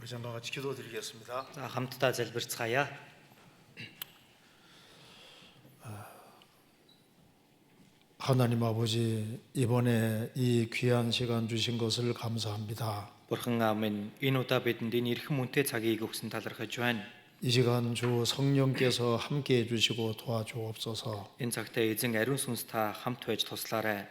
우리 장과 같이 기도드리겠습니다. За хамтдаа залбирцгаая. 하나님 아버지, 이번에 이 귀한 시간 주신 것을 감사합니다. Бурхан аав минь энэ удаа бидэнд энэ эрхэм үнэтэй цагийг өгсөн талархаж байна. 이 시간 주 성령께서 함께 해주시고 도와주옵소서. Энэ цагтаа эзэн ариун сүнс та хамт байж туслаарай.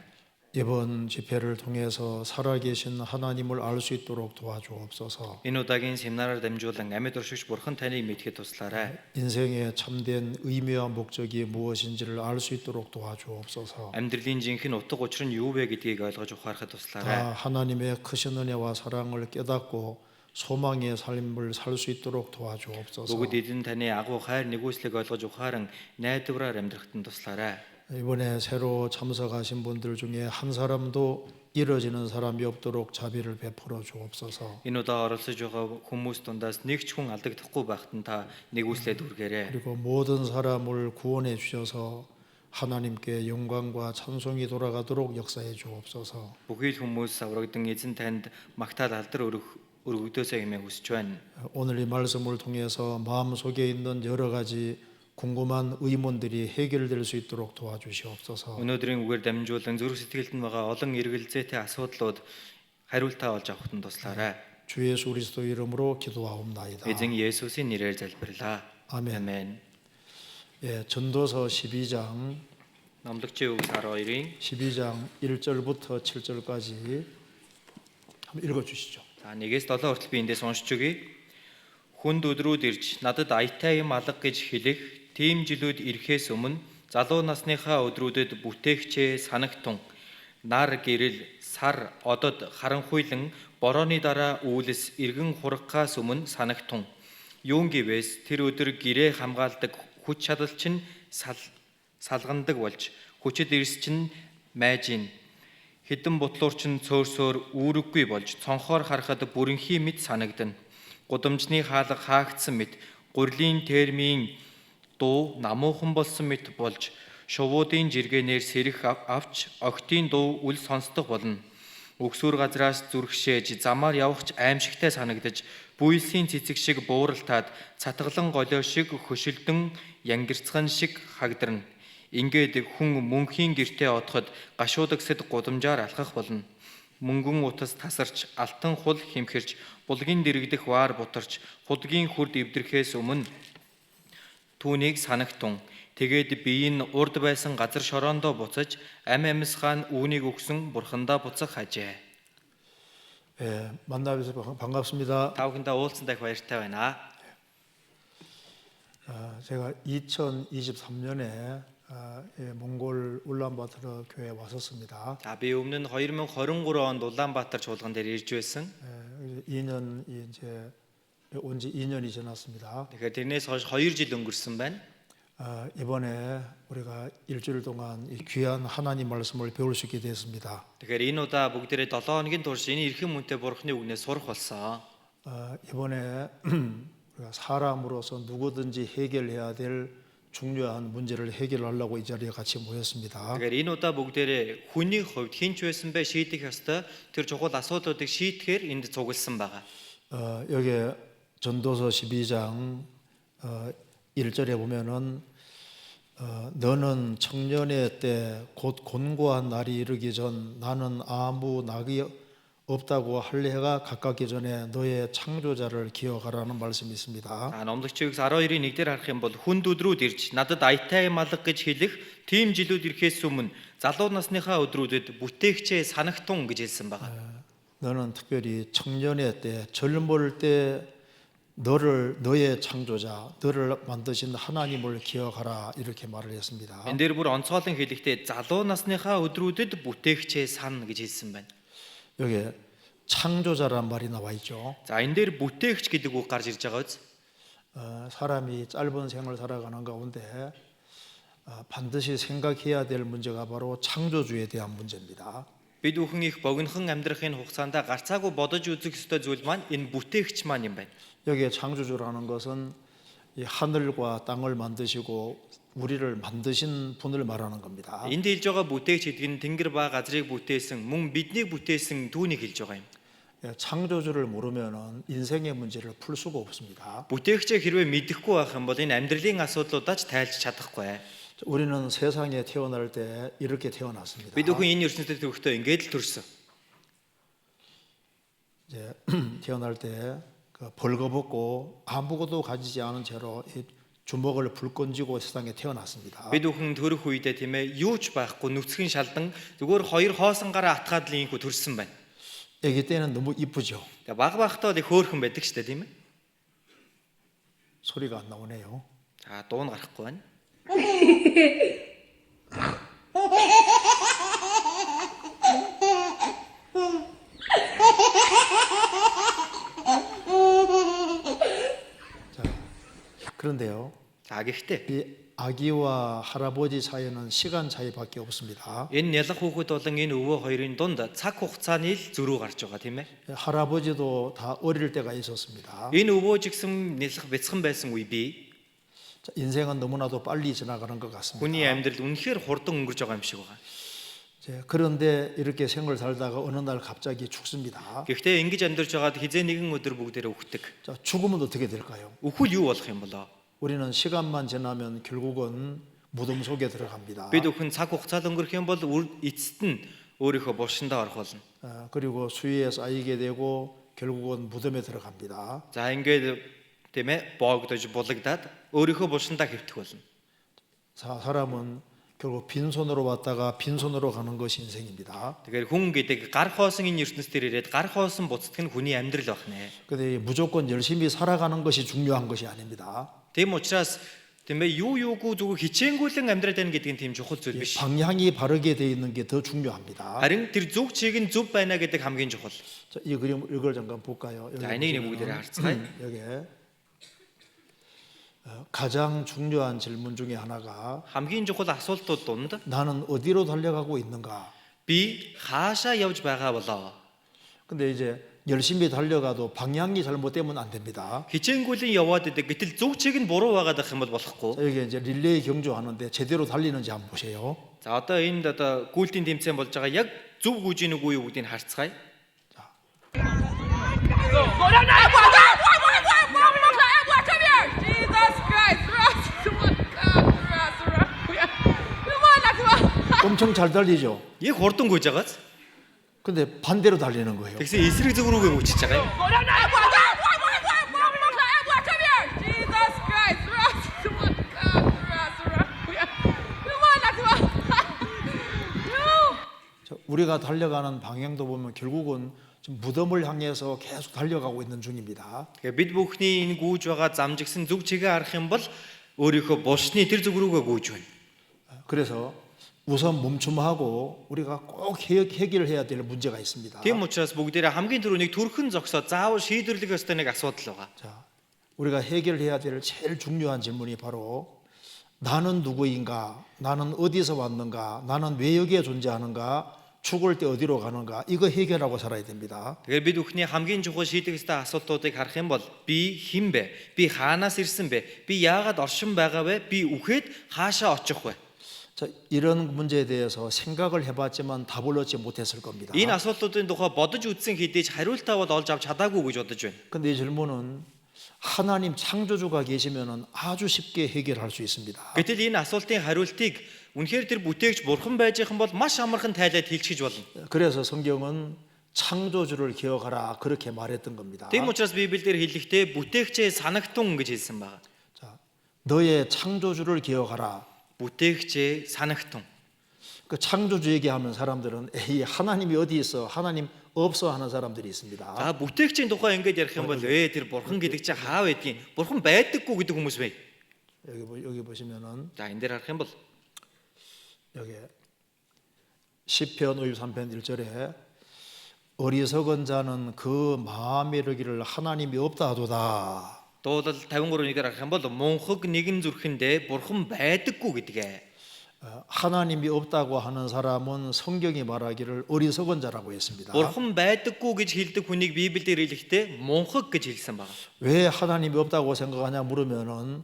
이번 집회를 통해서 살아계신 하나님을 알 수 있도록 도와주옵소서. Энэ удаагийн семинараар дамжуулан амьд уршигч Бурхан таныг мэдхэд туслаарай. 인생의 참된 의미와 목적이 무엇인지를 알 수 있도록 도와주옵소서. Амьдралын жинхэнэ утга учир нь юу вэ гэдгийг ойлгож ухаарахад 다 туслаарай. 하나님의 크신 은혜와 사랑을 깨닫고 소망의 삶을 살 수 있도록 도와주옵소서. Бүгд эзэн таны агуу хайр нэгүслийг ойлгож ухаан найдвараар амьдрахад нь туслаарай. 이번에 새로 참석하신 분들 중에 한 사람도 이뤄지는 사람이 없도록 자비를 베풀어 주옵소서. Энэ удаа оролцож байгаа хүмүүс дундаас нэг ч хүн алдагдахгүй байхад нь та нэгүслээд үргээрэй. 그리고 모든 사람을 구원해 주셔서 하나님께 영광과 찬송이 돌아가도록 역사해 주옵소서. Бүхий л хүмүүс аврагдсан эзэн танд магтаал алдар өргөгдөөсэй хэмээн хүсэж байна. 오늘 이 말씀을 통해서 마음속에 있는 여러 가지 궁금한 의문들이 해결될 수 있도록 도와주시옵소서. Өнөөдрийн үгээр дамжуулан зүрх сэтгэлд нь байгаа олон эргэлзээтэй асуудлууд хариултаа олж авахд нь туслаарай. 주 예수 그리스도 이름으로 기도하옵나이다. Эзэн Есүсийн нэрээр залбирлаа. 아멘. 아멘. 예, 전도서 12장 Номлогчийн үг 12-ийн 12장 1절부터 7절까지 한번 읽어 주시죠. за 1-7 хүртэл би эндээс уншиж өгье. Хүнд өдрүүд ирж надад аятай юм алга гэж хэлэх тийм жилүүд ирэхээс өмнө залуу насныхаа өдрүүдэд бүтээгчээ санагтун нар гэрэл сар одод харанхуйлан борооны дараа үүлс иргэн хурахаас өмнө санагтун юун гэвээс тэр өдөр гэрээ хамгаалдаг хүч чадал чинь салгандаг болж хүчит эрс чинь майжин хэдэн бутлуур чинь цөөрсөөр үүрэггүй болж цонхоор харахад бүрэнхий мэд санагдана. Гудамжны хаалга хаагдсан мэт гурлийн термийн дуу намуухан болсон мэт болж шувуудын жиргэнээр сэрэх авч октийн дуу үл сонсдог болно. Өгсүр газраас зүрхшээж замаар явахч аимшигтай санагдаж буйлсийн цэцэг шиг бууралтаад цатгалан голио шиг хөшөлдөн янгирцхан шиг хагдарна. Ингээд хүн мөнхийн гертээ одоход гашуудагсад гудамжаар алхах болно. Мөнгөн утас тасарч алтан хул хэмхэрч булгийн дэрэгдэх ваар бутарч худгийн хүрд эвдрэхээс өмнө түүнийг санагтун тэгээд бие нь урд байсан газар шороондоо буцаж амьсгаан үүнийг өгсөн бурхандаа буцах хажээ. 만나뵈서 반갑습니다. Та бүхэндээ уулзсан дах баяртай байна. 제가 2023년에 몽골 울란바토르 교회에 왔었습니다. Би өмнө нь 2023 онд Улаанбаатар чуулган дээр ирж байсан. 2년 이제 온 지 2년이 지났습니다. Тэгэхээр тэрнээс хойш 2 жил өнгөрсөн байна. 이번에 우리가 일주일 동안 이 귀한 하나님 말씀을 배울 수 있게 됐습니다. Тэгэхээр энэ удаа бүгдээрээ 7 хоногийн турш энэ эрхэм үнэтэй Бурхны үгнээс сурах болсон. 이번에 우리가 사람으로서 누구든지 해결해야 될 중요한 문제를 해결하려고 이 자리에 같이 모였습니다. Тэгэхээр энэ удаа бүгдээрээ хүний хувьд хинч байсан бай шийдэх ёстой тэр чухал асуудлуудыг шийдэхээр энд цугласан байгаа. 여기 전도서 12장 1절에 보면은 너는 청년의 때 곧 곤고한 날이 이르기 전 나는 아무 낙이 없다고 할 해가 가깝기 전에 너의 창조자를 기억하라는 말씀이 있습니다. Номлогчийг 12-ийн 1-дээр харах юм бол хүнд өдрүүд ирж надад аятай юм алга гэж хэлэх тийм жилүүд ирэхээс өмнө залуу насныхаа өдрүүдэд бүтээгчээ санагтун гэж хэлсэн байгаа. 너는 특별히 청년의 때 젊을 때 너의 창조자, 너를 만드신 하나님을 기억하라 이렇게 말을 했습니다. Энэ дээр бүр онцгойлон хэлэхдээ залуу насныхаа өдрүүдэд бүтээгчээ сана гэж хэлсэн байна. 여기 창조자란 말이 나와 있죠. За энэ дээр бүтээгч гэдэг үг гарч ирж байгаа биз? 사람이 짧은 생을 살아가는 가운데 반드시 생각해야 될 문제가 바로 창조주에 대한 문제입니다. Бид бүхэн их богинохон амьдрахын хугацаанд гарцаагүй бодож үзэх ёстой зүйл маань энэ бүтээгч маань юм байна. 여기에 창조주라는 것은 이 하늘과 땅을 만드시고 우리를 만드신 분을 말하는 겁니다. Энд хэлж байгаа бүтээгч гэдэг нь тэнгэр ба газрыг бүтээсэн, мөн биднийг бүтээсэн түүнийг хэлж байгаа юм. 창조주를 모르면은 인생의 문제를 풀 수가 없습니다. бүтээгчээ хэрвээ мэдэхгүй байх юм бол энэ амьдралын асуудлуудаа ч тайлж чадахгүй. 우리는 세상에 태어날 때 이렇게 태어났습니다. Бид бүхэн энэ ертөнцид төрөхдөө ингээд л төрсөн. 이제 태어날 때 그 벌거벗고 아무것도 가지지 않은 채로 이 주먹을 불끈쥐고 세상에 태어났습니다. Бид бүхэн төрөх үедээ тийм ээ юу ч байхгүй нүцгэн шалдан зүгээр хоёр хоосонгаараа атгаад л инхүү төрсөн байна. 아기 때는 너무 이쁘죠. Тэгээ баг багтаа л их хөөрхөн байдаг ч тийм ээ. 소리가 안 나오네요. За дуу нь гарахгүй байна. 자, 그런데요. За гэхдээ 이 아기와 할아버지 사이에는 시간 차이밖에 없습니다. энэ нялх хүүхэд болон энэ өвөө хоёрын дунд цаг хугацааны л зөрүү гарч байгаа тийм ээ. 할아버지도 다 어릴 때가 있었습니다. Энэ өвөө ч гэсэн нялх бяцхан байсан үе бий. 자, 인생은 너무나도 빨리 지나가는 것 Хүний 같습니다. амьдрал үнэхээр хурдан өнгөрч байгаа юм шиг байгаа. 그런데 이렇게 생을 살다가 어느 날 갑자기 죽습니다. Гэхдээ ингэж амьдарч байгаад хизээ нэгэн өдөр бүгдээрээ өгдөг. 자, 죽으면 어떻게 될까요? Өхөл юу болох юм болоо? 우리는 시간만 지나면 결국은 무덤 속에 들어갑니다. Бид бүхэн цаг хугацаа өнгөрөх юм бол эцэст нь өөрийнхөө булшиндаа орох болно. 그리고 수위에 쌓이게 되고 결국은 무덤에 들어갑니다. За ингээд тийм ээ боогдож булагдаад өөрийнхөө булшиндаа хэвтэх болно. 사람은 결국 빈손으로 왔다가 빈손으로 가는 것이 인생입니다. Тэгэхээр хүн гэдэг гар хоосон энэ ертөнцийн дээр ирээд гар хоосон буцдах нь хүний амьдрал байна. 근데 무조건 열심히 살아가는 것이 중요한 것이 아닙니다. Тийм учраас тийм ээ юугүй зүгээр хичээнгүйлэн амьдраад байна гэдэг нь тийм чухал зүйл биш. 방향이 바르게 돼 있는 게 더 중요합니다. Харин тэр зөв чиг нь зөв байна гэдэг хамгийн чухал. 자, 이 그림 이걸 잠깐 볼까요? 자, энийг нэг бүгдээрээ харцгаая. 여기에 가장 중요한 질문 중에 하나가 Хамгийн чухал асуултууд дунд 나는 어디로 달려가고 있는가? би хаашаа явж байгаа болоо? 근데 이제 열심히 달려가도 방향이 잘못되면 안 됩니다. Хичээнгүйлэн яваад идэг гэтэл зөв чиг нь буруу байгаад ах юм бол болохгүй. 자, 여기 이제 릴레이 경주하는데 제대로 달리는지 한번 보세요. За одоо энд одоо гүйлтийн тэмцээн болж байгаа яг зөв гүйж ийн үгүй юу гэдгийг харцгаая. 엄청 잘 달리죠. Яг хурдан гүйж байгааз. 근데 반대로 달리는 거예요. Тэгсэн эсрэг зүг рүүгээ мөчиж байгаа юм. 자, 우리가 달려가는 방향도 보면 결국은 지금 무덤을 향해서 계속 달려가고 있는 중입니다. Тэгэхээр бид бүхний энэ гүйж байгаа замжигсан зүг чигээ харах юм бол өөрийнхөө булшны тэр зүг рүүгээ гүйж байна. 그래서 우선 멈춤하고 우리가 꼭 해결해야 될 문제가 있습니다. Тийм учраас бүгдээрээ хамгийн түрүүнийг төрхөн зогсоод заавал шийдвэрлэх ёстой нэг асуудал байгаа. 자, 우리가 해결해야 될 제일 중요한 질문이 바로 나는 누구인가? 나는 어디서 왔는가? 나는 왜 여기에 존재하는가? 죽을 때 어디로 가는가? 이거 해결하고 살아야 됩니다. Тэгэхээр бид бүхний хамгийн чухал шийдэх ёстой асуудлуудыг харах юм бол би хэн бэ? Би хаанаас ирсэн бэ? Би яагаад оршин байгаа вэ? Би үхээд хаашаа очих вэ? 자, 이런 문제에 대해서 생각을 해봤지만 답을 얻지 못했을 겁니다. Энэ асуудлуудын тухай бодож үзсэн хэдий ч хариултаа бол олж авч чадаагүй гэж бодож байна. 근데 이 질문은 하나님 창조주가 계시면은 아주 쉽게 해결할 수 있습니다. Гэтэл энэ асуултын хариултыг үнэхээр тэр бүтээгч бурхан байж байгаа юм бол маш амархан тайлаад хэлчихэж болно. 그래서 성경은 창조주를 기억하라 그렇게 말했던 겁니다. Тийм учраас Библиэлд хэлэхдээ бүтээгчээ санагтун гэж хэлсэн байна. 자, 너의 창조주를 기억하라. бүтээгчээ санагтун. 그 창조주 얘기하면 사람들은 에이 하나님이 어디 있어? 하나님 없어 하는 사람들이 있습니다. За бүтээгчийн тухай ингэж ярих юм бол тэр бурхан гэдэг чинь хаа байдгийг бурхан байдаггүй гэдэг хүмүүс бай. 여기 보시면은 За энэ дээр харах юм бол 여기 시편 53편 1절에 어리석은 자는 그 마음에 이르기를 하나님이 없다 하도다. дуулал 53-ыг харах юм бол мунхаг нэгэн зүрхэндээ бурхан байдаггүй гэдгээ. 하나님이 없다고 하는 사람은 성경이 말하기를 어리석은 자라고 했습니다. бурхан байдаггүй гэж хэлдэг хүнийг Библиэлд хэлэхдээ мунхаг гэж хэлсэн байна. 왜 하나님이 없다고 생각하냐 물으면은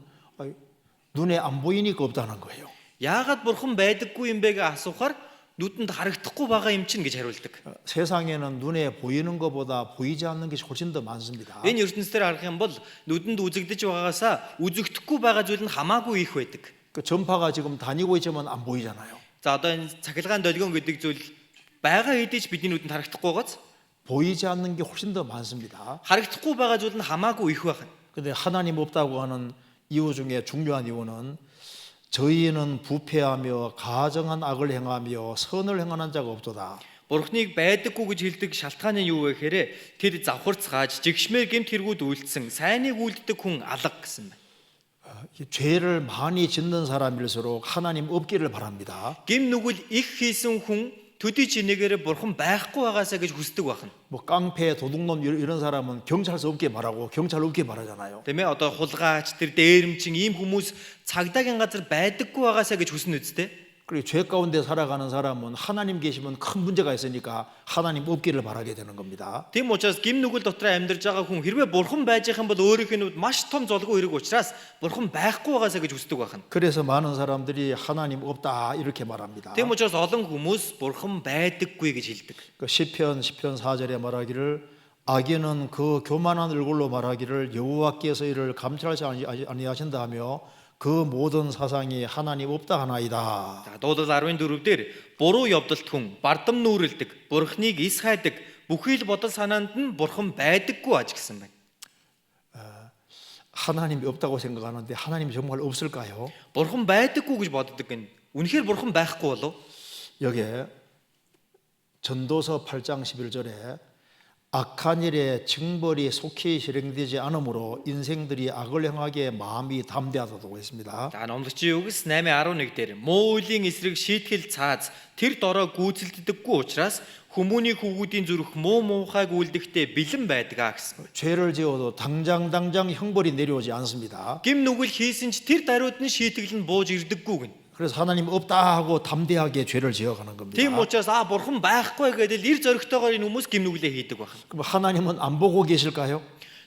눈에 안 보이니까 없다는 거예요. Яагаад бурхан байдаггүй юм бэ гэж асуухаар нүдэнд харагдахгүй байгаа юм чинь гэж хариулдаг. 세상에는 눈에 보이는 것보다 보이지 않는 것이 훨씬 더 많습니다. Энэ ертөнцийн харах юм бол нүдэнд үзэгдэж байгаагаасаа үзэгдэхгүй байгаа зүйл нь хамаагүй их байдаг. 그 전파가 지금 다니고 있지만 안 보이잖아요. За одоо энэ цахилгаан долгион гэдэг зүйл байгаа хэдий ч бидний нүдэнд харагдахгүй гоц. 보이지 않는 게 훨씬 더 많습니다. харагдахгүй байгаа зүйл нь хамаагүй их байна. 근데 하나님 없다고 하는 이유 중에 중요한 이유는 저희는 부패하며 가정한 악을 행하며 선을 행하는 자가 없도다. Бурхныг байдаггүй гэж хэлдэг шалтгаан нь юу вэ гэхээр тэр завхарцгааж жигшмээр гэмт хэрэгүүд үйлдсэн сайныг үйлддэг хүн алга гэсэн байна. 죄를 많이 짓는 사람일수록 하나님 없기를 바랍니다. Гим нүгэл их хийсэн хүн төдий чинээгээр бурхан байхгүй байгаасаа гэж хүсдэг байна. 뭐 깡패, 도둑놈 이런 사람은 경찰서 없게 말하고 경찰 없게 말하잖아요. Тэ мэ одоо хулгайч тэр дээрэмчин ийм хүмүүс цагдаагийн газар байдаггүй байгаасаа гэж хүснэ үсттэй. 그리고 죄 가운데 살아가는 사람은 하나님 계시면 큰 문제가 있으니까 하나님 없기를 바라게 되는 겁니다. Тийм учраас гим нүгэл дотор амьдарч байгаа хүн хэрвээ бурхан байж байгаа юм бол өөрийнх нь маш том золгүй хэрэг учраас бурхан байхгүй байгаасаа гэж хүсдэг байна. 그래서 많은 사람들이 하나님 없다 이렇게 말합니다. Тийм учраас олон хүмүүс бурхан байдаггүй гэж хэлдэг. 그 시편 4절에 말하기를 악인은 그 교만한 얼굴로 말하기를 여호와께서 이를 감찰하지 아니하신다며 그 모든 사상이 하나님 없다 하나이다. За дуулал 14 дээр буруу явдалт хүн бардам нүүрэлдэг, бурхныг ис хайдаг, бүхий л бодол санаанд нь бурхан байдаггүй аж гэсэн байна. 하나님이 없다고 생각하는데 하나님이 정말 없을까요? Бурхан байдаггүй гэж боддог гэн. Үнэхээр бурхан байхгүй болов? 여기에 전도서 8장 11절에 악한 일에 징벌이 속히 실행되지 않으므로 인생들이 악을 행하기에 마음이 담대하다고 했습니다. За номлогчийн үгс 8:11 дээр муу үеийн эсрэг шийтгэл цааз тэр дорой гүйцэлддэггүй учраас хүмүүний хүүгүүдийн зүрх муу муухайг үлдэхдээ бэлэн байдгаа гэсэн. 죄를 지어도 당장 형벌이 내려오지 않습니다. Гим нүгэл хийсэн ч тэр даруйд нь шийтгэл нь бууж ирдэггүй гэн. 그래서 하나님 없다 하고 담대하게 죄를 지어가는 겁니다. Тийм учраас бурхан байхгүй гэдэг ир зоригтойгоор энэ хүмүүс гим нүглээ хийдэг байна. 그럼 하나님은 안 보고 계실까요?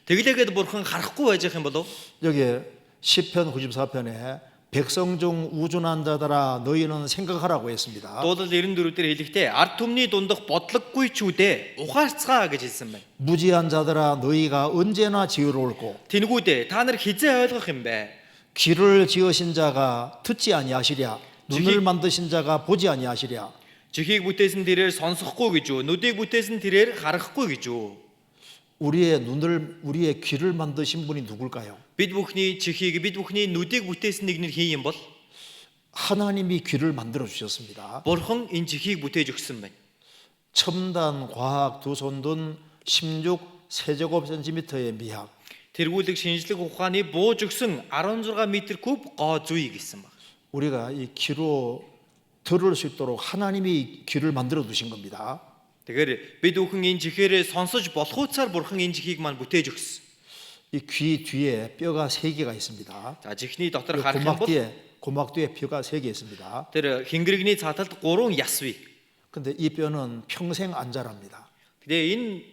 Тэглээгээд бурхан харахгүй байж байгаа юм болов? 여기 시편 94편에 백성 중 우준한 자들아 너희는 생각하라고 했습니다. Дуулал 94 дээр хэлэхдээ ард түмний дундах бодлоггүй ч үдэ ухаарцгаа гэж хэлсэн байна. 무지한 자들아 너희가 언제나 지혜로울고 Тэнгүүдээ та нар хизээ ойлгох юм бэ? 귀를 지으신 자가 듣지 아니하시랴 눈을 만드신 자가 보지 아니하시랴 Чихийг бүтээсэн тэрээр сонсохгүй гэж үү? Нүдийг бүтээсэн тэрээр харахгүй гэж үү? 우리의 귀를 만드신 분이 누굴까요? Бид бүхний чихийг, бид бүхний нүдийг бүтээсэн нэг нэр хин юм бол 하나님이 귀를 만들어 주셨습니다. бурхан энэ чихийг бүтээж өгсөн байна. 첨단 과학 두 손 든 16 세제곱센티미터의 미학 Тэргүүлэг шинжлэх ухааны бууж өгсөн 16 м³ гоо зүй гэсэн баг. 우리가 이 귀로 들을 수 있도록 하나님이 귀를 만들어 두신 겁니다. Тэгэхээр бид бүхэн энэ чихээрээ сонсож болох утсаар бурхан энэ чихийг маань бүтээж өгсөн. 이 귀 뒤에 뼈가 3개가 있습니다. За чихний дотор харах юм бол 고막 뒤에 뼈가 3개 있습니다. тэр хингэрэгний цааталд 3 яс бий. 근데 이 뼈는 평생 안 자랍니다. Тэгээ энэ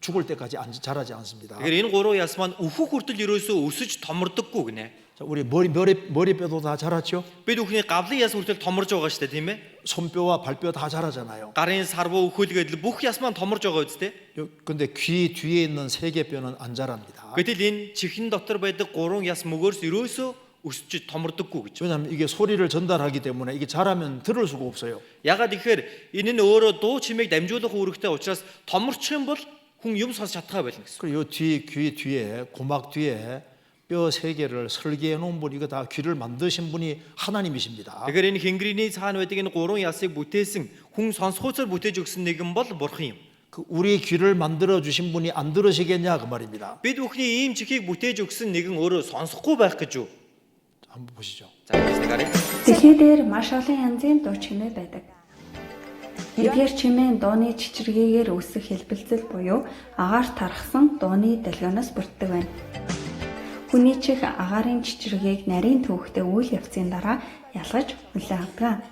죽을 때까지 자라지 않습니다. Тэгэхээр энэ 3 яс маань өөхөх хүртэл ерөөсөө өсөж томордоггүй гинэ. 자, 우리 머리 뼈도 다 자랐죠? Бид бүхний гавлын яс хүртэл томорж байгаа шүү дээ, тийм ээ? 손뼈와 발뼈 다 자라잖아요. Гарын сарвуу өхөлгээд бүх яс маань томорж байгаа үстэй. 근데 귀 뒤에 있는 3개 뼈는 안 자랍니다. Гэтэл энэ чихэн дотор байдаг 3 яс мөгөөс ерөөсөө өсөж томордоггүй гэж. 왜냐하면 이게 소리를 전달하기 때문에 이게 자라면 들을 수가 없어요. Ягаад гэхээр энэ нь өөрөө дуу чимээг дамжуулах үүрэгтэй учраас томорчих юм бол хүн юм сонсож чадхаа байлна гэсэн. 그리고 귀 뒤에 고막 뒤에 뼈 3개를 설계해 놓은 분 이거 다 귀를 만드신 분이 하나님이십니다. Тэгэхээр энэ хингэрийн цаана байдаг энэ 3 ясыг бүтээсэн хүн сонсгоцоор бүтээж өгсөн нэгэн бол бурхан юм. 그 우리 귀를 만들어 주신 분이 안 들으시겠냐 그 말입니다. Бид бүхний ийм чихийг бүтээж өгсөн нэгэн өөрөө сонсохгүй байх гэж юу? 한번 보시죠. За эндээс нэг харъя. Дэлхий дээр маш олон янзын дуу чимээ байдаг. Эдгээр чимээ дууны чичиргээгээр үүсэх хэлбэлцэл буюу агаар тархсан дууны долгионоос бүрддэг байна. Хүний чих агаарын чичиргээг нарийн төвхтэй үйл явцын дараа ялгаж хүлээн авдаг.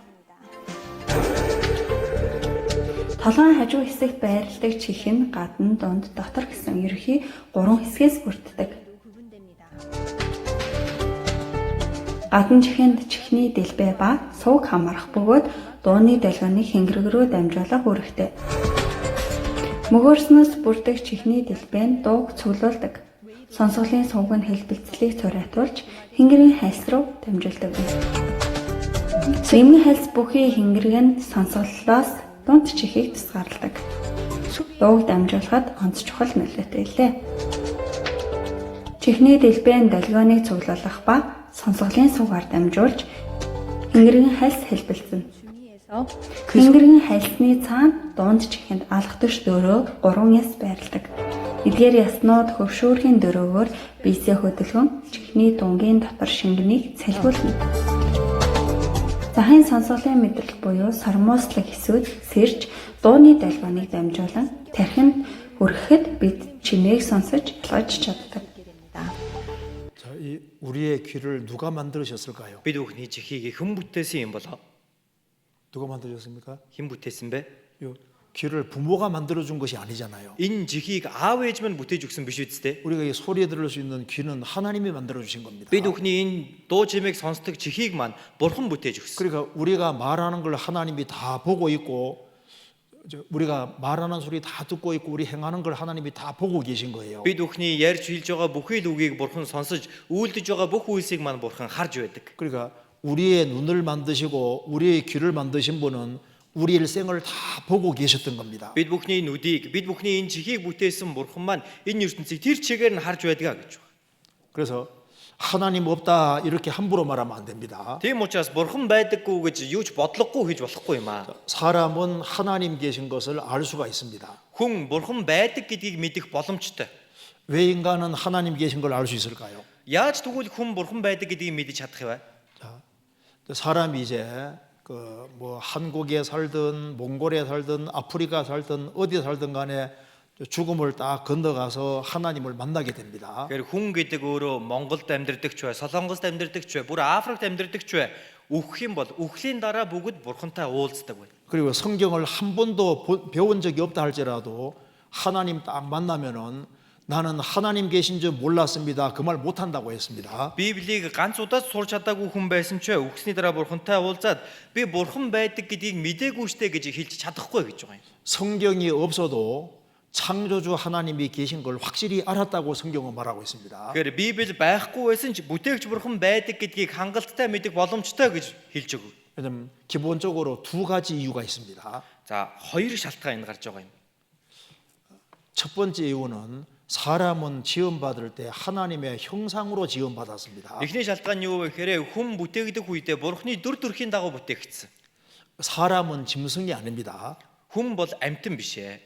Толгойн хажуу хэсэгт байрладаг чих нь гадна, дунд, дотор гэсэн ерөнхий 3 хэсгээс бүрддэг. Гадна чихэнд чихний дэлбээ ба сууг хамаарах бөгөөд дууны долгионы хэнгэрэг рүү дамжуулах үүрэгтэй. Мөгөөрснөөс бүрдэх чихний дэлбээ нь дууг цуглуулдаг. Сонсголын сувг нь хэлбэлцлийг цураатуулж хэнгэрийн хальс руу дамжуулдаг байна. Эмгэн хальс бүхий хэнгэрэг нь сонсголоос дунд чихийг тусгаарладаг. Дууг дамжуулахад онц чухал нөлөөтэй лээ. Чихний дэлбээ нь долгионыг цуглуулах ба сонсголын сувгаар дамжуулж хэнгэрийн хальс хэлбэлцэнэ. Хэнгэрийн хальсны цаана дунд чихэнд алх төш дөрөө 3 яс байрладаг. Эдгээр яснууд хөвшөөрхийн дөрөөгөөр биесээ хөдөлгөн чихний дунгийн дотор шингэнийг салхиулна. Захын сонсголын мэдрэл буюу сормоослог хэсүүд сэрж дууны долгионыг дамжуулан тархинд хүрэхэд бид чимээг сонсож ялгаж чаддаг. 자, 이 우리의 귀를 누가 만드셨을까요? Бид бүхний чихийг хэн бүтээсэн юм болоо? 누가 만드셨습니까? Хэн бүтээсэн бэ? 이 귀를 부모가 만들어 준 것이 아니잖아요. Энэ чихийг аав ээж маань бүтээж өгсөн биш үсттэй. 우리가 이 소리 들을 수 있는 귀는 하나님이 만들어 주신 겁니다. Бид бүхний энэ дуу чимээг сонсдог чихийг маань бурхан бүтээж өгсөн. 그러니까 우리가 말하는 걸 하나님이 다 보고 있고 우리가 말하는 소리 다 듣고 있고 우리 행하는 걸 하나님이 다 보고 계신 거예요. Бид бүхний ярьж хэлж байгаа бүхий л үгийг бурхан сонсож, үйлдэж байгаа бүх үйлсийг маань бурхан харж байдаг. 그러니까 우리의 눈을 만드시고 우리의 귀를 만드신 분은 우리 일생을 다 보고 계셨던 겁니다. Бид бүхний нүдийг, бид бүхний энэ чихийг бүтээсэн бурхан маань энэ ертөнцийг тэр чигээр нь харж байдаг гэж байна. 그래서 하나님 없다 이렇게 함부로 말하면 안 됩니다. Тийм учраас бурхан байдаггүй гэж юуч бодлогогүй гэж болохгүй юм аа. 사람은 하나님 계신 것을 알 수가 있습니다. Хүн бурхан байдаг гэдгийг мэдэх боломжтой. 왜 인간은 하나님 계신 걸 알 수 있을까요? Яаж тэгвэл хүн бурхан байдаг гэдгийг мэдэж чадах вэ? 자, 사람이 이제 그 뭐 한국에 살든 몽골에 살든 아프리카 살든 어디 살든 간에 죽음을 딱 건너가서 하나님을 만나게 됩니다. Тэгэхээр хүн гэдэг өөрөө Монголд амьдардаг ч бай, Солонгост амьдардаг ч бай, бүр Африкт амьдардаг ч бай, үхэх юм бол үхлийн дараа бүгд бурхантай уулздаг байна. 그리고 성경을 한 번도 배운 적이 없다 할지라도 하나님 딱 만나면은 나는 하나님 계신 줄 몰랐습니다. 그 말 못 한다고 했습니다. Библийг ганц удаа сурч чадаагүй хүн байсан ч үхсний дараа бурхантай уулзаад би бурхан байдаг гэдгийг мдээгүй штэ гэж хэлж чадахгүй гэж байгаа юм. 성경이 없어도 창조주 하나님이 계신 걸 확실히 알았다고 성경은 말하고 있습니다. Тэгэхээр Библи байхгүй байсан ч бүтээгч бурхан байдаг гэдгийг хангалттай мэдэх боломжтой гэж хэлж өгөв. 왜냐면 기본적으로 두 가지 이유가 있습니다. За, хоёр шалтгаан энд гарч байгаа юм. 첫 번째 이유는 사람은 지음받을 때 하나님의 형상으로 지음받았습니다. Эхний шалтгаан нь юу вэ гэхээр хүн бүтээгдэх үедээ бурхны дүр төрхийн дагуу бүтээгдсэн. 사람은 짐승이 아닙니다. Хүн бол амьтан биш ээ.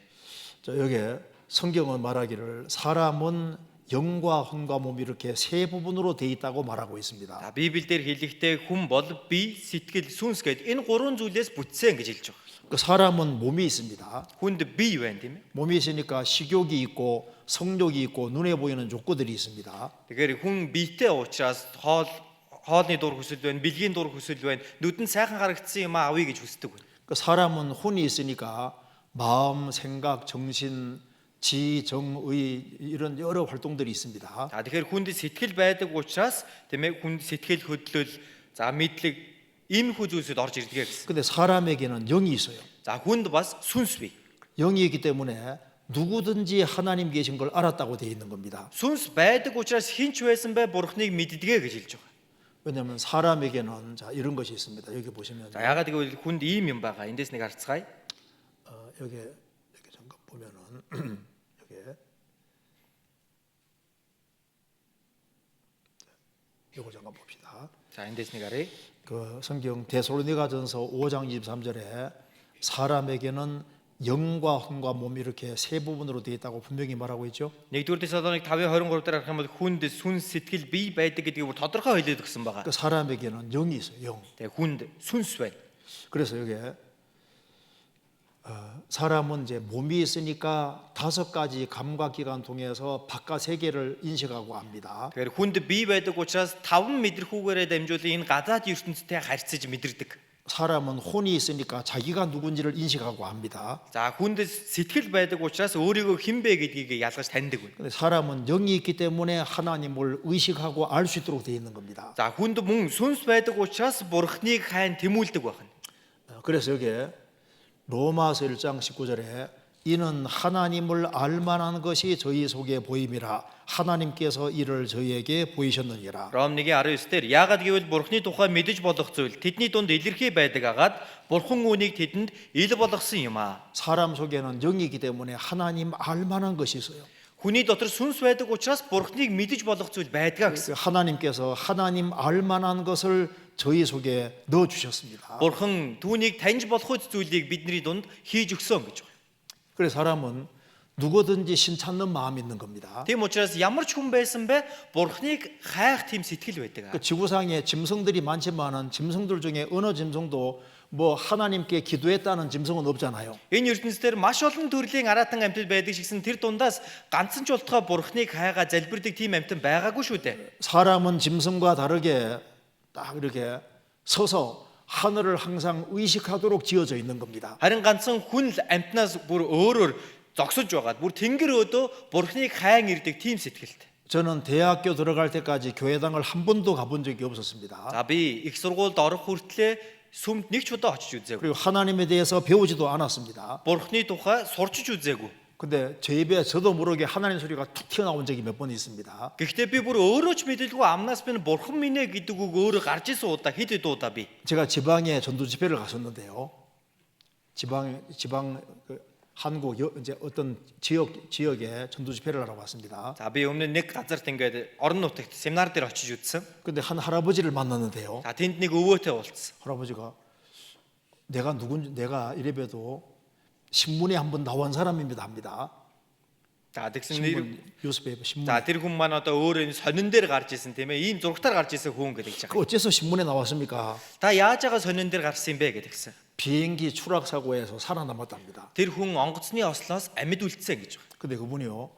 자, 여기에 성경은 말하기를 사람은 영과 혼과 몸 이렇게 세 부분으로 돼 있다고 말하고 있습니다. За, Библиэлд хэлэхдээ хүн бол бие, сэтгэл, сүнс гэдэг энэ гурван зүйлээс бүтсэн гэж хэлж байгаа. 그 사람은 몸이 있습니다. Хүнд бие байна тийм ээ. 몸이 있으니까 식욕이 있고 성욕이 있고 눈에 보이는 욕구들이 있습니다. Тэгэхээр хүн биетэй уучраас хоолны дур хүсэл байна, бэлгийн дур хүсэл байна, нүдэнд сайхан харагдсан юм авъя гэж хүсдэг байна. 그 사람은 혼이 있으니까 마음, 생각, 정신, 지, 정, 의 이런 여러 활동들이 있습니다. За тэгэхээр хүнд сэтгэл байдаг учраас тийм ээ хүнд сэтгэл хөдлөл, за мэдлэг иймэрхүү зүйлсүүд орж ирдэг гэсэн. 근데 사람에게는 영이 있어요. За хүнд бас сүнс бий. 영이 있기 때문에 누구든지 하나님 계신 걸 알았다고 되어 있는 겁니다. Сүнс байдаг учраас хинч байсан бай бурхныг мэддэгэ гэж хэлж байгаа. 왜냐하면 사람에게는 자 이런 것이 있습니다. 여기 보시면 За ягаад гэвэл хүнд ийм юм байгаа. Эндээс нэг харцгаая. 여기 잠깐 보면은 여기 이거 잠깐 봅시다. За эндээс нэг харъя. 그 성경 데살로니가전서 5장 23절에 사람에게는 영과 혼과 몸이 이렇게 세 부분으로 되어 있다고 분명히 말하고 있죠. 1-р Тесалоник 5:23 дээр харах юм бол хүнд сүнс сэтгэл бие байдаг гэдгийг бүр тодорхой хэлээд өгсөн байгаа. 그 사람에게는 영이 있어요. 영. Тэгээ хүнд сүнс байна. 그래서 여기에 사람은 이제 몸이 있으니까 5가지 감각기관 통해서 바깥 세계를 인식하고 압니다. Тэгэхээр хүнд бие байдаг учраас 5 мэдрэхүүгээрээ дамжуулан энэ гадаад ертөнцтэй харьцаж мэдэрдэг. 사람은 혼이 있으니까 자기가 누군지를 인식하고 압니다. За хүнд сэтгэл байдаг учраас өөрийгөө хэн бэ гэдгийг ялгаж таньдаг байна. 근데 사람은 영이 있기 때문에 하나님을 의식하고 알 수 있도록 되어 있는 겁니다. За хүнд мөн сүнс байдаг учраас бурхныг хайн тэмүүлдэг байна. 그래서 여기에 로마서 1장 19절에 이는 하나님을 알만한 것이 저희 속에 보임이라 하나님께서 이를 저희에게 보이셨느니라. Ром 1:19 дээр яагаад гэвэл бурхны тухай мэдэж болох зүйл тэдний дунд илэрхий байдаг агаад бурхан үүнийг тэдэнд ил болгосон юм аа. 사람 속에는 영이 있기 때문에 하나님 알만한 것이 있어요. Хүний дотор сүнс байдаг учраас бурхныг мэдэж болох зүйл байдгаа гэсэн. 하나님께서 하나님 알만한 것을 저희 속에 넣어 주셨습니다. Бурхан түүнийг таньж болох зүйлийг бидний дунд хийж өгсөн гэж байна. 그래서 사람은 누구든지 신찾는 마음이 있는 겁니다. Тийм учраас ямар ч хүн байсан бэ бурхныг хайх тийм сэтгэл байдаг. 그 지구상에 짐승들이 많지만은 짐승들 중에 어느 짐승도 뭐 하나님께 기도했다는 짐승은 없잖아요. Энэ ертөнцийн маш олон төрлийн аратан амьтад байдаг шигсэн тэр дундаас ганцхан ч болтгой бурхныг хайгаа залбирдаг тийм амьтан байгаагүй шүү дээ. 사람은 짐승과 다르게 딱 이렇게 서서 하늘을 항상 의식하도록 지어져 있는 겁니다. Харин ганцхан хүн л амьтнаас бүр өөрөөр зогсож байгаад бүр тэнгэр өөдөө бурхныг хайн ирдэг тийм сэтгэлтэй. 저는 대학교 들어갈 때까지 교회당을 한 번도 가본 적이 없었습니다. За би их сургуульд орох хүртлээр сүмд нэг ч удаа очиж үзээгүй. 그리고 하나님에 대해서 배우지도 않았습니다. Бурхны тухай сурчиж үзээгүй. 근데 제 입에 저도 모르게 하나님 소리가 툭 튀어나온 적이 몇 번 있습니다. Гэхдээ би бүр өөрөө ч мэдээлгүй амнаас минь бурхан минь ээ гэдэг үг өөрөө гарч ирсэн удаа хэд хэд удаа би. 제가 지방에 전도 집회를 갔었는데요. 지방 그 한국 이제 어떤 지역에 전도 집회를 하러 왔습니다. За би өмнө нэг газарт ингээд орон нутагт семинар дээр очиж үзсэн. 근데 한 할아버지를 만났는데요. За тэнд нэг өвөөтэй уулзсан. 할아버지가 내가 이래봬도 신문에 한번 나온 사람입니다 합니다. За тэгсэн нэр 신문 뉴스페이퍼 신문. За тэр хүн маань одоо өөр энэ сонин дээр гарч исэн тийм ээ. Ийм зурагтаар гарч исэн хүн гэдэг 그 чинь. 어째서 신문에 나왔습니까? Та яаж байгаа сонин дээр гарсан юм бэ гэдгсэн. 비행기 추락 사고에서 살아남았답니다. Тэр хүн онгоцны ослоос амьд үлдсэн гэж байна. 근데 그분이요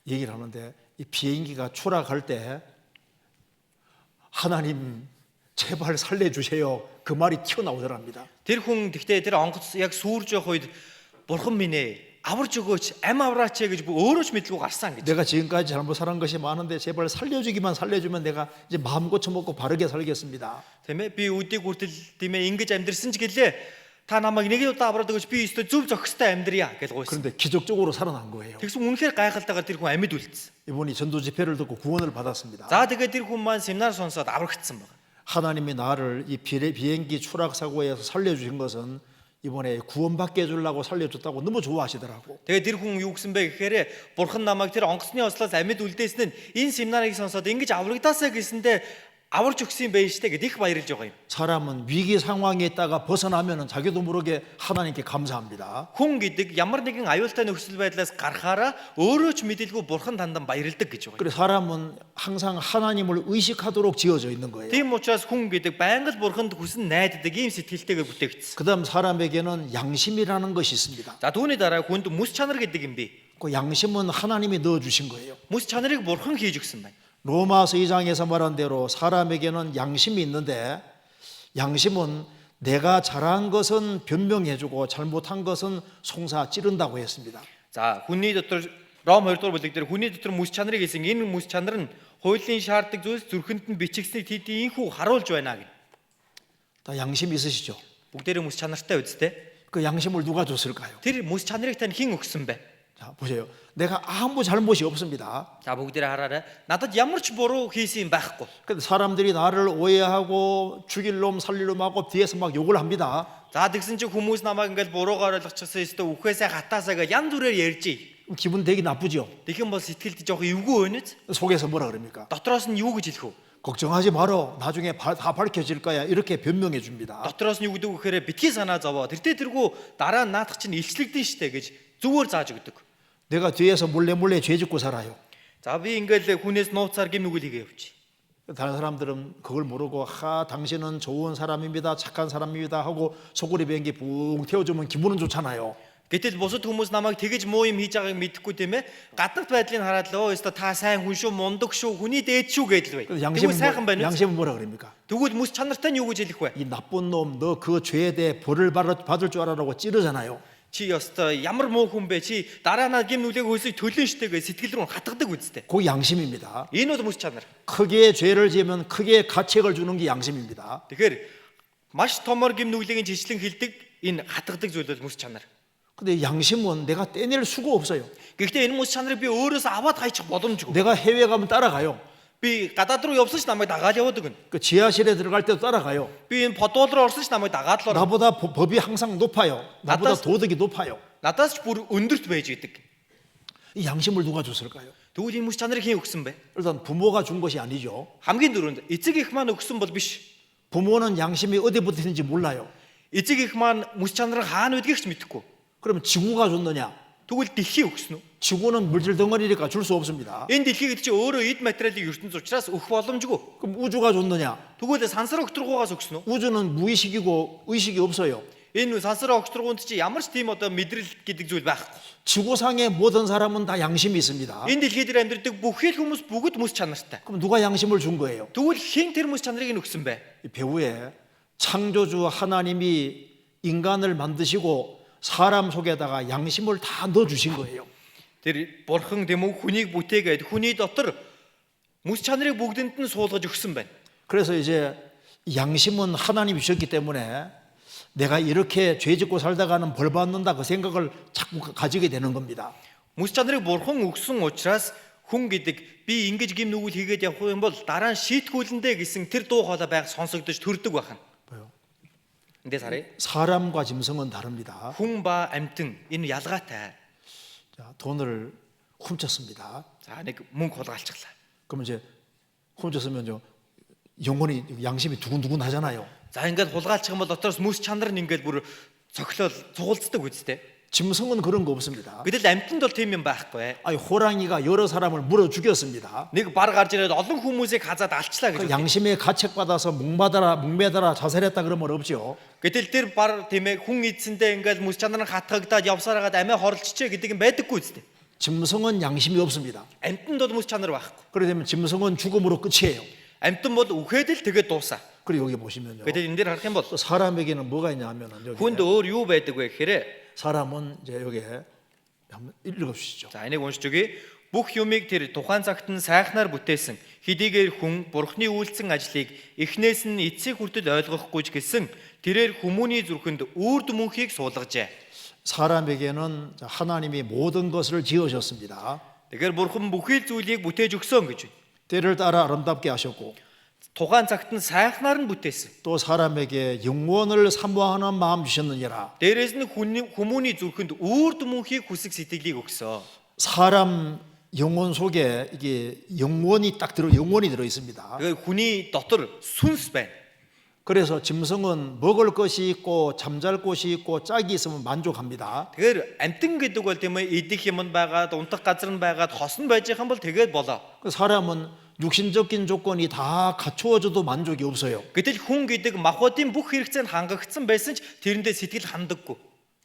얘기를 하는데 이 비행기가 추락할 때 하나님 제발 살려주세요 그 말이 튀어나오더랍니다. Тэр хүн тэгтээ тэр онгоц яг сүрж явах үед бурхан минь ээ аварж өгөөч ам авраач гэж өөрөө ч мэдлгүй гарсан гэж. 내가 지금까지 잘못 살은 것이 많은데 제발 살려주기만 살려주면 내가 이제 마음 고쳐먹고 바르게 살겠습니다. Тийм ээ би үдийг хүртэл тийм ээ ингэж амьдрсан ч гэлээ та намайг нэг удаа авраад өгөөч би өөртөө зөв зохистой амьдрья гэж гуйсан. 그런데 기적적으로 살아난 거예요. Тэгсэн үнэхээр гайхалтайгаар тэр хүн амьд үлдсэн. 이분이 전도 집회를 듣고 구원을 받았습니다. За тэгээд тэр хүн маань семинар сонсоод аврагдсан байна. 하나님이 나를 이 비행기 추락 사고에서 살려주신 것은 이번에 구원받게 해주려고 살려줬다고 너무 좋아하시더라고. Тэгээд тэр хүн юу гэсэн бэ гэхээр бурхан намайг тэр онгоцны ослоос амьд үлдээсэн нь энэ семинарыг сонсоод ингэж аврагдаасаа гэсэндээ аварч өгсөн юм байна штэ гэд их баярлж байгаа юм. 사람은 위기 상황에 있다가 벗어나면은 자기도 모르게 하나님께 감사합니다. Хүн гэдэг ямар нэгэн аюултай нөхцөл байдлаас гарахаараа өөрөө ч мэдээлгүй бурхан 단단 баярлдаг гэж байгаа юм. 그래 사람은 항상 하나님을 의식하도록 지어져 있는 거예요. Тийм учраас хүн гэдэг байнга л бурханд хүсэн найддаг ийм сэтгэлтэйгээр бүтээгдсэн. 그다음 사람에게는 양심이라는 것이 있습니다. За түүний дараа хүнд мэс чанар гэдэг юм бэ. 그 양심은 하나님이 넣어 주신 거예요. Мэс чанарыг бурхан хийж өгсөн байна. 로마서 2장에서 말한 대로 사람에게는 양심이 있는데 양심은 내가 잘한 것은 변명해주고 잘못한 것은 송사 찌른다고 했습니다. За хүний дотор Ром 2 дугаар бүлэг дээр хүний дотор мэс чанарыг хийсэн энэ мэс чанар нь хуулийн шаарддаг зүйлс зүрхэнд нь бичигсэнийг тийхүү харуулж байна гэх. 다 양심 있으시죠? Бүгдээрээ мэс чанартай үсттэй. 그 양심을 누가 줬을까요? Тэр мэс чанарыг тань хэн өгсөн бэ? 자 보세요. 내가 아무 잘못이 없습니다. За бүгдээрээ хараарай. Надад ямар ч буруу хийсэн юм байхгүй. 근데 사람들이 나를 오해하고 죽일 놈 살릴 놈 하고 뒤에서 막 욕을 합니다. За тэгсэн чинь хүмүүс намайг ингээл буруугаар ойлгочихсон өстө үхээсээ хатаасаа гэж янз бүрээр ярьж. 기분 되게 나쁘죠. Тэгэх юм бол сэтгэлд жоох эвгүй өнөц. 속에서 뭐라 그럽니까? Дотроос нь юу гэж хэлэх вэ? 걱정하지 마라. 나중에 다 밝혀질 거야. 이렇게 변명해 줍니다. Дотроос нь юу гэдэг вэ гэхээр битгий санаа зовоо. Тэр тэргүй дараа нь наадах чинь илчлэгдэн штэ гэж зүгээр зааж өгдөг. 내가 뒤에서 몰래 죄 짓고 살아요. За би ингээл хүнээс нууцаар гим нүгэл хийгээ явчих. 다른 사람들은 그걸 모르고 당신은 좋은 사람입니다. 착한 사람입니다 하고 소고리 비행기 붕 태워주면 기분은 좋잖아요. Гэтэл бусад хүмүүс намайг тэгэж муу юм хийж байгааг мэдэхгүй тийм ээ. Гадагт байдлыг хараад л өө өстө та сайн хүн шүү, мундаг шүү, хүний дээд шүү гэдэл бай. Тэгвэл сайхан байна уу? 양심은 뭐라 그럽니까? Тэгвэл мэс чанартай нь юу гэж хэлэх вэ? 이 나쁜 놈, 너 그 죄에 대해 벌을 받을 줄 알아라고 찌르잖아요. Чи ёстой ямар муу хүн бэ? Чи дараа нь гим нүлэг хөөсөй төлөн штэ гэж сэтгэл рүү хатгадаг үсттэй. 그 양심입니다. Энэ бол мэс чанар. 크게 죄를 지으면 크게 가책을 주는 게 양심입니다. Тэгэхээр маш томор гим нүглэгийн жичлэн хилдэг энэ хатгадаг зүйл бол мэс чанар. 근데 양심은 내가 떼낼 수가 없어요. Гэхдээ энэ мэс чанарыг би өөрөөсөө аваад хайчих боломжгүй. 내가 해외 가면 따라가요. Би гадаад руу явсан ч намайг дагаад явдаг нь. 그 지하실에 들어갈 때도 따라가요. Би энэ подвал руу орсон ч намайг дагаад л орно. 나보다 법이 항상 높아요. 나보다 도덕이 높아요. Надаас ч бүр өндөрт байж идэг. 이 양심을 누가 줬을까요? Тэгвэл энэ мэс чанарыг хэн өгсөн бэ? 일단 부모가 준 것이 아니죠. Хамгийн дөрөнд эцэг их маань өгсөн бол биш. 부모는 양심이 어디 붙어 있는지 몰라요. Эцэг их маань мэс чанар хаана байдгийг ч мэдэхгүй. 그러면 지구가 줬느냐? Тэгвэл дэлхий өгсөн үү? 지구는 물질 덩어리니까 줄 수 없습니다. Энэ дэлхий гэдэг чинь өөрөө эд материалын ертөнц учраас өгөх боломжгүй. 그럼 우주가 줬느냐? Тэгвэл сансар өгтргуугаас өгсөн үү? 우주는 무의식이고 의식이 없어요. Энэ сансар өгтргуунд чи ямар ч тийм одоо мэдрэл гэдэг зүйл байхгүй. 지구상의 모든 사람은 다 양심이 있습니다. Энэ дэлхий дээр амьдардаг бүх л хүмүүс бүгд мэс чанартай. 그럼 누가 양심을 준 거예요? Тэгвэл хэн тэр мэс чанарыг нь өгсөн бэ? 이 배후에 창조주 하나님이 인간을 만드시고 사람 속에다가 양심을 다 넣어 주신 거예요. Тэр бурхан тийм үү хүнийг бүтээгээд хүний дотор мэс чанарыг бүгдэнд нь суулгаж өгсөн байна. 그래서 이제 양심은 하나님이 주셨기 때문에 내가 이렇게 죄 짓고 살다가는 벌 받는다 그 생각을 자꾸 가지게 되는 겁니다. Мэс чанарыг бурхан өгсөн учраас хүн гэдэг би ингэж гим нүгэл хийгээд явах юм бол дараа нь шийтгүүлэндэ гэсэн тэр дуу хоолой байг сонсогдож төрдөг байна. 뭐요? Эндээс харъя. 사람과 짐승은 다릅니다. Хүн ба амьтан энэ ялгаатай. 자, 돈을 훔쳤습니다. За нэг мөнгө хулгайлцглаа. 그러면 이제 훔쳤으면 영혼이 양심이 두근두근 하잖아요. За ингээд хулгайлцах юм бол дотоос мэс чанар нь ингээд бүр цохилол цугулцдаг үстэй. 짐승은 그런 거 없습니다. Гэтэл амьтанд бол тийм юм байхгүй. 아니 호랑이가 여러 사람을 물어 죽였습니다. Нэг бар гарч ирээд олон хүмүүсийг хазаад алчлаа гэж. 그 양심에 가책받아서 목매달아 자살했다 그러면 없죠. Гэтэл тэр бар тийм ээ хүн эзэндээ ингээд мэс чанар нь хатгагдаад явсараагаад амиа хорлцчихэ гэдэг юм байдаггүй үстэй. 짐승은 양심이 없습니다. Амьтанд бол мэс чанар байхгүй. 그렇게 되면 짐승은 죽음으로 끝이에요. Амьтан бол үхээд л тэгээд дуусаа. 그리고 여기 보시면요. Гэтэл энэ дээр харах юм бол 또 사람에게는 뭐가 있냐면은 여기 хүнд өөр юу байдаг вэ гэхээр 사람은 이제 여기에 한번 읽어주시죠. за энийг уншиж өгье. Бүх юмыг тэр тухайн цагт нь сайхнаар бүтээсэн. Хэдийгээр хүн Бурхны үйлцэн ажлыг эхнээс нь эцсийг хүртэл ойлгохгүй ч гэсэн тэрээр хүмүүний зүрхэнд үрд мөнхийг суулгажээ. 사람에게는 하나님이 모든 것을 지으셨습니다. Тэгэхээр Бурхан бүхий л зүйлийг бүтээж өгсөн гэж байна. 때를 따라 아름답게 하셨고 Тухайн цагт нь сайхнаар нь бүтээсэн. 또 사람에게 영원을 사모하는 마음 주셨느니라. Дээрээс нь хүмүүний зүрхэнд үрд мөнхийг хүсэх сэтгэлийг өгсөн. 사람 영혼 속에 이게 영원이 들어 있습니다. Тэгэхээр хүний дотор сүнс байна. 그래서 짐승은 먹을 것이 있고 잠잘 곳이 있고 짝이 있으면 만족합니다. Тэгэхээр амтан гэдэг бол тийм ээ идэх юм нь байгаад унтах газар нь байгаад хос нь байж байгаа юм бол тэгээд болоо. 그 사람은 육신적인 조건이 다 갖추어져도 만족이 없어요. Гэтэл хүн гэдэг махбодын бүх хэрэгцээ нь хангагдсан байсан ч тэрэндээ сэтгэл хандаггүй.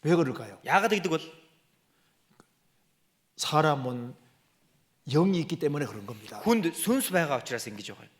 왜 그럴까요? Яагаад гэдэг бол 사람은 영이 있기 때문에 그런 겁니다. хүнд сүнс байгаа учраас ингэж байгаа юм.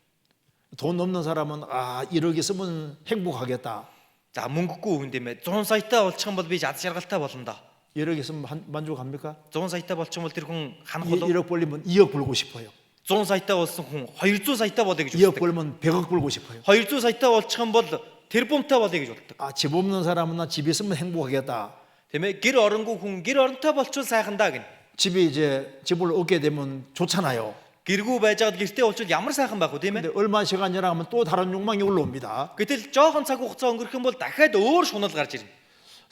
돈 없는 사람은 1억 있으면 행복하겠다. За мөнгөгүй хүн дэмэ 100 саятай болчих юм бол би жад жаргалтай болно да. 1억 있으면 만족합니까? 100 саятай болчих юм бол тэр хүн ханах болов. 1억 벌리면 2억 벌고 싶어요. 100 саятай болсон хүн 200 саятай болоё гэж 2억 үздэг. 벌면 100억 벌고 싶어요. 200 саятай болчих юм бол тэрбумтай болоё гэж боддог. 집 없는 사람은 집 있으면 행복하겠다. Тийм ээ гэр оронгүй хүн гэр оронтой болчихвол сайхан даа гин. 집을 얻게 되면 좋잖아요. Гэргүй байж байгаад гэртээ болчихвол ямар сайхан байх вэ тийм ээ. 근데 얼마 시간 지나면 또 다른 욕망이 올라옵니다. Гэтэл жоохон цаг хугацаа өнгөрөх юм бол дахиад өөр шунал гарч ирнэ.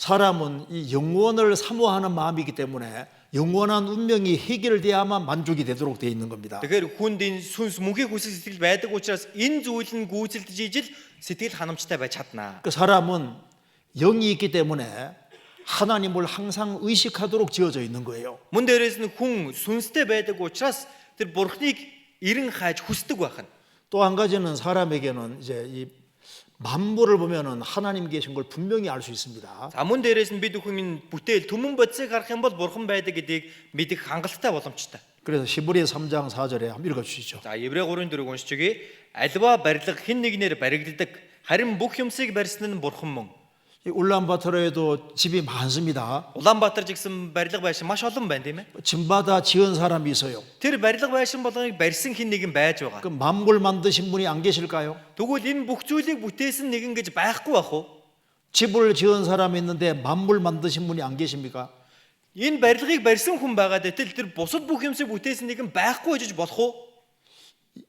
사람은 이 영원을 사모하는 마음이기 때문에 영원한 운명이 해결돼야만 만족이 되도록 되어 있는 겁니다. Тэгэхээр хүнд энэ сүнс мөнхийг хүсэх сэтгэл байдаг учраас энэ зүйл нь гүйцэлдэж ижил сэтгэл ханамжтай байж чадна. 그 사람은 영이 있기 때문에 하나님을 항상 의식하도록 지어져 있는 거예요. Мөн дээрээс нь хүн сүнстэй байдаг учраас тэр бурхныг эрен хайж хүсдэг байх нь. 또 한 가지는 사람에게는 이제 이 만물을 보면은 하나님 계신 걸 분명히 알 수 있습니다. За мөн дээрээс нь бид бүхэн бүтээл түмэн бодисыг харах юм бол бурхан байдаг гэдгийг мэдэх хангалттай боломжтой. 그래서 히브리 3장 4절에 한번 읽어 주시죠. За Еврей 3:4 уншиж өгье. Альва барилга хэн нэгнээр баригддаг харин бүх юмсыг барьсан нь бурхан мөн. 이 울란바토르에도 집이 많습니다. Улаанбаатар жигсэн барилга байшин маш олон байна тийм ээ. 집마다 지은 사람이 있어요. Тэр барилга байшин болгоныг барьсан хэн нэгэн байж байгаа. 그 만물 만드신 분이 안 계실까요? Тэгвэл энэ бүх зүйлийг бүтээсэн нэгэн гэж байхгүй байх уу? 집을 지은 사람이 있는데 만물 만드신 분이 안 계십니까? Энэ барилгыг барьсан хүн байгаа дэтэл тэр бусад бүх юмсыг бүтээсэн нэгэн байхгүй гэж болох уу?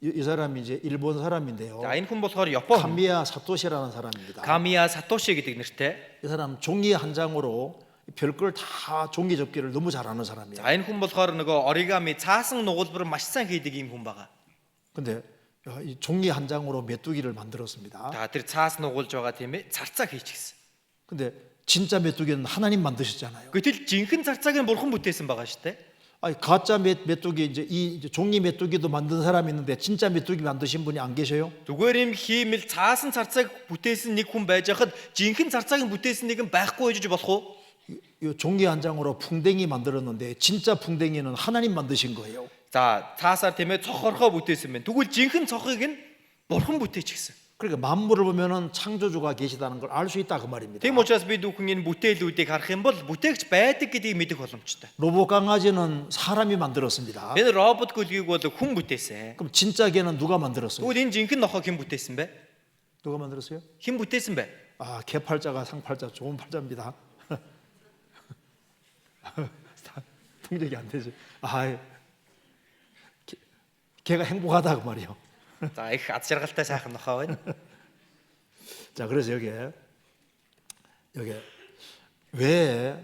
이 사람이 이제 일본 사람인데요. За энэ хүн болохоор Япон. 카미야 사토시라는 사람입니다. Камия Сатоши гэдэг нэртэй. 이 사람 종이 한 장으로 별걸 다 종이 접기를 너무 잘하는 사람이에요. За энэ хүн болохоор нөгөө оригами цаасан нугалбар маш сайн хийдэг юм хүн байгаа. 근데 이 종이 한 장으로 메뚜기를 만들었습니다. За тэр цаас нугалж байгаа тийм ээ. Царцаа хийчихсэн. 근데 진짜 메뚜기는 하나님 만드셨잖아요. Гэтэл жинхэнэ царцааг нь бурхан бүтээсэн байгаа шүү дээ. 아니 가짜 메뚜기 이제 종이 메뚜기도 만든 사람이 있는데 진짜 메뚜기 만드신 분이 안 계셔요? Зүгээр юм хиймэл цаасан царцааг бүтээсэн нэг хүн байж хахад жинхэнэ царцааг нь бүтээсэн нэгэн байхгүй гэж болох уу? 이 종이 한 장으로 풍뎅이 만들었는데 진짜 풍뎅이는 하나님 만드신 거예요. За цаасаар тийм ээ цохорхоо бүтээсэн байна. Тэгвэл жинхэнэ цохыг нь бурхан бүтээчихсэн. 그러니까 만물을 보면은 창조주가 계시다는 걸 알 수 있다 그 말입니다. Тийм учраас бид бүхэн энэ бүтээлүүдийг харах юм бол бүтээгч байдаг гэдгийг мэдэх боломжтой. 로봇 강아지는 사람이 만들었습니다. Энэ робот гөлгийг бол хүн бүтээсэн. 그럼 진짜 개는 누가 만들었어요? Тэгвэл энэ жинхэнэ нохоо хэн бүтээсэн бэ? 누가 만들었어요? Хэн бүтээсэн бэ? 아, 개팔자가 상팔자 좋은 팔자입니다. 통역이 안 되지. 아, 개가 행복하다 그 말이요. За их аз жаргалтай сайхан нохоо байна. 자, 그래서 여기 왜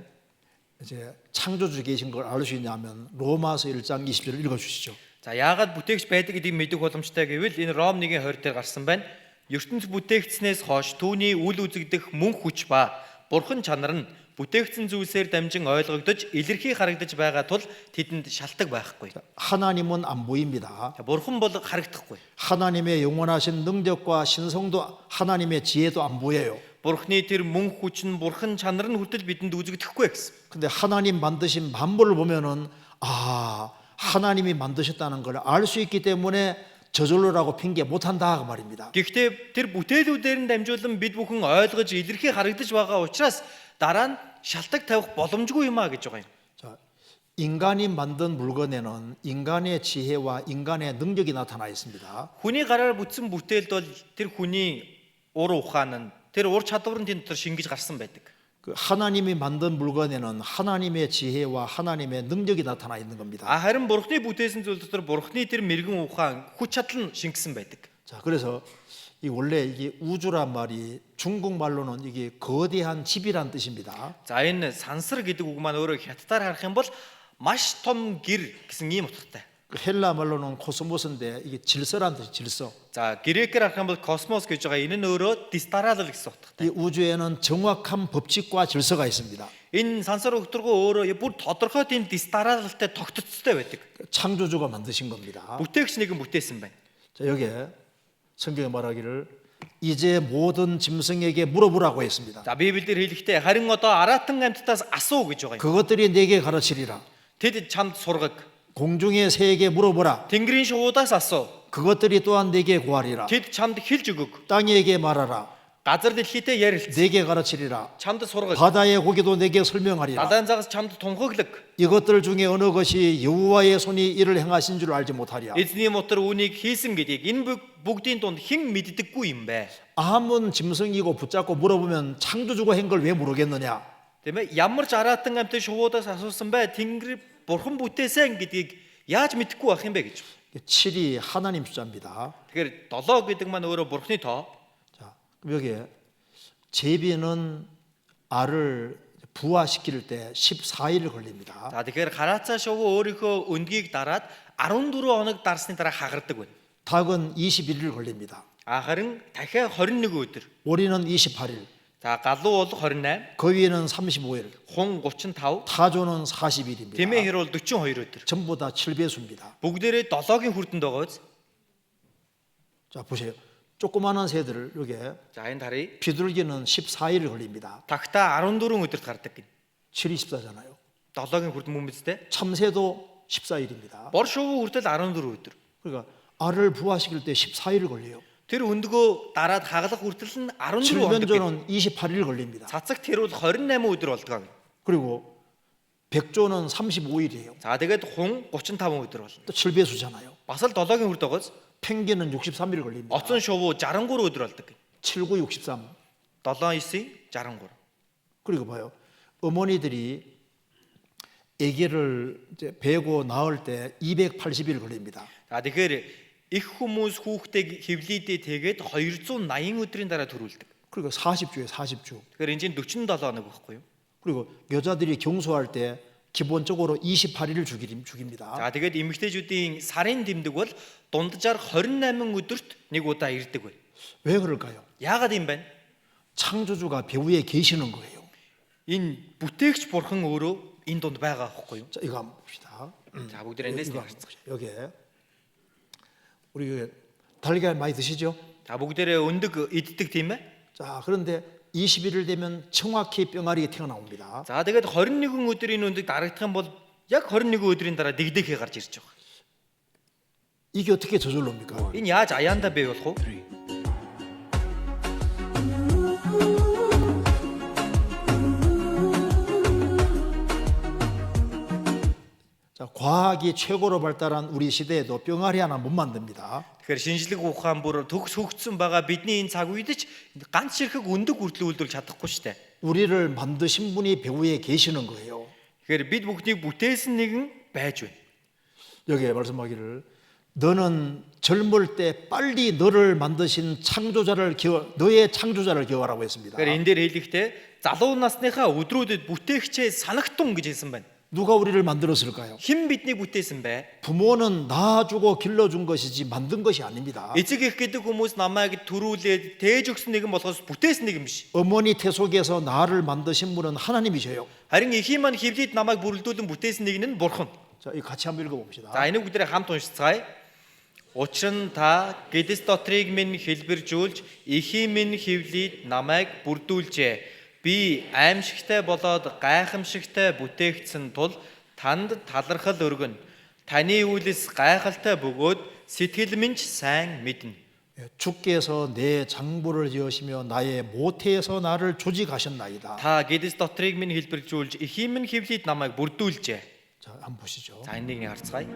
이제 창조주 계신 걸 알 수 있냐면 로마서 1장 20절을 읽어 주시죠. За яагаад бүтээгч байдаг гэдгийг мэдэх боломжтой гэвэл энэ Ром 1:20 дээр гарсан байна. ертөнц бүтээгдснээс хойш түүний үл үзэгдэх мөн хүч ба бурхан чанар нь бүтээгдсэн зүйлсээр дамжин ойлгогдож илэрхий харагдаж байгаа тул тэдэнд шалтгаан байхгүй. 하나님은 안 보입니다. бурхан бол харагдахгүй. 하나님의 영원하신 능력과 신성도 하나님의 지혜도 안 보여요. бурхны тэр мөн хүч нь бурхан чанар нь хүртэл бидэнд үзэгдэхгүй гэсэн. 근데 하나님 만드신 만물을 보면은 아, 하나님이 만드셨다는 걸 알 수 있기 때문에 저절로라고 핑계 못 한다 그 말입니다. Гэхдээ тэр бүтээлүүдээр нь дамжуулан бид бүхэн ойлгож илэрхий харагдаж байгаа учраас дараа нь шалтгаан тавих боломжгүй юм а гэж байгаа юм. 자, 인간이 만든 물건에는 인간의 지혜와 인간의 능력이 나타나 있습니다. Хүний гараар бүтсэн бүтээлд бол тэр хүний ур ухаан нь тэр ур чадвар нь тэнд дотор шингэж гарсан байдаг. 그 하나님이 만든 물건에는 하나님의 지혜와 하나님의 능력이 나타나 있는 겁니다. Харин бурхны бүтээсэн зүйл дотор бурхны тэр мэрэгэн ухаан хүч чадал нь шингэсэн байдаг. 자, 그래서 이 원래 이게 우주란 말이 중국말로는 이게 거대한 집이란 뜻입니다. За энэ сансар гэдэг үг маань өөрөө хятадаар харах юм бол маш том гэр гэсэн ийм утгатай. 그 헬라 말로는 코스모스인데 이게 질서란 뜻이 질서. За грекээр харах юм бол космос гэж байгаа. Энэ нь өөрөө дистарал гэсэн утгатай. 이 우주에는 정확한 법칙과 질서가 있습니다. Энэ сансар өгтөргөө өөрөө бүр тодорхой тийм дистаралтай тогтцтой байдаг. 창조주가 만드신 겁니다. Бүтээгч нэгэн бүтээсэн байна. 자, 여기에 성경에 말하기를 이제 모든 짐승에게 물어보라고 했습니다. За Библиэр хэлэхдээ харин одоо аратан амьтдаас асуу гэж байгаа юм. 그것들이 내게 가르치리라. Тэд чамд сургаг. 공중의 새에게 물어보라. Тэнгэрийн шувуудаас асуу. 그것들이 또한 내게 구하리라. Тэд чамд хэлж өгөг. 땅에게 말하라. Газар дэлхийтэй ярилц. 내게 가르치리라. Чамд сургаг. 바다의 고기도 내게 설명하리라. Далайн загас чамд тунхаглаг. 이것들 중에 어느 것이 여호와의 손이 이를 행하신 줄 알지 못하리라. Эзний мотор үүнийг хийсэн гэдгийг энэ бүгдийн дунд хэн мэддэггүй юм бэ? 아무 짐승이고 붙잡고 물어보면 창조주가 한 걸 왜 모르겠느냐? Тийм ээ, ямар ч аратан амьтад шувуудаас асуусан бай Тэнгэр бурхан бүтээсэн гэдгийг яаж мэдэхгүй байх юм бэ гэж. 7이 하나님 숫자입니다. Тэгэхээр 7 гэдэг маань өөрөө бурхны тоо. 자, 그럼 여기에 제비는 알을 부화시킬 때 14일 걸립니다. За тэгэхээр хараацаа шувуу өөрийнхөө өндгийг дараад 14 хоног дарсны дараа хагардаг байна. 닭은 21일 걸립니다. Харин дахиад 21 өдөр. 오리는 28일, За галуу бол 28, 거위는 35일, хун 35, 타조는 40일입니다. тэмээ хэр бол 42 өдөр. 전부 다 7배수입니다. бүгдээрээ 7-гийн хүрдэнд байгаа биз? 자, 보세요. 조그마한 새들 여기에 За энэ харъя. 비둘기는 14일 걸립니다. Тагтаа 14 өдөрт гардаг гин. 7이 14잖아요. 7-гийн хүрдэн мөн биз дээ? 참새도 14일입니다. Бор шувуу хүртэл 14 өдөр. 그러니까 알을 부화시킬 때 14일 걸려요. Тэр өндгөө дараад хагалах хүртэл нь 14 хоног. 칠면조는 28일 걸립니다. Цацагт тэр бол 28 өдөр болдог. 그리고 백조는 35일이에요. За тэгээд хун 35 өдөр болно. 또 7배수잖아요. Бас л 7-гийн хүрд байгааз 펭귄은 63일 걸립니다. оцон шувуу 63 өдөр болдог. 79, 63. 7, 9, 63. 그리고 봐요. 어머니들이 아기를 이제 배고 낳을 때 280일 걸립니다. За тэгэхээр их хүмүүс хүүхдээ хевлийдээ тэгээд 280 өдрийн дараа төрүүлдэг. 그리고 40주에 40주. Тэгэхээр энэ чинь 47 хоног байхгүй юу? 그리고 여자들이 경수할 때 기본적으로 28일을 죽입니다. За тэгээд эмэгтэйчүүдийн сарын тэмдэг бол дунджаар 28 өдөрт нэг удаа ирдэг бай. 왜 그럴까요? Яагаад юм бэ? 창조주가 배후에 계시는 거예요. Энэ бүтээгч бурхан өөрөө энэ дунд байгаа байхгүй юу? 자, 이거 한번 봅시다. За бүгд эндээс 이거 нэг 한번 харцгаая. 보세요. 여기에 우리 달걀 많이 드시죠? За бүгдээрээ өндөг иддэг тийм ээ. 자, 그런데 21일 되면 정확히 뿅알이 튀어나옵니다. За тэгээд 21 өдрийн өндөг дарагдах юм бол яг 21 өдрийн дараа дэгдэхээ гарч ирж байгаа. 이게 어떻게 저절로입니까? Энэ яаж аяанда бэ болох вэ? 자, 과학이 최고로 발달한 우리 시대에도 뿅알이 하나 못 만듭니다. Тэгэхээр шинжлэх ухаан бүр төгс хөгжсөн байгаа бидний энэ цаг үед ч ганц ширхэг өндөг хүртэл үйлдвэрлэж чадахгүй шүү дээ. 우리를 만드신 분이 배후에 계시는 거예요. Тэгэхээр бид бүхнийг бүтээсэн нэгэн байж байна. 여기에 말씀하기를 너는 젊을 때 빨리 너를 만드신 너의 창조자를 기억하라고 했습니다. Тэгэхээр энэ дээр хэлэхдээ залуу насныхаа өдрүүдэд бүтээгчээ санагтун гэж хэлсэн байна. 누가 우리를 만들었을까요? Хэн биднийг бүтээсэн бэ? 부모는 낳아주고 길러준 것이지 만든 것이 아닙니다. Эцэг эх гэдэг хүмүүс намайг төрүүлээд тээж өгсөн нэгэн болохоос бүтээсэн нэг юм биш. 어머니 태 속에서 나를 만드신 분은 하나님이셔요. Харин эхийн маань хевлийд намайг бүрэлдүүлэн бүтээсэн нэг нь бурхан. 자, 이 같이 한번 읽어봅시다. За энийг бүгдээ хамт уншицгаая. Учир нь та гэдэс дотрыг минь хэлбэржүүлж эхийн минь хевлийд намайг бүрдүүлжээ. Би аимшигтай болоод гайхамшигтай бүтээгдсэн тул танд талархал өргөн. Таны үйлс гайхалтай бөгөөд сэтгэл минь ч сайн мэднэ. 주께서 내 장부를 지으시며 나의 모태에서 나를 조직하셨나이다. Та гэдэс дотрыг минь хэлбэржүүлж эхийн минь хевлийд намайг бүрдүүлжээ. 자, 한번 보시죠. За энийг харцгаая.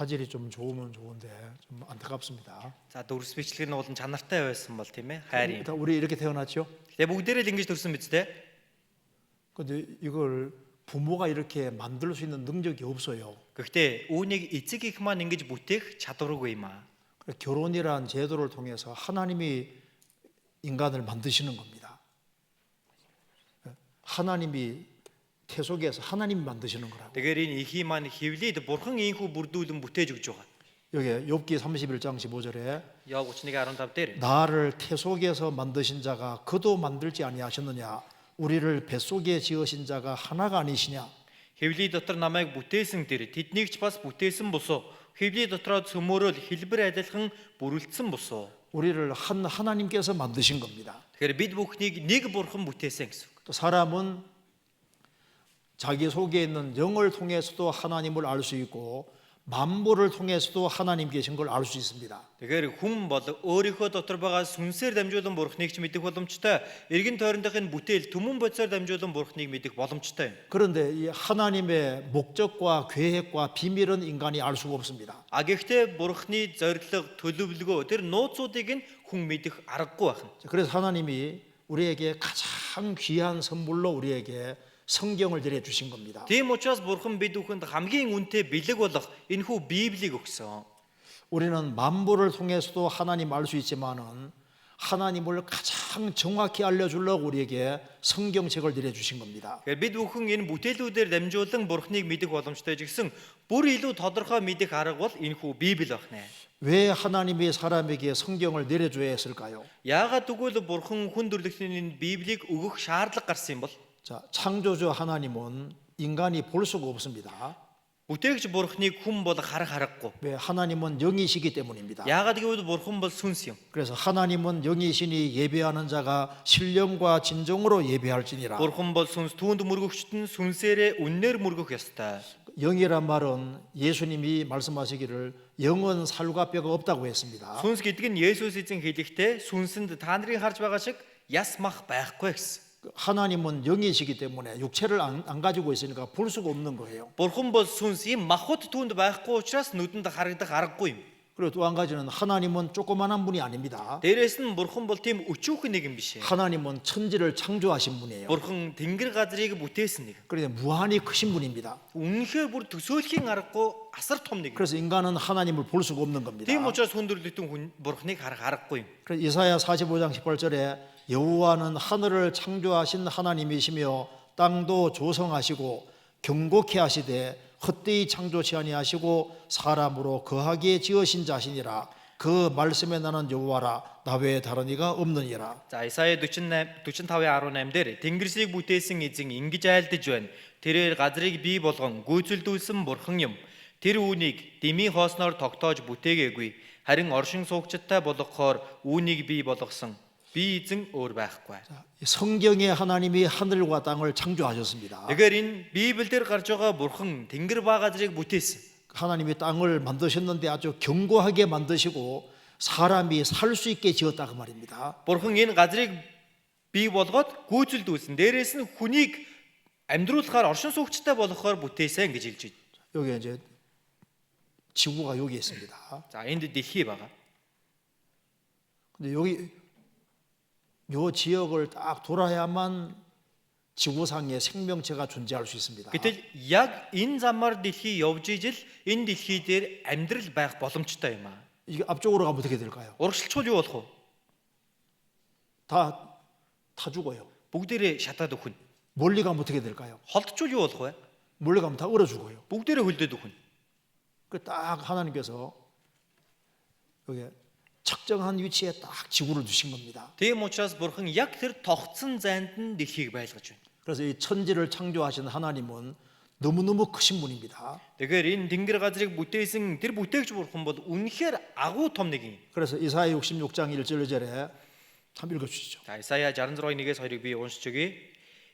화질이 좀 좋으면 좋은데 좀 안타깝습니다. За дүрс бичлэг нь бол чанартай байсан бол тийм ээ хайр юм. 일단 우리 이렇게 태어났죠. Тэгээ бүгдээрээ л ингэж төрсөн биз дээ. 근데 이걸 부모가 이렇게 만들 수 있는 능력이 없어요. Гэхдээ үүнийг эцэг их маань ингэж бүтээх чадваргүй юм аа. 그래서 결혼이란 제도를 통해서 하나님이 인간을 만드시는 겁니다. 하나님이 태속에서 하나님이 만드시는 거라고. Тэгэхээр энэ ихийн маань хевлээд бурхан ийхүү бүрдүүлэн бүтээж өгч байгаа. 여기 욥기 31장 15절에 Яог 31:15 дээр 나를 태속에서 만드신 자가 그도 만들지 아니하셨느냐 우리를 뱃속에 지으신 자가 하나가 아니시냐. Хевли дотор намайг бүтээсэн тэр тэднийг ч бас бүтээсэн босоо. Хевли дотроо цөмөөрөл хэлбэр адилхан бүрэлдсэн босоо. 우리를 한 하나님께서 만드신 겁니다. Тэгэхээр бид бүхнийг нэг бурхан бүтээсэн гэсэн үг. 또 사람은 자기 속에 있는 영을 통해서도 하나님을 알 수 있고 만물을 통해서도 하나님 계신 걸 알 수 있습니다. Тэгэхээр хүн бол өөрийнхөө дотор байгаа сүнсээр дамжуулан бурхныг ч мэдэх боломжтой. Эргэн тойрондохын бүтээл түмэн бодисоор дамжуулан бурхныг мэдэх боломжтой юм. 그런데 이 하나님의 목적과 계획과 비밀은 인간이 알 수가 없습니다. А гэхдээ бурхны зорилго, төлөвлөгөө тэр нууцуудыг нь хүн мэдэх аргагүй байна. 그래서 하나님이 우리에게 가장 귀한 선물로 우리에게 성경을 내려 주신 겁니다. Тийм учраас бурхан бид бүхэнд хамгийн үнэтэй бэлэг болох энэхүү Библийг өгсөн. 우리는 만물을 통해서도 하나님 알 수 있지만은 하나님을 가장 정확히 알려주려고 우리에게 성경책을 내려 주신 겁니다. Тэгэхээр бид бүхэн энэ бүтээлүүдээр дамжуулан бурхныг мэдэх боломжтой ч гэсэн бүр илүү тодорхой мэдэх арга бол энэхүү Библи байна. 왜 하나님이 사람에게 성경을 내려줘야 했을까요? Яагаад тэгвэл бурхан хүн төрлөختний энэ Библийг өгөх шаардлага гарсан юм бол? 자, 창조주 하나님은 인간이 볼 수가 없습니다. Бүтээгч бурхныг хүн бол харах аргагүй. 왜? 하나님은 영이시기 때문입니다. Яагаад гэвэл бурхан бол сүнс юм. 그래서 하나님은 영이시니 예배하는 자가 신령과 진정으로 예배할지니라. Бурхан бол сүнс түүнд мөргөгчт нь сүнсээрээ үннээр мөргөх ёстой. 영이란 말은 예수님이 말씀하시기를 영은 살과 뼈가 없다고 했습니다. Сүнс гэдэг нь Есүс эзэн хэлэхдээ сүнсэнд та нарын харж байгаа шиг яс мах байхгүй гэсэн. 하나님은 영이시기 때문에 육체를 안 가지고 있으니까 볼 수가 없는 거예요. Бурхан бол сүнс ийм махуд түүнд байхгүй учраас нүдэнд харагдах аргагүй юм. 그리고 또 한 가지는 하나님은 조그만한 분이 아닙니다. Дээрээс нь бурхан бол тийм өчүүхэн нэг юм биш ээ. 하나님은 천지를 창조하신 분이에요. Бурхан тэнгэр газрыг бүтээсэн нэг. 그런데 무한히 크신 분입니다. Үнэхээр бүр төсөөлхийн аргагүй асар том нэг. 그래서 인간은 하나님을 볼 수가 없는 겁니다. Тийм учраас хүндрэлтэн хүн бурхныг харах аргагүй юм. 그래서 이사야 45장 18절에 여호와는 하늘을 창조하신 하나님이시며 땅도 조성하시고 경고케 하시되 헛되이 창조치 아니하시고 사람으로 거하게 지으신 자신이라 그 말씀에 나는 여호와라 나 외에 다른 이가 없느니라. За Исая 45:18 дээр Тэнгэрсийг бүтээсэн эзэн ингэж айлдаж байна. Тэрээр газрыг бий болгон гүйцэлдүүлсэн бурхан юм. Тэр үүнийг дэмий хоосноор тогтоож бүтээгээгүй. Харин оршин суугчтай болгохоор үүнийг бий болгосон. Би эзэн өөр байхгүй. 성경에 하나님이 하늘과 땅을 창조하셨습니다. Тэгэхээр энэ Библиэлд гарч байгаа бурхан тэнгэр ба газрыг бүтээсэн. 하나님이 땅을 만드셨는데 아주 견고하게 만드시고 사람이 살 수 있게 지었다 그 말입니다. Бурхан энэ газрыг бий болгоод гүйцэлдүүлсэн. Дээрээс нь хүнийг амьдруулахаар оршин суугчтай болгохоор бүтээсэн гэж хэлж байна. 여기 이제 지구가 여기 있습니다. За энд дэлхий байгаа. 근데 여기 요 지역을 딱 돌아야만 지구상에 생명체가 존재할 수 있습니다. Гэтэл яг энэ замаар дэлхий явж ижил энэ дэлхий дээр амьдрал байх боломжтой юм аа. 이게 앞쪽으로 가면 어떻게 될까요? Урагшилчгүй юу болох вэ? 다 죽어요. Бүгдээрээ шатаад өхөн. 멀리 가면 어떻게 될까요? Холдчгүй юу болох вэ? 멀리 가면 다 얼어 죽어요. Бүгдээрээ хөлдөд өхөн. 그 딱 하나님께서 여기 적정한 위치에 딱 지구를 두신 겁니다. Тийм учраас бурхан яг тэр тогтсон зайд нь дэлхийг байлгаж байна. 그래서 이 천지를 창조하신 하나님은 너무너무 크신 분입니다. Тэгэхээр энэ тэнгэр газрыг бүтээсэн тэр бүтээгч бурхан бол үнэхээр агуу том нэг юм. 그래서 이사야 66장 1절 2절에 한번 읽어주시죠. За Исая 66:1-2-ыг би уншиж өгье.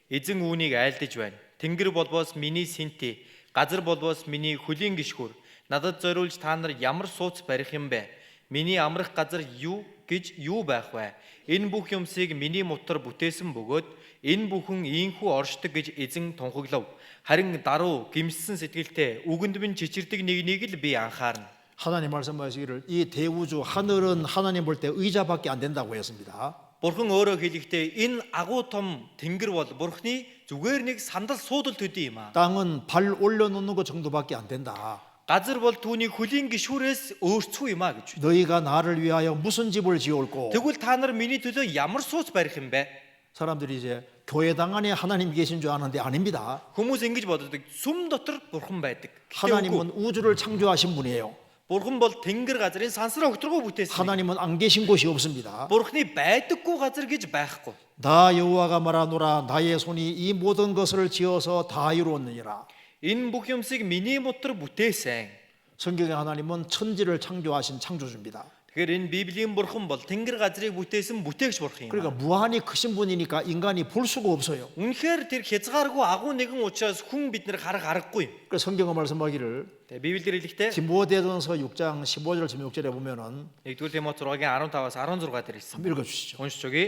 Эзэн үүнийг айлдаж байна. Тэнгэр болбоос миний синти, газар болбоос миний хөлийн гიშгүр. Надад зориулж та нар ямар сууц барих юм бэ? Миний амрах газар юу? гэж юу байх вэ? Энэ бүх юмсыг миний мотор бүтээсэн бөгөөд энэ бүхэн ийхүү оршдог гэж эзэн тунхаглав. Харин даруй гимссэн сэтгэлтэй үгэнд минь чичирдэг нэгнийг л би анхаарна. 하나님 말씀하시기를 이 대우주 하늘은 하나님 볼 때 의자밖에 안 된다고 했습니다. Бурхан өөрөө хэлэхдээ энэ агуу том тэнгэр бол Бурханы зүгээр нэг сандал суудал төдий юм аа. 땅은 발 올려놓는 것 정도밖에 안 된다. Газар бол түүний хөлийн гişүүрээс өөрцгүй юм аа гэж. 너희가 나를 위하여 무슨 집을 지을고 Тэгвэл та нар миний төлөө ямар сууц барих юм бэ? 사람들이 이제 교회당 안에 하나님 계신 줄 아는데 아닙니다. Хүмүүс ингэж боддог. Сүм дотор Бурхан байдаг. Гэхдээ үгүй. 하나님은 우주를 창조하신 분이에요. Бурхан бол тэнгэр газрын сансар өгтргөө бүтээсэн. 하나님은 안 계신 곳이 없습니다. Бурханы байдаггүй газар гэж байхгүй. 나 여호와가 말하노라 나의 손이 이 모든 것을 지어서 다 이루었느니라. Энэ бүх юмсыг миний мотор бүтээсэн. 성경의 하나님은 천지를 창조하신 창조주입니다. Тэгэхээр энэ Библийн Бурхан бол тэнгэр газрыг бүтээсэн бүтээгч Бурхан юм. 그러니까 무한히 크신 분이니까 인간이 볼 수가 없어요. Үнэхээр тэр хязгааргүй агуу нэгэн учраас хүн бид нар харах аргагүй. 그래서 성경은 말씀하기를 Тэгээ Библиэр хэлэхдээ 디모데전서 6장 15절 16절에 보면은 1-р Тимот 6-гийн 15-аас 16 дээр хэлсэн. 한번 읽어주시죠. Уншиж өгье.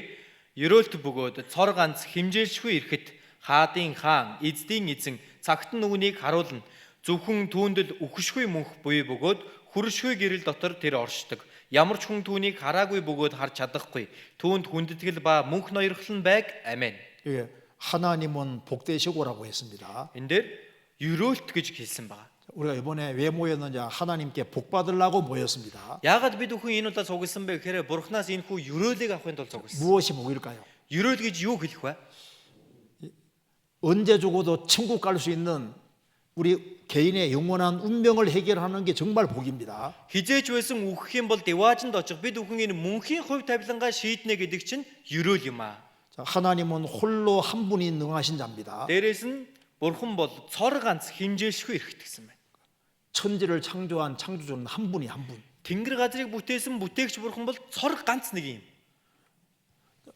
Ерөөлт бөгөөд цор ганц химжээлшгүй ирэхэд хаадын хаан, эздийн эзэн цагт нь үүнийг харуулна. Зөвхөн түүндэл үхшгүй мөнх буй бөгөөд хүршгүй гэрэл дотор тэр оршдог. Ямар ч хүн түүнийг хараагүй бөгөөд харж чадахгүй. Түүнд хүндэтгэл ба мөнх ноёрхол нь байг. Амен. 이게 하나님은 복되시고라고 했습니다. Энэ дээр ерөөлт гэж хэлсэн байна. 우리가 이번에 왜 모였느냐 하나님께 복 받으려고 모였습니다. Яагаад бид бүхэн энэ удаа цугласан бэ гэхээр Бурханаас энэ хүү ерөөлийг авахын тулд цугласан. 무엇이 복일까요? Ерөөл гэж юу хэлэх вэ? 언제 죽어도 천국 갈 수 있는 우리 개인의 영원한 운명을 해결하는 게 정말 복입니다. Хизээч байсан үхэх юм бол деваажинд очих бид бүхэн энэ мөнхийн хувь тавилангаа шийднэ гэдэг чинь ерөөл юм аа. 자, 하나님은 홀로 한 분이 능하신 자입니다. Дээрээс нь Бурхан бол цор ганц химжээлшгүй эрхтгсэн байна. 천지를 창조한 창조주는 한 분이 한 분. Тэнгэр газрыг бүтээсэн бүтээгч Бурхан бол цор ганц нэг юм.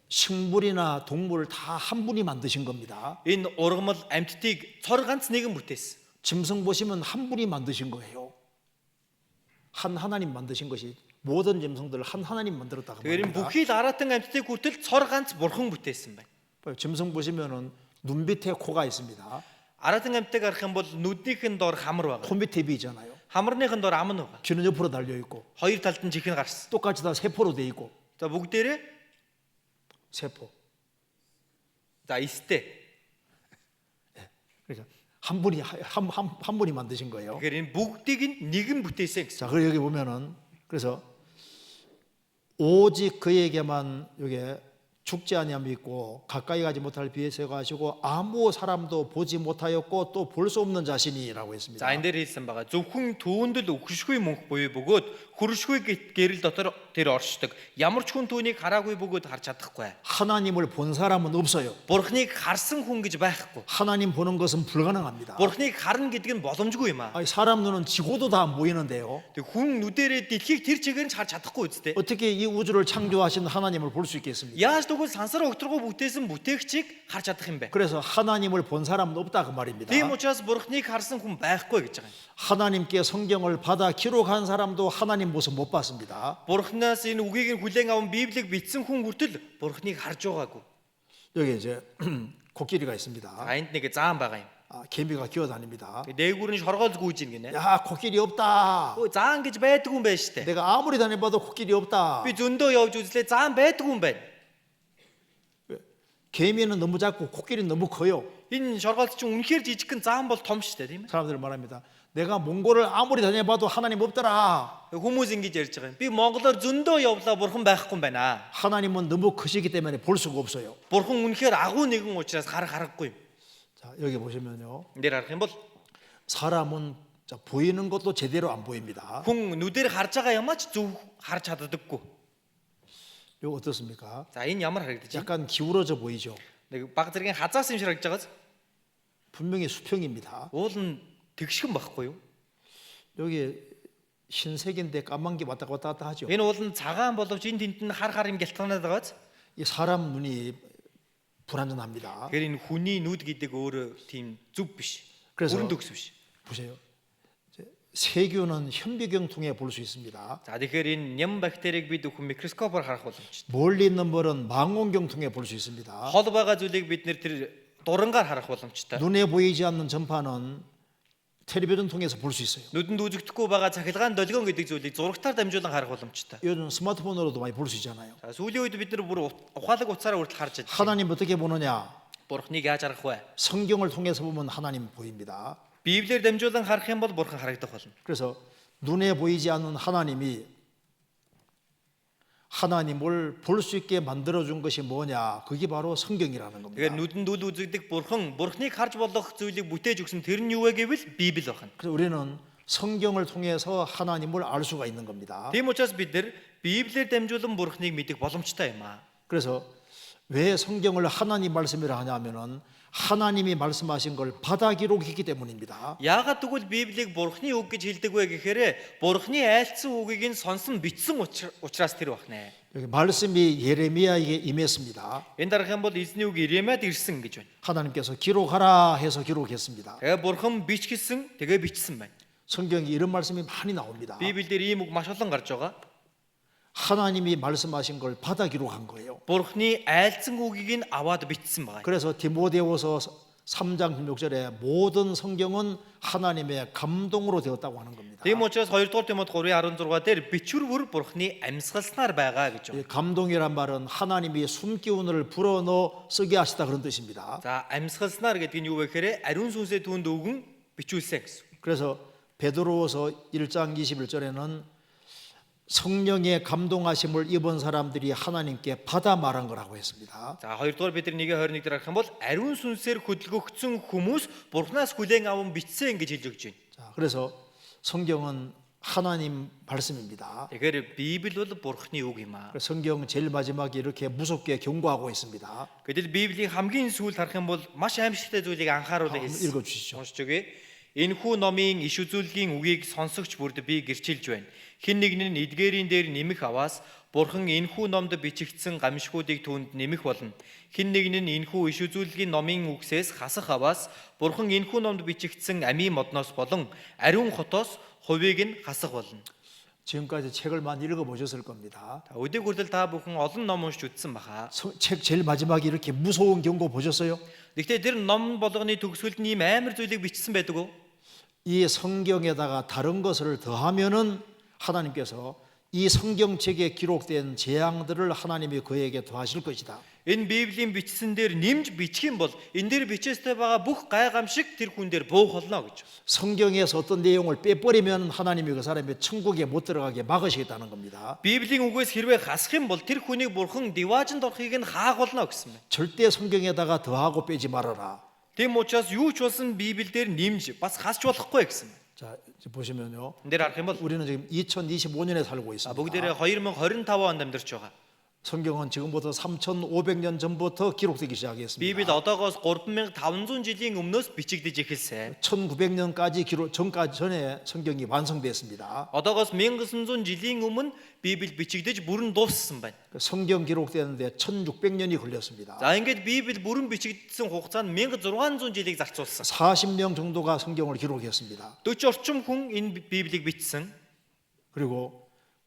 식물이나 동물 다 한 분이 만드신 겁니다. Энэ ургамал амьтдыг цор ганц нэгэн бүтээсэн. 짐승 보시면 한 분이 만드신 거예요. 한 하나님 만드신 것이 모든 짐승들을 한 하나님 만들었다고 Тэгэхээр энэ 말합니다. бүхий л аратан амьтдыг хүртэл цор ганц Бурхан бүтээсэн байна. 짐승 보시면은 눈 밑에 코가 있습니다. Аратан амьтдыг харах юм бол нүднийхэн доор хамар байгаа. 코 밑에 비 있잖아요. Хамарныхын доор ам нь байгаа. 귀는 옆으로 달려 있고 Хоёр талд нь чихэн гарсан. 똑같이 다 세포로 돼 있고 За бүгдээрээ 세포. за эстэй. 그러니까 한 분이 한 분이 만드신 거예요. Тэгэхээр энэ бүгдийг нь нэгэн бүтээсэн гэсэн. 자, 그리고 여기 보면은 그래서 오직 그에게만 여기 죽지 아니함이 있고 가까이 가지 못할 비에서가 하시고 아무 사람도 보지 못하였고 또 볼 수 없는 자신이라고 했습니다. За энэ дээр хэлсэн байгаа. Зөвхөн түүнд л үхшгүй мөнх буюу бөгөөд хүршгүй гэрэл дотор тэр оршдог. Ямар ч хүн түүнийг хараагүй бөгөөд харж чадахгүй. 하나님을 본 사람은 없어요. Бурхныг харсан хүн гэж байхгүй. 하나님 보는 것은 불가능합니다. Бурхныг харна гэдэг нь боломжгүй юм аа. 아니, 사람 눈은 지고도 다 안 보이는데요. Тэг хүн нүдэрээ дэлхийг тэр чигээр нь харж чадахгүй үстэй. 어떻게 이 우주를 창조하신 하나님을 볼 수 있겠습니까? Яаж тэгвэл сансар өгтргөө бүтээсэн бүтээгчийг харж чадах юм бэ? 그래서 하나님을 본 사람은 없다 그 말입니다. Тийм учраас Бурхныг харсан хүн байхгүй гэж байгаа юм. 하나님께 성경을 받아 기록한 사람도 하나님 모습 못 봤습니다. Бурхнаас энэ үгийг нь хүлээн аван Библийг бичсэн хүн хүртэл Бурхныг харж байгаагүй. 여기 이제 코끼리가 있습니다. А энд нэг заан байгаа юм. 개미가 기어다닙니다. Дээгүүр нь шоргоол гүйж ийн гинэ. 야, 코끼리 없다. Өө заан гэж байдгүй юм байна штэ. 내가 아무리 다녀봐도 코끼리 없다. Би зөндөө явж үзлээ заан байдгүй юм байна. 개미는 너무 작고 코끼리는 너무 커요. Энэ шоргоолт чинь үнэхээр жижигхэн заан бол том штэ тийм ээ. 사람들 말합니다. 내가 몽골을 아무리 다녀봐도 하나님 없더라. Хүмүүс ингэж ярьж байгаа юм. Би Монголоор зөндөө явлаа бурхан байхгүй юм байна. 하나님은 너무 크시기 때문에 볼 수가 없어요. Бурхан үнэхээр агуу нэгэн учраас харахгүй юм. 자, 여기 보시면요. Энд дээр харах юм бол 사람은 자, 보이는 것도 제대로 안 보입니다. хүн нүдээр харж байгаа юм ач зөв харж чаддаггүй. 이거 어떻습니까? За энэ ямар харагдаж байна? 약간 기울어져 보이죠. Нэг баг зэргийн хазаас юм шиг харагдаж байгааз. 분명히 수평입니다. Уул нь тэгшхэн байхгүй юу? 여기 흰색인데 까만 게 왔다 갔다 하죠. Энэ уул нь цагаан боловч энэ тэнд нь хар юм гялтганаад байгааз. 이 사람 눈이 불완전합니다. Тэгэхээр энэ хүний нүд гэдэг өөрөө тийм зүв биш. 그래서 Өрөнд өгс биш. 보세요. 세균은 현미경 통해 볼 수 있습니다. За тэгэхээр энэ ням бактерийг бид бүхэн микроскопоор харах боломжтой. 멀리 있는 벌은 망원경 통해 볼 수 있습니다. Хол байгаа зүйлийг бид нэр тэр дурангаар харах боломжтой. 눈에 보이지 않는 전파는 텔레비전 통해서 볼 수 있어요. Нүдэнд үзэгдэхгүй байгаа цахилгаан долгион гэдэг зүйлийг зурагтаар дамжуулан харах боломжтой. 요즘 스마트폰으로도 많이 볼 수 있잖아요. За сүүлийн үед бид нар бүр ухаалаг утсаараа хүртэл харж байна. 하나님 어떻게 보느냐? Бурхныг яаж харах вэ? 성경을 통해서 보면 하나님 보입니다. Библиэр дамжуулан харах юм бол Бурхан харагдах болно. 그래서 눈에 보이지 않는 하나님이 하나님을 볼 수 있게 만들어 준 것이 뭐냐? 그게 바로 성경이라는 겁니다. Тэгэхээр нүдэнд үл үзэгдэх Бурхан Бурхныг харж болох зүйлийг бүтээж өгсөн тэр нь юу вэ гэвэл Библи байна. 그래서 우리는 성경을 통해서 하나님을 알 수가 있는 겁니다. Тийм учраас бид нар Библиэр дамжуулан Бурхныг мэдэх боломжтой юм аа. 그래서 왜 성경을 하나님 말씀이라 하냐면은 하나님이 말씀하신 걸 바다 기록했기 때문입니다. Яагаад тэгвэл Библийг Бурхны үг гэж хэлдэг вэ гэхээр Бурхны айлцсан үгийг нь сонсон бичсэн учраас тэр бахнэ. 여기 말씀이 예레미야에게 임했습니다. Энэ дараах юм бол эзний үг Иремяд ирсэн гэж байна. 하나님께서 기록하라 해서 기록했습니다. Тэгээ Бурхан бич гэсэн тэгээ бичсэн байна. 성경에 이런 말씀이 많이 나옵니다. Библиэр ийм үг маш олон гарч байгаа. 하나님이 말씀하신 걸 받아 기록한 거예요. Бурхны айлцсан үгийг нь аваад бичсэн байгаа. 그래서 디모데후서 3장 16절에 모든 성경은 하나님의 감동으로 되었다고 하는 겁니다. Тийм учраас 2-р Тимот 3:16 дээр бичвэр Бурхны амьсгалснаар байгаа гэж 이 байна. 감동이란 말은 하나님이 숨기운을 불어넣어 쓰게 하시다 그런 뜻입니다. За амьсгалснаар гэдэг нь юу вэ гэхээр ариун сүнсээ түүнд өгөн бичүүлсэн гэсэн. 그래서 베드로후서 1장 21절에는 성령의 감동하심을 입은 사람들이 하나님께 받아 말한 거라고 했습니다. За 2-р Петр 1:21 дээр харах юм бол ариун сүнсээр хөдөлгөгдсөн хүмүүс Бурханаас хүлээн аван бичсэн гэж хэлж өгч байна. 자, 그래서 성경은 하나님 말씀입니다. Тэгэхээр Библи бол Бурхны үг юм аа. 성경 제일 마지막에 이렇게 무섭게 경고하고 있습니다. Гэтэл Библийн хамгийн сүүлд харах юм бол маш аимшигтай зүйлийг анхааруулах 한번 хэлсэн. 읽어주시죠. Уншиж өгье. Энэхүү номын иш үзүүлгийн үгийг сонсогч бүрд би гэрчилж байна. Хэн нэг нь эдгээрийн дээр нэмэх аваас Бурхан энэхүү номд бичигдсэн гамшгуудыг түүнд нэмэх болно. Хэн нэг нь энэхүү иш үзүүлгийн номын үгсээс хасах аваас Бурхан энэхүү номд бичигдсэн амийн модноос болон ариун хотоос хувийг нь хасах болно. 지금까지 책을 많이 읽어보셨을 겁니다. Өдөг хүртэл та бүхэн олон ном уншиж үзсэн баха. 책 제일 마지막에 이렇게 무서운 경고 보셨어요? Гэхдээ тэр ном болгоны төгсгөлд ийм амар зүйлийг бичсэн байдаг уу? 이 성경에다가 다른 것을 더하면은 하나님께서 이 성경책에 기록된 재앙들을 하나님이 그에게 더하실 것이다. Энэ Библийн бичсэн дээр нэмж бичих юм бол энэ дээр бичээстэй байгаа бүх гай гамшиг тэр хүн дээр буух болно гэж. 성경에서 어떤 내용을 빼버리면 하나님이 그 사람이 천국에 못 들어가게 막으시겠다는 겁니다. Библийн үгээс хэрвээ хасах юм бол тэр хүнийг Бурхан диваажинд орохыг нь хаах болно гэсэн байна. 절대 성경에다가 더하고 빼지 말아라. Тийм учраас юу ч болсон Библи дээр нэмж бас хасч болохгүй гэсэн байна. 자, 이제 보시면요. Энэ дээр харах юм бол 우리는 지금 2025년에 살고 있습니다. бүгдээрээ 2025 онд амьдарч байгаа. 성경은 지금부터 3,500년 전부터 기록되기 시작했습니다. Библи одоогоос 3500 жилийн өмнөөс бичигдэж эхэлсэн. 1900년까지 전에 성경이 완성됐습니다. Одоогоос 1900 жилийн өмнө Библи бичигдэж бүрэн дууссан байна. 성경 기록되는데 1600년이 걸렸습니다. За ингээд Библи бүрэн бичигдсэн хугацаанд 1600 жилийг зарцуулсан. 40명 정도가 성경을 기록했습니다. 40 орчим хүн энэ Библийг бичсэн. 그리고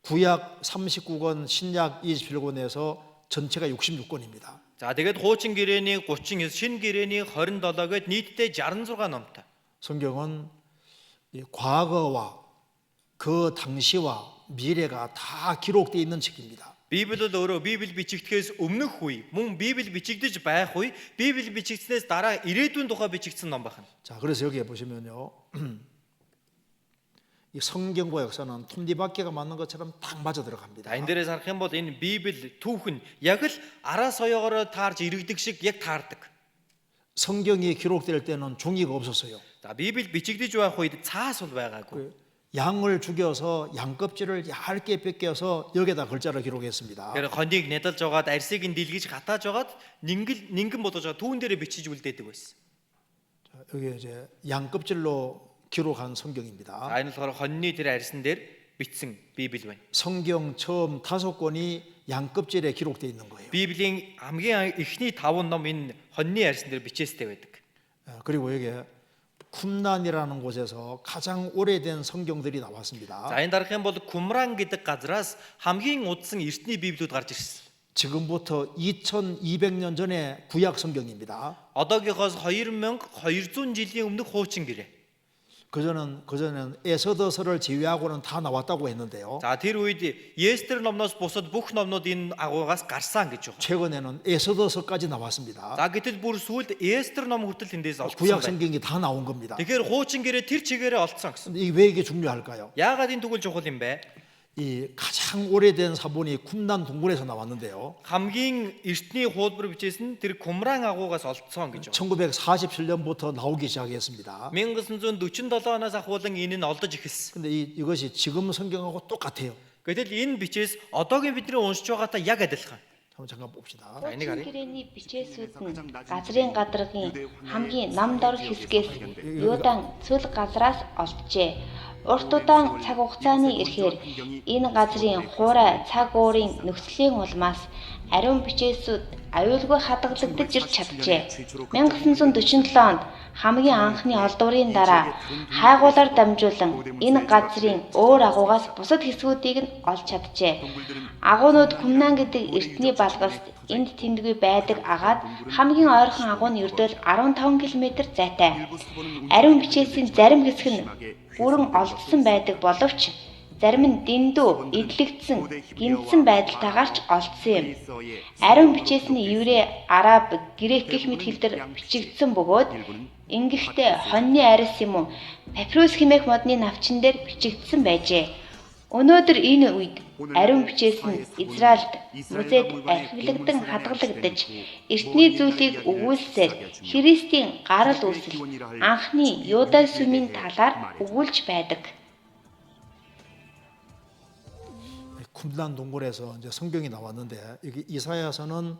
구약 39권, 신약 27권에서 전체가 66권입니다. За тэгээд хуучин гэрээний 39, шинэ гэрээний 27 гээд нийтдээ 66 номтой. 성경은 이 과거와 그 당시와 미래가 다 기록되어 있는 책입니다. Библи бол өөрөө Библи бичигдэхээс өмнөх үе, мөн Библи бичигдэж байх үе, Библи бичигдснээс дараа ирээдүйн тухай бичигдсэн ном байна. 자, 그래서 여기에 보시면요. 이 성경과 역사는 톱니바퀴가 맞는 것처럼 딱 맞아 들어갑니다. За энэ дээрээс харах юм бол энэ Библи түүхэн яг л араа соёогоор таарж иргэдэг шиг яг таардаг. 성경이 기록될 때는 종이가 없었어요. За Библи бичигдэж байх үед цаас бол байгаагүй. 양을 죽여서 양 껍질을 얇게 벗겨서 여기다 글자를 기록했습니다. Тэр хоныг нядалж жагаад арсыг нь дэлгэж гатааж жагаад нингэн бодож байгаа түүн дээрээ бичиж үлдээдэг байсан. 자, 여기 이제 양 껍질로 기록한 성경입니다. Энэ болохоор хоньны тэр арьсан дээр бичсэн Библи байна. 성경 처음 5권이 양 껍질에 기록되어 있는 거예요. Библийн хамгийн эхний 5 ном энэ хоньны арьсан дээр бичээстэй байдаг. 그리고 여기 쿰란이라는 곳에서 가장 오래된 성경들이 나왔습니다. За энэ дараагийн бол Кумран гэдэг газраас хамгийн удсан эртний библиуд гарч ирсэн. 지금부터 2200년 전에 구약 성경입니다. Одоогийнхоос 2200 жилийн өмнөх хуучин гэрээ. 그전에는 에서더서를 제외하고는 다 나왔다고 했는데요. За тэр үед Естер номноос бусад бүх номнууд энэ агуугаас гарсан гэж байна. 최근에는 에서더서까지 나왔습니다. За гэтэл бүр сүүлд Естер ном хүртэл эндээс 구약 олцсон байна. 성경이 다 나온 겁니다. Тэгэхээр хуучин гэрээ тэр чигээрээ олцсон гэсэн. 근데 왜 이게 중요할까요? Яагаад энэ тэгвэл чухал юм бэ? 이 가장 오래된 사본이 쿰란 동굴에서 나왔는데요. Хамгийн эртний хуулбар бичээс нь тэр Кумран агуугаас олцсон гэж байна. 1947년부터 나오기 시작했습니다. 1947 оноос ахуулан энэ нь олдож эхэлсэн. 근데 이것이 지금 성경하고 똑같아요. Гэтэл энэ бичээс одоогийн бидний уншиж байгаатай яг адилхан. 한번 잠깐 봅시다. За энийг харъя. Гэрээний бичээсүүд нь газрын гадаргын хамгийн намдор хэсгээс Юудан цөл газраас олджээ. Урт удаан цаг хугацааны эрэхээр энэ газрын хуурай цаг уурын нөхцөлийн улмаас ариун бичээсүүд аюулгүй хадгалагдаж ирж чаджээ. 1947 онд хамгийн анхны олдврын дараа хайгуулаар дамжуулан энэ газрын өөр агуугаас бусад хэсгүүдийг нь олж чаджээ. Агуунууд Кумнан гэдэг эртний балгаст энд тэндгүй байдаг агаад хамгийн ойрхон агуу нь ердөөл 15 км зайтай. Ариун бичээсийн зарим хэсэг нь бүрэн олдсон байдаг боловч зарим нь дэндүү эдлэгдсэн гинцэн байдалтайгаар ч олдсон юм. Ариун бичээсний еврей, араб, грек гэх мэт хэлээр бичигдсэн бөгөөд ингэхдээ хоньны арьс юм уу папирус хэмээх модны навчин дээр бичигдсэн байжээ. Өнөөдөр энэ үед ариун бичээс нь Израильд музейд архивлагдсан хадгалагдаж эртний зүйлийг өгүүлсээр Христийн гарал үүсэл анхны Юда сүмийн талаар өгүүлж байдаг. 쿰란 동굴에서 이제 성경이 나왔는데 여기 이사야서는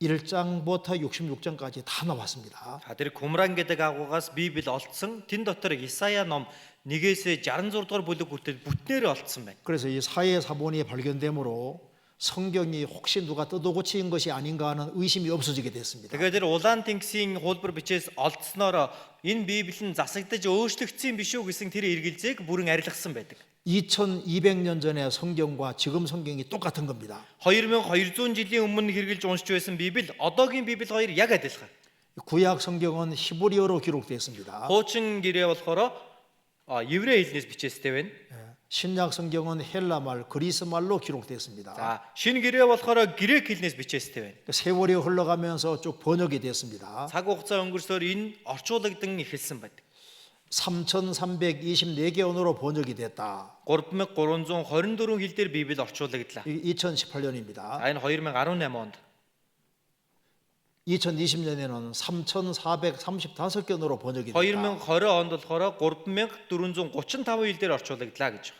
1장부터 66장까지 다 나왔습니다. За тэр Кумран гэдэг агуугаас Библи олдсон. Тэн дотор Исая ном 1-ээс 66 дугаар бүлэг хүртэл бүтнээр олдсон байна. 그래서 이 사회 사본이 발견되므로 성경이 혹시 누가 뜯어고친 것이 아닌가 하는 의심이 없어지게 됐습니다. Тэгэхээр тэр улаан тэнгисийн хуулбар бичээс олдсноор энэ Библи нь засагдаж өөрчлөгдсөн биш үү гэсэн тэр эргэлзээг бүрэн арилгасан байдаг. 2200년 전의 성경과 지금 성경이 똑같은 겁니다. 2200 жилийн өмнө хэрэгжилж уншиж байсан Библи одоогийн Библи хоёр яг адилхан. 구약 성경은 히브리어로 기록되어 있습니다. Хуучин гэрээ болохоор еврей хэлнээс бичээстэй байна. 신약 성경은 헬라 말, 그리스 말로 기록되어 있습니다. За шинэ гэрээ болохоор грек хэлнээс бичээстэй байна. 세월이 흘러가면서 쭉 번역이 됐습니다. Цаг хугацаа өнгөрсөөр энэ орчуулагдсан эхэлсэн байдаг. 3324개 언어로 번역이 됐다. 3324 хэл дээр Библи орчуулагдлаа. 2018년입니다. Энэ 2018 онд. 2020년에는 3435개 언어로 번역이 됐다. 2020 онд болохоор 3435 хэл дээр орчуулагдлаа гэж.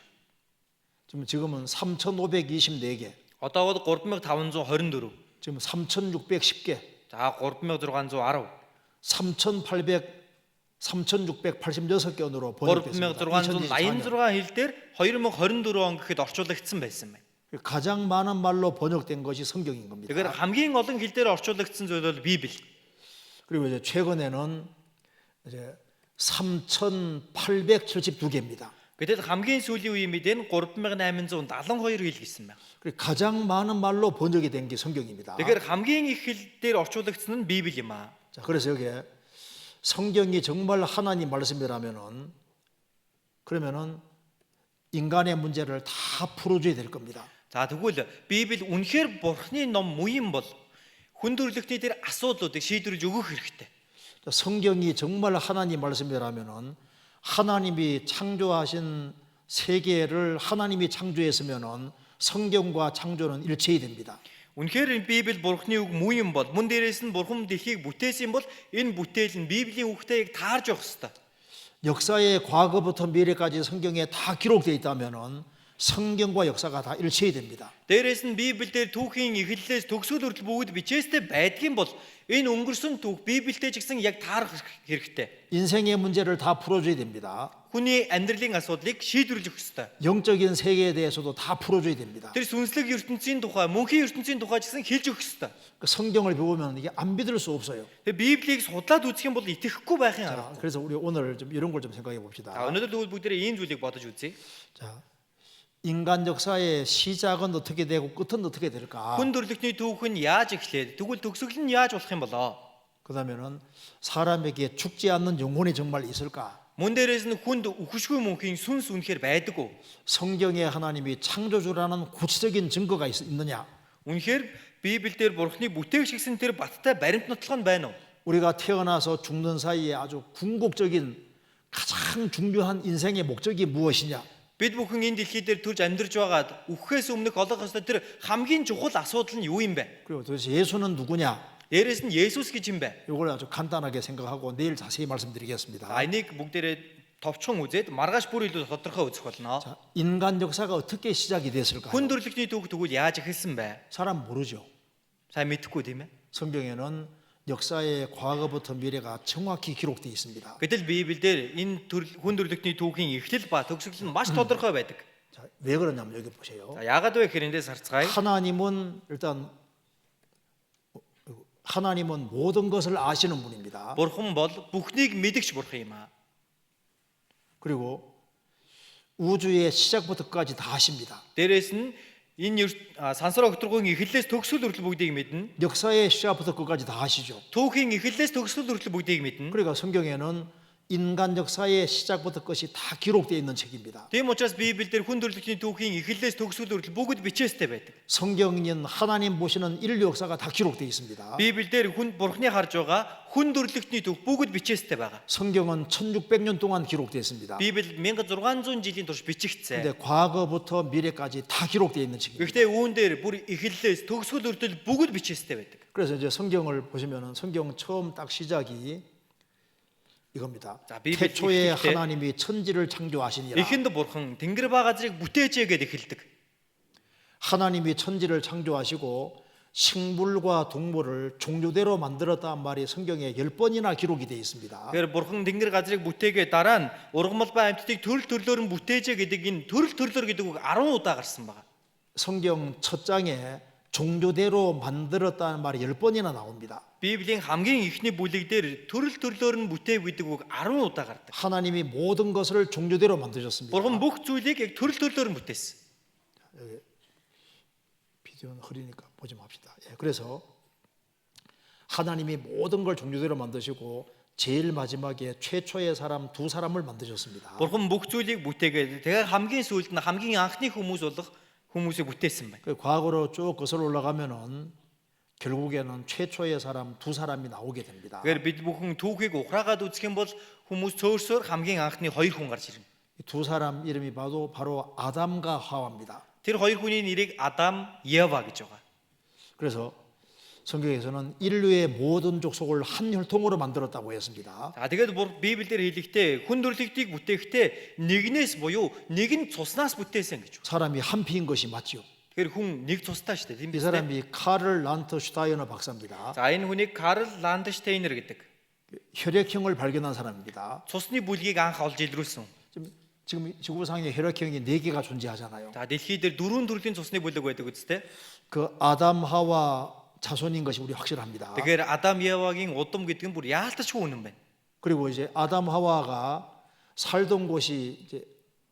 지금은 3524개. Одоо бол 3524. 지금 3610개. За 3610. 3686개 언어로 번역됐습니다. 3686 хэл дээр 2024 он гэхэд орчуулагдсан байсан байна. 가장 많은 말로 번역된 것이 성경인 겁니다. Тэгэхээр хамгийн олон хэл дээр орчуулагдсан зүйл бол Библи. 그리고 이제 최근에는 이제 3872개입니다. Гэтэл хамгийн сүүлийн үеийн мэдээ нь 3872 хэл гэсэн байна. 그리고 가장 많은 말로 번역이 된 게 성경입니다. Тэгэхээр хамгийн их хэл дээр орчуулагдсан нь Библи юм аа. 자, 그래서 여기에 성경이 정말 하나님 말씀이라면은 그러면은 인간의 문제를 다 풀어줘야 될 겁니다. За тэгвэл Библи үнэхээр Бурхны ном муу юм бол хүн төрлөختний дээр асуудлуудыг шийдвэрлэж өгөх хэрэгтэй. 자, 성경이 정말 하나님 말씀이라면은 하나님이 창조하신 세계를 하나님이 창조했으면은 성경과 창조는 일체이 됩니다. Үнэхээр энэ Библи Бурхны үг муу юм бол мөн дээрээс нь Бурхан дэлхийг бүтээсэн бол энэ бүтээл нь Библийн үгтэйг таарж явах ёстой. 역사의 과거부터 미래까지 성경에 다 기록되어 있다면은 성경과 역사가 다 일치해야 됩니다. Дээрээс нь Библиэлд түүхийн эхлэлээс төгсгөл хүртэл бүгд бичээстэй байдгийн бол энэ өнгөрсөн түүх Библиэлд ч гэсэн яг таарах хэрэгтэй. 인생의 문제를 다 풀어줘야 됩니다. Хүний амьдралын асуудлыг шийдвэрлэх ёстой. 영적인 세계에 대해서도 다 풀어줘야 됩니다. Тэр сүнслэг ертөнцийн тухай, мөнхийн ертөнцийн тухай ч гэсэн хэлж өгөх ёстой. 그 성경을 배우면 이게 안 믿을 수 없어요. Тэгээ Библийг судлаад үзэх юм бол итгэхгүй байхын 자, арга. 그래서 우리 오늘 좀 이런 걸 좀 생각해 봅시다. Өнөөдөр тэгвэл бүгдээрээ ийм зүйлийг бодож үзье. 자, 인간 역사의 시작은 어떻게 되고 끝은 어떻게 될까? Хүн төрлөختний түүх нь яаж эхлээд тэгвэл төгсгөл нь яаж болох юм болоо? 그다음에는 사람에게 죽지 않는 영혼이 정말 있을까? Мөн дээрээс нь хүнд үхшгүй мөнхийн сүнс үнэхээр байдаг уу? 성경에 하나님이 창조주라는 구체적인 증거가 있느냐? Үнэхээр Библиэлд Бурхны бүтээгч гэсэн тэр баттай баримт нотлох нь байна уу? 우리가 태어나서 죽는 사이에 아주 궁극적인 가장 중요한 인생의 목적이 무엇이냐? Бид бүхэн энэ дэлхий дээр төрж амьдарч байгаад үхэхээс өмнөх олох ёстой тэр хамгийн чухал асуудал нь юу юм бэ? 그리고 도대체 예수는 누구냐? Дээрээс нь Есүс гэж юм бэ? 이걸 아주 간단하게 생각하고 내일 자세히 말씀드리겠습니다. Энийг бүгдээрээ товчхон үзээд маргааш бүр илүү тодорхой үзэх болно. 자, 인간 역사가 어떻게 시작이 됐을까요? Хүн төрлөختний түүх тэгвэл яаж эхэлсэн бэ? 사람 모르죠. Сайн мэдэхгүй тийм ээ. 성경에는 역사의 과거부터 미래가 정확히 기록되어 있습니다. Гэтэл Библиэлд энэ хүн төрлөختний түүхийн эхлэл ба төгсгөл нь маш тодорхой байдаг. 자, 왜 그러냐면 여기 보세요. За яагаад вэ гэхээр эндээс харцгаая. 하나님은 모든 것을 아시는 분입니다. Бурхан бол бүхнийг мэдгч бурхан юм аа. 그리고 우주의 시작부터 끝까지 다 아십니다. Дээрээс нь энэ сансар огторгын эхлэлээс төгсгөл хүртэл бүгдийг мэднэ. 역사의 시작부터 끝까지 다 아시죠. Түүхийн эхлэлээс төгсгөл хүртэл бүгдийг мэднэ. 그러니까 성경에는 인간 역사의 시작부터 끝이 다 기록되어 있는 책입니다. Тийм учраас Библиэлд хүн төрлөختний түүхийн эхлэлээс төгсгөл хүртэл бүгд бичээстэй байдаг. 성경은 하나님 보시는 인류 역사가 다 기록되어 있습니다. Библиэлд хүн бурхны харж байгаа хүн төрлөختний түүх бүгд бичээстэй байгаа. 성경은 1600년 동안 기록되어 있습니다. Библи 1600 жилийн турш бичигдсэн. 근데 과거부터 미래까지 다 기록되어 있는 책입니다. Гэхдээ үүн дээр бүр эхлэлээс төгсгөл хүртэл бүгд бичээстэй байдаг. 그래서 이제 성경을 보시면은 성경 처음 딱 시작이 이겁니다. 자, 비빌 태초에 읽을 때 하나님이 천지를 창조하시니라. Эхэнд бурхан тэнгэр ба газрыг бүтээжээ гэдээ эхэлдэг. 하나님이 천지를 창조하시고 식물과 동물을 종류대로 만들었다는 말이 성경에 10번이나 기록이 되어 있습니다. Тэгэхээр бурхан тэнгэр газрыг бүтээгээ дараа нь ургамал ба амьтдыг төрөл төрлөөр нь бүтээжээ гэдэг энэ төрөл төрлөөр гэдэг үг 10 удаа гарсан байна. 성경 첫 장에 종류대로 만들었다는 말이 10번이나 나옵니다. Библийн хамгийн ихний бүлэг дээр төрөл төрлөөр нь бүтээв гэдэг үг 10 удаа гардаг. 하나님이 모든 것을 종류대로 만드셨습니다. Бурхан бүх зүйлийг яг төрөл төрлөөр нь бүтээсэн. 비디오는 흐리니까 보지 맙시다. 예, 그래서 하나님이 모든 걸 종류대로 만드시고 제일 마지막에 최초의 사람 두 사람을 만드셨습니다. Бурхан бүх зүйлийг бүтээгээд тэгээ хамгийн сүүлд нь хамгийн анхны хүмүүс болох хүмүүсийг бүтээсэн байна. 그 과거로 쭉 거슬러 올라가면은 결국에는 최초의 사람 두 사람이 나오게 됩니다. Тэгэхээр бид бүхэн түүхийг ухраагаад үзэх юм бол хүмүүс цөөрсөөр хамгийн анхны хоёр хүн гарч ирнэ. 이 두 사람 이름이 바로 아담과 하와입니다. Тэр хоёр хүний нэрийг Адам, Ева гэж байгаа. 그래서 성경에서는 인류의 모든 족속을 한 혈통으로 만들었다고 했습니다. За тэгээд Библиэлд хэлэхдээ хүн төрлөختийг бүтээхдээ нэгнээс буюу нэг нь цуснаас бүтээсэн гэж. 사람이 한 피인 것이 맞죠. Тэгэхээр хүн нэг цустай шүү дээ, тийм 이 биз дээ. 사람이 카를 란트슈타이너 박사입니다. За энэ хүнийг Карл Ландштейнер гэдэг. 혈액형을 발견한 사람입니다. Цусны бүлгийг анх олж илрүүлсэн. 지금 지구상에 혈액형이 4개가 존재하잖아요. За дэлхий дээр дөрвөн төрлийн цусны бүлэг байдаг үстэй. 그 아담 하와 자손인 것이 우리 확실합니다. Тэгэхээр Адам Евагийн удам гэдэг нь бүр яалтчгүй үнэн байна. 그리고 이제 아담 하와가 살던 곳이 이제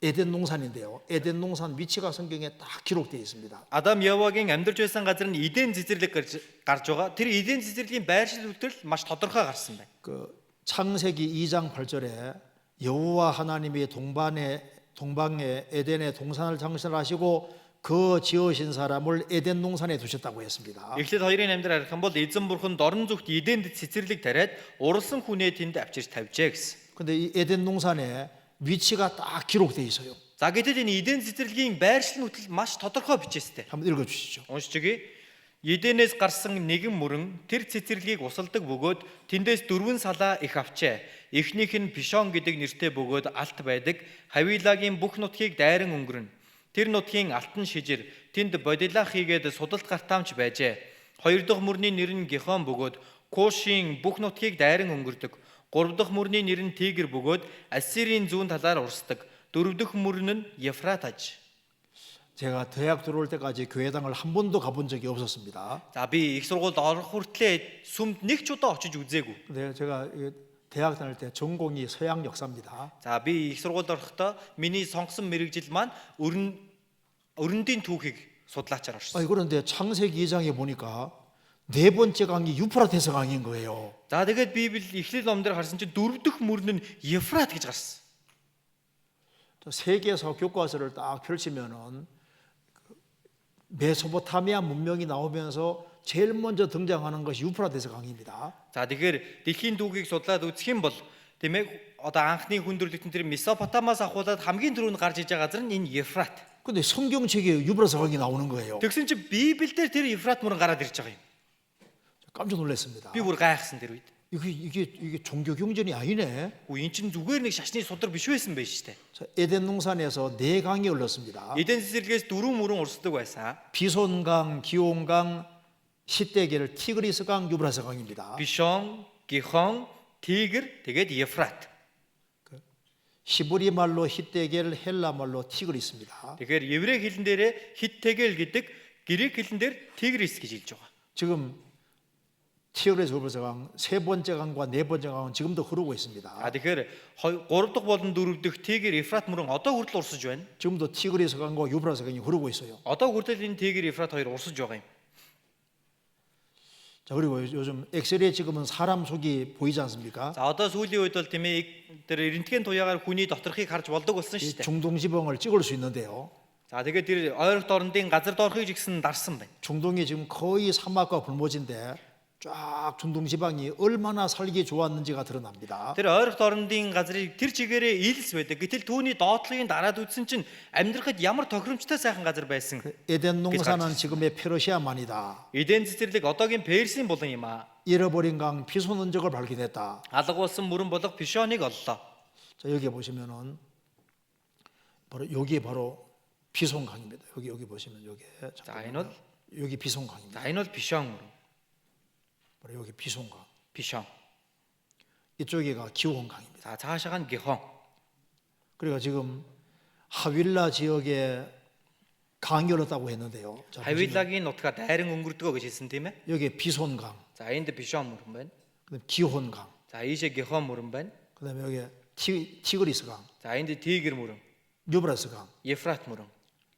에덴 농산인데요. 에덴 농산 위치가 성경에 딱 기록되어 있습니다. Адам Евагийн амьдарч байсан газар нь Эден цэцэрлэг гарч байгаа. Тэр Эден цэцэрлэгийн байршил үйлдэл маш тодорхой гарсан байна. 그 창세기 2장 8절에 여호와 하나님이 동방에 에덴에 동산을 창설하시고 그 지으신 사람을 에덴 농산에 두셨다고 했습니다. Эхлээд хоёрын амьдрал харах юм бол эзэн бурхан дорн зүгт Эденд цэцэрлэг тариад уралсан хүнээ тэнд авчирч тавьжээ гэсэн. 근데 이 에덴 농산에 위치가 딱 기록되어 있어요. За гэтэл энэ Эден цэцэрлэгийн байршил нүтэл маш тодорхой бичээстэй. 한번 읽어 주시죠. Уншиж өгье. Эденээс гарсан нэгэн мөрөн тэр цэцэрлэгийг усалдаг бөгөөд тэндээс дөрвөн салаа их авчээ. Эхнийх нь Пишон гэдэг нэртэй бөгөөд алт байдаг. Хавилагийн бүх нутгийг дайран өнгөрнө. Тэр нутгийн алтан шижир тэнд бодилаа хийгээд судалт гартаамч байжээ. Хоёр дахь мөрний нэр нь Гихон бөгөөд Кушийн бүх нутгийг дайран өнгөрдөг. Гурав дахь мөрний нэр нь Тигр бөгөөд Ассирийн зүүн талаар урсдаг. дөрөв дэх мөрн нь Ефрат аж. 제가 대학 들어올 때까지 교회당을 한 번도 가본 적이 없었습니다. За би их сургуульд орох хүртлээр сүмд нэг ч удаа очиж үзээгүй. 근데 제가 대학 다닐 때 전공이 서양 역사입니다. За би их сургуульд орохдоо миний сонгосон мэрэгжил маань өрөндийн түүхийг судлаачаар орсон. 그런데 창세기 2장에 보니까 네 번째 강이 유프라테스 강인 거예요. За тэгээд Библи Эхлэл ном дээр харсан чинь дөрөв дэх мөрн нь Ефрат гэж гарсан. 또 세계사 교과서를 딱 펼치면은 메소포타미아 문명이 나오면서 제일 먼저 등장하는 것이 유프라테스 강입니다. За тэгэхээр дэлхийн түүхийг судлаад үзэх юм бол тийм ээ одоо анхны хүндрэлтэн тэр Месопотамиас ахуулаад хамгийн түрүүнд гарч иж байгаа газар нь энэ Ефрат. 근데 성경책에 유프라테스 강이 나오는 거예요. Тэгсэн чинь Библиэлд тэр Ефрат мөрөн гараад ирж байгаа юм. 깜짝 놀랐습니다. Би бүр гайхсан тэр үед. 이게 종교 경전이 아니네. Өө эн чинь зүгээр нэг шашны судар биш байсан байж штэ. 자, 에덴 동산에서 네 강이 흘렀습니다. Эден цэцэрлэгээс дөрвөн мөрөн урсдаг байсан. 비손강, 기온강, 시떼겔, 티그리스 강, 유브라스 강입니다. Бишон, Гихон, Тигр, тэгээд Ефрат. 히브리 말로 히떼겔, 헬라 말로 티그리스입니다. Тэгэхээр еврей хэлэн дээрээ Хиттегэл гэдэг, грек хэлэн дээр Тигрис гэж хэлж байгаа. 지금 티그리스 유브라스 강, 세 번째 강과 네 번째 강은 지금도 흐르고 있습니다. Тэгэхээр 3 дахь болон 4 дахь Тигр, Ефрат мөрөн одоо хүртэл урсаж байна. 지금도 티그리스 강과 유브라스 강이 흐르고 있어요. Одоо хүртэл энэ Тигр, Ефрат хоёр урсаж байгаа юм. 자, 그리고 요즘 엑스레이 찍으면 사람 속이 보이지 않습니까? За одоо сүүлийн үед бол тийм ээ тэр рентген туяагаар хүний доторхыг харж болдог болсон 이 шүү дээ. 중동지방을 찍을 수 있는데요. За тэгээд тэр ойролт орондын газар доорхыг жигсэн дарсан байна. 중동이 지금 거의 사막과 불모지인데 쫙 중동지방이 얼마나 살기 좋았는지가 드러납니다. Тэр ойролт орондын газрыг тэр чигээрээ ийлс байдаг. Гэтэл түүний доотлогын дараад үзсэн чинь амьдрахад ямар тохиромжтой сайхан газар байсан. 에덴 농사는 지금의 페르시아만이다. Эден цэцэрлэг одоогийн Персийн булан юм аа. 잃어버린 강 비손 흔적을 발견했다. Алга болсон мөрөн болох Пишоныг оллоо. 자, 여기 보시면은 바로 비손 강입니다. 여기 보시면 여기 За энэ бол 여기 비손 강입니다. за энэ бол Пишон мөрөн. 바로 여기 비손 강. Пишон. 이쪽이가 기온 강입니다. За цаашаа нь Гихон. 그러니까 지금 하윌라 지역에 강이 흘렀다고 했는데요. 자, 보시면 Хавилагийн нутгаа дайран өнгөрдгөө гэж хэлсэн тийм ээ. 여기 비손 강, За энд Пишон мөрөн байна. 그다음에 기혼 강, За ийшээ Гихон мөрөн байна. 그다음에 여기 티그리스 강, За энд Тигр мөрөн, 유브라스 강. Ефрат мөрөн.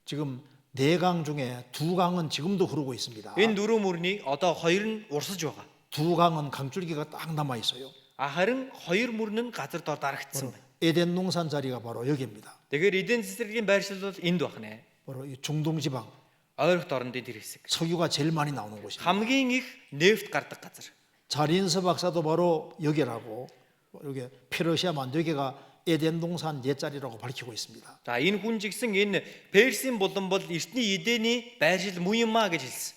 지금 네 강 중에 두 강은 지금도 흐르고 있습니다. Энэ дөрвөн мөрний одоо хоёр нь урсаж байгаа. 두 강은 강줄기가 딱 남아 있어요. Харин хоёр мөрн нь газар доор дарагдсан байна. 에덴 농산 자리가 바로 여기입니다. Тэгэхээр эдийн цэцэрлэгийн байршил бол энд байна. 바로 이 중동 지방 Ойролт орондын тэр хэсэг. 석유가 제일 많이 나오는 곳입니다. Хамгийн их нефт гардаг газар. 자린서 박사도 바로 여기라고 여기 페르시아 만들기가 에덴 동산 옛자리라고 밝히고 있습니다. За энэ хүн жигсэн энэ Персийн булан бол эртний Эдений байршил муу юм аа гэж хэлсэн.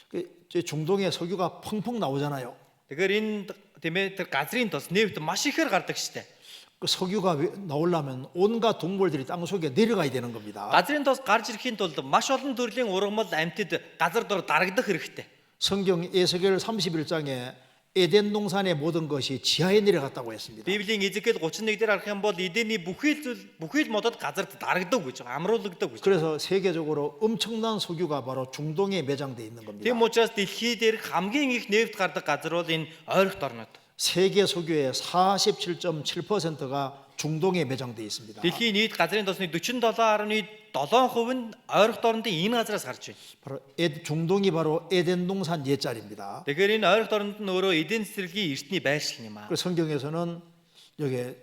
그 중동에 석유가 펑펑 나오잖아요. Тэгэхээр энэ тийм ээ тэр газрын тос нефт маш ихээр гардаг штэ. 그 석유가 나오려면 온갖 동물들이 땅 속에 내려가야 되는 겁니다. Газрын тос гарч ирэхийн тулд маш олон төрлийн ургамал амьтад газар дор дарагдах хэрэгтэй. 성경 에스겔 31장에 에덴 동산의 모든 것이 지하에 내려갔다고 했습니다. Библийн Эзекиэл 31 дээр харах юм бол Эдений бүхэл модод газарт дарагдаг гэж байгаа, амруулагддаг гэж. 그래서 세계적으로 엄청난 석유가 바로 중동에 매장돼 있는 겁니다. Тийм учраас дэлхий дээр хамгийн их нефт гардаг газар бол энэ ойролт орнод. 세계 석유의 47.7%가 중동에 매장돼 있습니다. Дэлхийн нийт газрын тосны 47.7% нь ойролт орондын энэ газраас гарч байна. 바로 중동이 바로 에덴 동산 옛자리입니다. Тэгэхээр энэ ойролт оронд нь өөрөө эдийн засгийн эртний байршил юм аа. 그 성경에서는 여기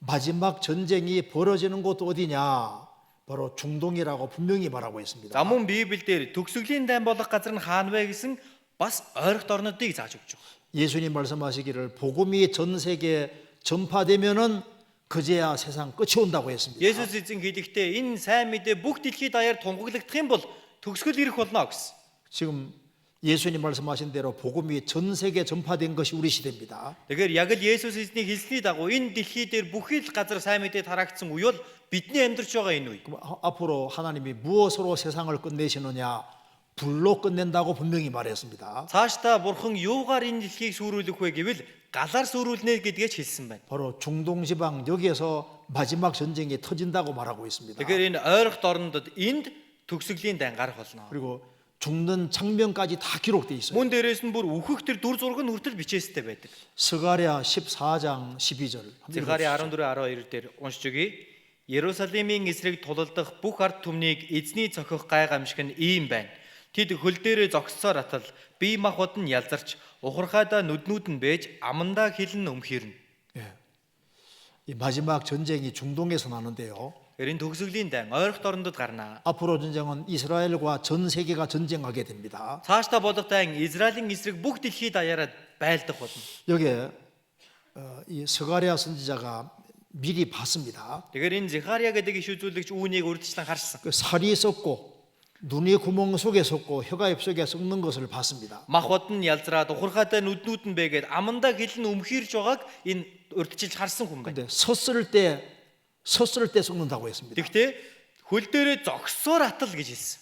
마지막 전쟁이 벌어지는 곳 어디냐? 바로 중동이라고 분명히 말하고 있습니다. За мөн Библиэлд төгсгөлийн дайн болох газар нь хаана вэ гэсэн бас ойролт орнуудыг зааж өгч байгаа. 예수님 말씀하시기를 복음이 전 세계에 전파되면은 그제야 세상 끝이 온다고 했습니다. Есүс эзэн хэлэхдээ энэ сайн мэдээ бүх дэлхийд даяар тунгаглагдах юм бол төгсгөл ирэх болно гэсэн. 지금 예수님 말씀하신 대로 복음이 전 세계에 전파된 것이 우리 시대입니다. Тэгэхээр яг л Есүс эзний хэлсний дагуу энэ дэлхий дээр бүхий л газар сайн мэдээ тараагдсан үе бол бидний амьдарч байгаа энэ үе. 그럼 앞으로 하나님이 무엇으로 세상을 끝내시느냐? 불로 끝낸다고 분명히 말했습니다. Цаашдаа бурхан юугаар энэ дэлхийг сүрүүлэх вэ гэвэл галаар сүрүүлнэ гэдгээ ч хэлсэн байна. 바로 중동 지방 여기에서 마지막 전쟁이 터진다고 말하고 있습니다. Тэгэхээр энэ ойрхот орнодод энд төгсгөлийн дан гарах болно. 그리고 죽는 장면까지 다 기록돼 있어요. Мөн дээрээс нь бүр үхэх тэр дүр зураг нь хүртэл бичээстэй байдаг. 스가랴 14장 12절. Захари 14:12 дээр уншиж өгье. Иерусалимийн эсрэг тулалдах бүх ард түмнийг эзний цохих гай гамшиг нь ийм байна. Тэд хөл дээрээ зогссоор атал бие махбод нь ялзарч ухархайдаа нүднүүд нь бэж амандаа хилэн өмхирнэ. 예. 이 마지막 전쟁이 중동에서 나는데요. Энэ төгсгөлийн дан ойрхот орнодод гарнаа. 앞으로 전쟁은 이스라엘과 전 세계가 전쟁하게 됩니다. Цаашдаа болох дан Израилийн эсрэг бүх дэлхийд даяараа байлдах болно. 여기에 이 스가랴 선지자가 미리 봤습니다. Тэгэхээр энэ Захариа гэдэг иш үзүүлэгч үүнийг урьдчилан харсан. 그 살이 썩고 눈이 구멍 속에 썩고 혀가 입 속에 썩는 것을 봤습니다. Махбод нь ялзраад ухархайдаа нүднүүд нь бэгээд амандаа хилэн өмхирж байгааг энэ урьдчилж харсан хүн байна. 근데 섰을 때 썩는다고 했습니다. Тэгвэл хөл дээрээ зогссоор атал гэж хэлсэн.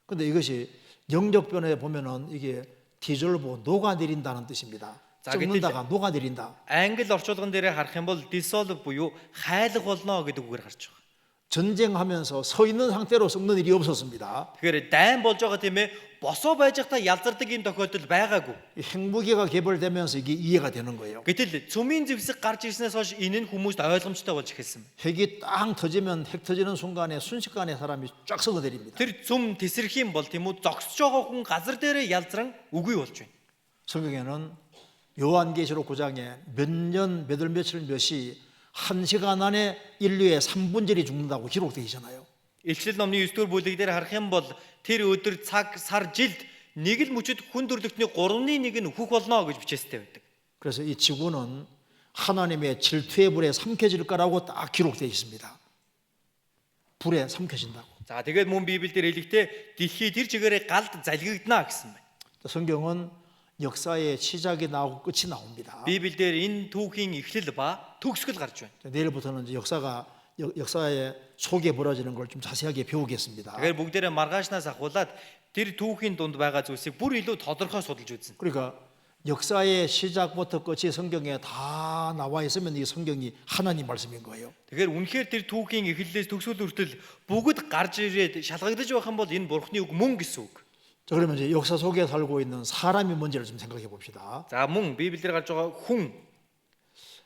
근데 이것이 영적변에 보면은 이게 디졸브 녹아내린다는 뜻입니다. 자, 썩는다가 녹아내린다. Англи орчуулган дээрээ харах юм бол dissolve буюу хайлах болно гэдэг үгээр гарч байгаа. 전쟁하면서 서 있는 상태로 썩는 일이 없었습니다. Тэгэхээр дайн болж байгаа тийм ээ босоо байж байхдаа ялзардаг юм тохиолдол байгаагүй. 이 핵무기가 개발되면서 이게 이해가 되는 거예요. Гэтэл цөмийн зэвсэг гарч ирснээс хойш энэ нь хүмүүст ойлгомжтой болж эхэлсэн. 핵이 땅 터지면 핵 터지는 순간에 순식간에 사람이 쫙 썩어내립니다. Тэр цөм тесрэх юм бол тийм үү зогсож байгаа хүн газар дээрээ ялзран үгүй болж байна. 성경에는 요한계시록 9장에 몇 월 며칠 몇 시 1시간 안에 인류의 3분절이 죽는다고 기록되어 있잖아요. Илчлэл номны 9-р бүлэг дээр харах юм бол тэр өдөр цаг сар жилд нэг л мөчөд хүн төрлөختний 3-1 нь үхэх болно гэж бичээстэй байдаг. 그래서 이 지구는 하나님의 질투의 불에 삼켜질 거라고 딱 기록되어 있습니다. 불에 삼켜진다고. За тэгээд мөн Библиэлд хэлэхдээ дэлхий тэр чигээрээ галд залгигдана гэсэн байна. 성경은 역사의 시작이 나오고 끝이 나옵니다. Библиэлд энэ түүхийн эхлэл ба төгсгөл гарч байна. 내일부터는 이제 역사의 속에 벌어지는 걸 좀 자세하게 배우겠습니다. Тэгэхээр бүгдээрээ маргаашнаас ахуулаад тэр түүхийн дунд байгаа зүйлсийг бүр илүү тодорхой судалж үзнэ. 그러니까 역사의 시작부터 끝이 성경에 다 나와 있으면 이 성경이 하나님 말씀인 거예요. Тэгэхээр үнэхээр тэр түүхийн эхлэлээс төгсгөл хүртэл бүгд гарч ирээд шалгагдаж байх юм бол энэ бурхны үг мөн гэсэн үг. 자, 그러면 이제 역사 속에 살고 있는 사람이 뭔지를 좀 생각해 봅시다. За мөн Библиэлд гарч байгаа хүн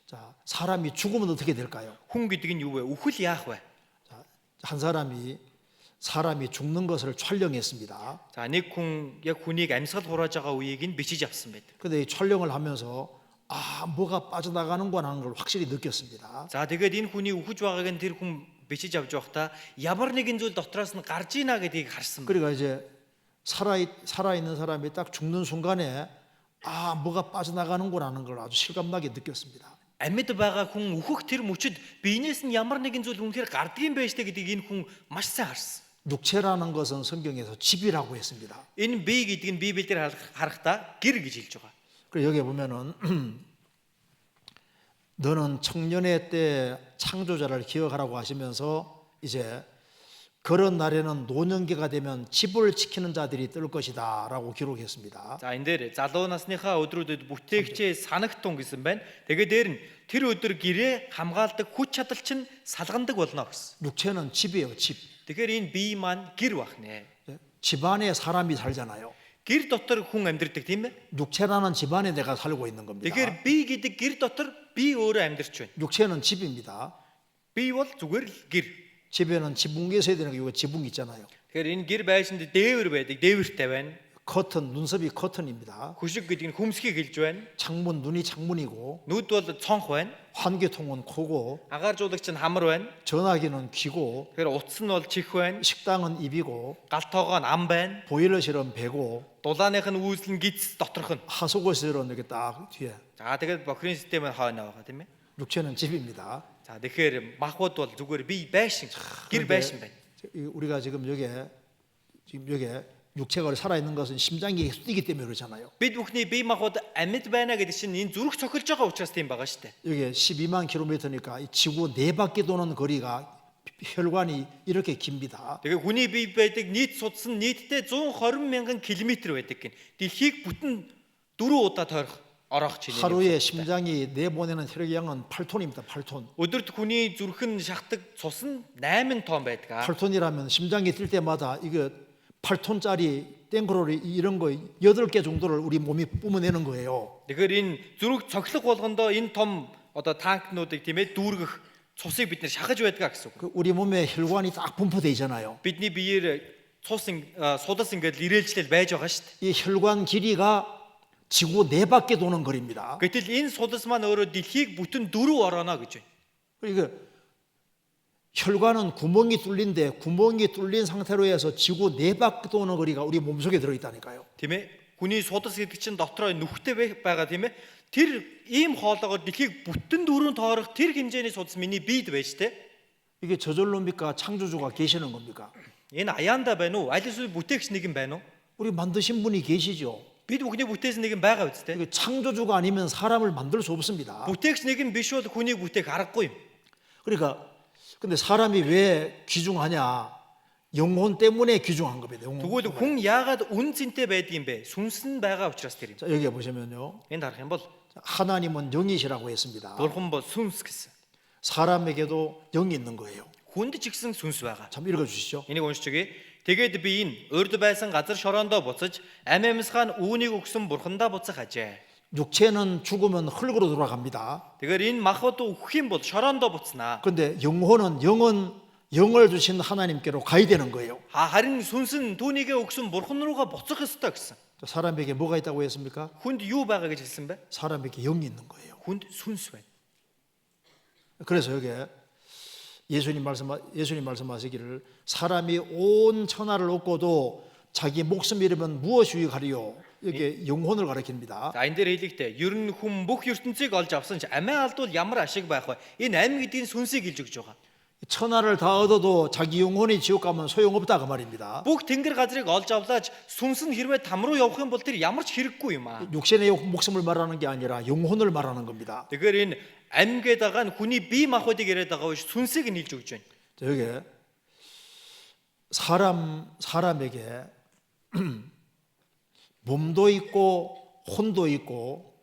자, 사람이 죽으면 어떻게 될까요? хүн гэдэг нь юу вэ? Үхэл яах вэ? 자, 한 사람이 죽는 것을 촬영했습니다. За нэг хүн яг хүнийг амьсгал хурааж байгаа үеийг нь бичиж авсан байдаг. 근데 이 촬영을 하면서 뭐가 빠져나가는구나 하는 걸 확실히 느꼈습니다. За тэгээд энэ хүний үхэж байгааг нь тэр хүн бичиж авч байхдаа ямар нэгэн зүйл дотроос нь гарч ийна гэдгийг харсан. 그러니까 이제 살아있는 사람이 딱 죽는 순간에 뭐가 빠져나가는구나 하는 걸 아주 실감나게 느꼈습니다. Амьд байгаа хүн үхэх тэр мөчөд биенээс нь ямар нэгэн зүйл үнэхээр гардгийн байж тээ гэдгийг энэ хүн маш сайн харсан. 육체라는 것은 성경에서 집이라고 했습니다. Энэ бие гэдэг нь Библиэлд харахдаа гэр гэж хэлж байгаа. 그리고 여기 보면은 너는 청년의 때 창조자를 기억하라고 하시면서 이제 그런 날에는 노년기가 되면 집을 지키는 자들이 뜰 것이다라고 기록했습니다. За энэ дээр залуу насныхаа өдрүүдэд бүтээгчээ санагтун гэсэн байна. Тэгээд дээр нь тэр өдөр гэрээ хамгаалдаг хүч чадал чинь салгандаг болно гэсэн. 육체는 집이에요, 집. Тэгэхээр энэ бие маань гэр бахнэ. 집 안에 사람이 살잖아요. Гэр дотор хүн амьдардаг тийм ээ. 육체라는 집 안에 내가 살고 있는 겁니다. Тэгэхээр бие гэдэг гэр дотор би өөрөө амьдарч байна. 육체는 집입니다. Бие бол зүгээр л гэр. 집에는 지붕이 있어야 되는 게 이거 지붕 있잖아요. Тэгэхээр энэ гэр байшинд дээвэр байдаг, дээвэртэй байна. 커튼, 눈썹이 커튼입니다. Хүшиг гэдэг нь хүмсгийг хэлж байна. 창문, 눈이 창문이고 Нүд бол цонх байна. 환기통은 코고 Агааржуулагч нь хамар байна. 전화기는 귀고 Тэгэхээр утас нь бол чих байна. 식당은 입이고 Галтоогоо нь ам байна. 보일러실은 배고 Дулааных нь үүсэл нь гиз доторх нь. 하수구실은 이렇게 딱 뒤에. За тэгээд бохирын систем нь хойно байгаа тийм ээ. 육체는 집입니다. За тэгэхээр махбод бол зүгээр бие байшин, гэр байшин байна. 우리가 지금 여기에 육체가 살아 있는 것은 심장이 뛰기 때문에 그렇잖아요. Бид бүхний бие махбод амьд байна гэдэг чинь энэ зүрх цохилж байгаа учраас тийм байгаа шүү дээ. 여기 12만 킬로미터니까 이 지구 네 바퀴 도는 거리가 혈관이 이렇게 깁니다. Тэгээ хүний бие байдаг нийт судас нь нийтдээ 120 мянган километр байдаг гин. Дэлхийг бүтэн 4 удаа тойрох орох чиний. 하루에 심장이 내보내는 혈액량은 8톤입니다. 8톤. Өдөрт хүний зүрхэн шахдаг цус нь 8 тонн байдаг. 8톤이라면 심장이 뛸 때마다 이거 8톤짜리 땡그로리 이런 거 8개 정도를 우리 몸이 뿜어내는 거예요. Тэгэхээр энэ зүрх цоглог болгондоо энэ том одоо танкнуудыг тийм ээ дүүргэх цусыг бид нэр шахаж байдаг гэсэн үг. 그 우리 몸에 혈관이 딱 분포돼 있잖아요. Бидний биеэр судас ингээд ирээлжлэл байж байгаа шүү дээ. 이 혈관 길이가 지구 4바퀴 도는 거리입니다. Гэтэл энэ судас маань өөрөө дэлхийг бүтэн 4 орооно гэж байна. 그러니까 혈관은 구멍이 뚫린 상태로 해서 지구 4바퀴 도는 거리가 우리 몸속에 들어있다니까요. Тийм ээ. Хүний судас гэдэг чинь дотроо нүхтэй байгаа тийм ээ. Тэр ийм хоолоогоор дэлхийг бүтэн 4 тоорох тэр хэмжээний судас миний биед байж тээ. 이게 저절로입니까? 창조주가 계시는 겁니까? Энэ аяанда байна уу? Аль эсвэл бүтээгч нэгэн байна уу? 우리 만드신 분이 계시죠. Бид бүхний бүтээсэн нэгэн байгаа үстэй. 이게 창조주가 아니면 사람을 만들 수 없습니다. Бүтээгч нэгэн биш бол хүнийг бүтээх аргагүй юм. 그러니까 근데 사람이 왜 귀중하냐? 영혼 때문에 귀중한 겁니다. 영혼. Тэгвэл хүн яагаад үн цэнтэй байдгийм бэ? Сүнс нь байгаа учраас тэр юм. 자, 여기 보시면요. Энд харах юм бол 하나님은 영이시라고 했습니다. Бурхан бол сүнс гэсэн. 사람에게도 영이 있는 거예요. Хүнд ч ихсэн сүнс байгаа. 참 읽어 주시죠. Энийг уншиж өгье. Тэгээд би энэ урд байсан газар шороондоо буцаж амимсгаан үүнийг өгсөн бурхандаа буцах ажээ. 육체는 죽으면 흙으로 돌아갑니다. Тэгэхээр энэ махбод өгөх юм бол шороондоо буцнаа. 그런데 영은 영을 주신 하나님께로 가야 되는 거예요. Харин сүнс нь түүнийгээ өгсөн бурхан руугаа буцах ёстой гэсэн. 자, 사람에게 뭐가 있다고 했습니까? Хүнд юу байгаа гэж хэлсэн бэ? 사람에게 영이 있는 거예요. Хүнд сүнс байна. 그래서 여기 예수님 말씀하시기를 사람이 온 천하를 얻고도 자기 목숨 잃으면 무엇이 유익하리요? 이렇게 영혼을 가리킵니다. За энэ дээр хэлэхдээ ер нь хүн бүх ертөнцийг олж авсан ч амиа алдвал ямар ашиг байх вэ? Энэ амь гэдгийн сүнсийг хэлж өгч байгаа. 천하를 다 얻어도 자기 영혼이 지옥 가면 소용없다 그 말입니다. Бүх тэнгэр газрыг олж авлаач сүнс нь хэрвээ там руу явах юм бол тэр ямар ч хэрэггүй юм аа. 육신의 목숨을 말하는 게 아니라 영혼을 말하는 겁니다. Тэгэхээр энэ амь гэдэг нь хүний бие махбодыг яриад байгаа биш сүнсийг нь хэлж өгч байна. 자, 여기 사람에게 몸도 있고 혼도 있고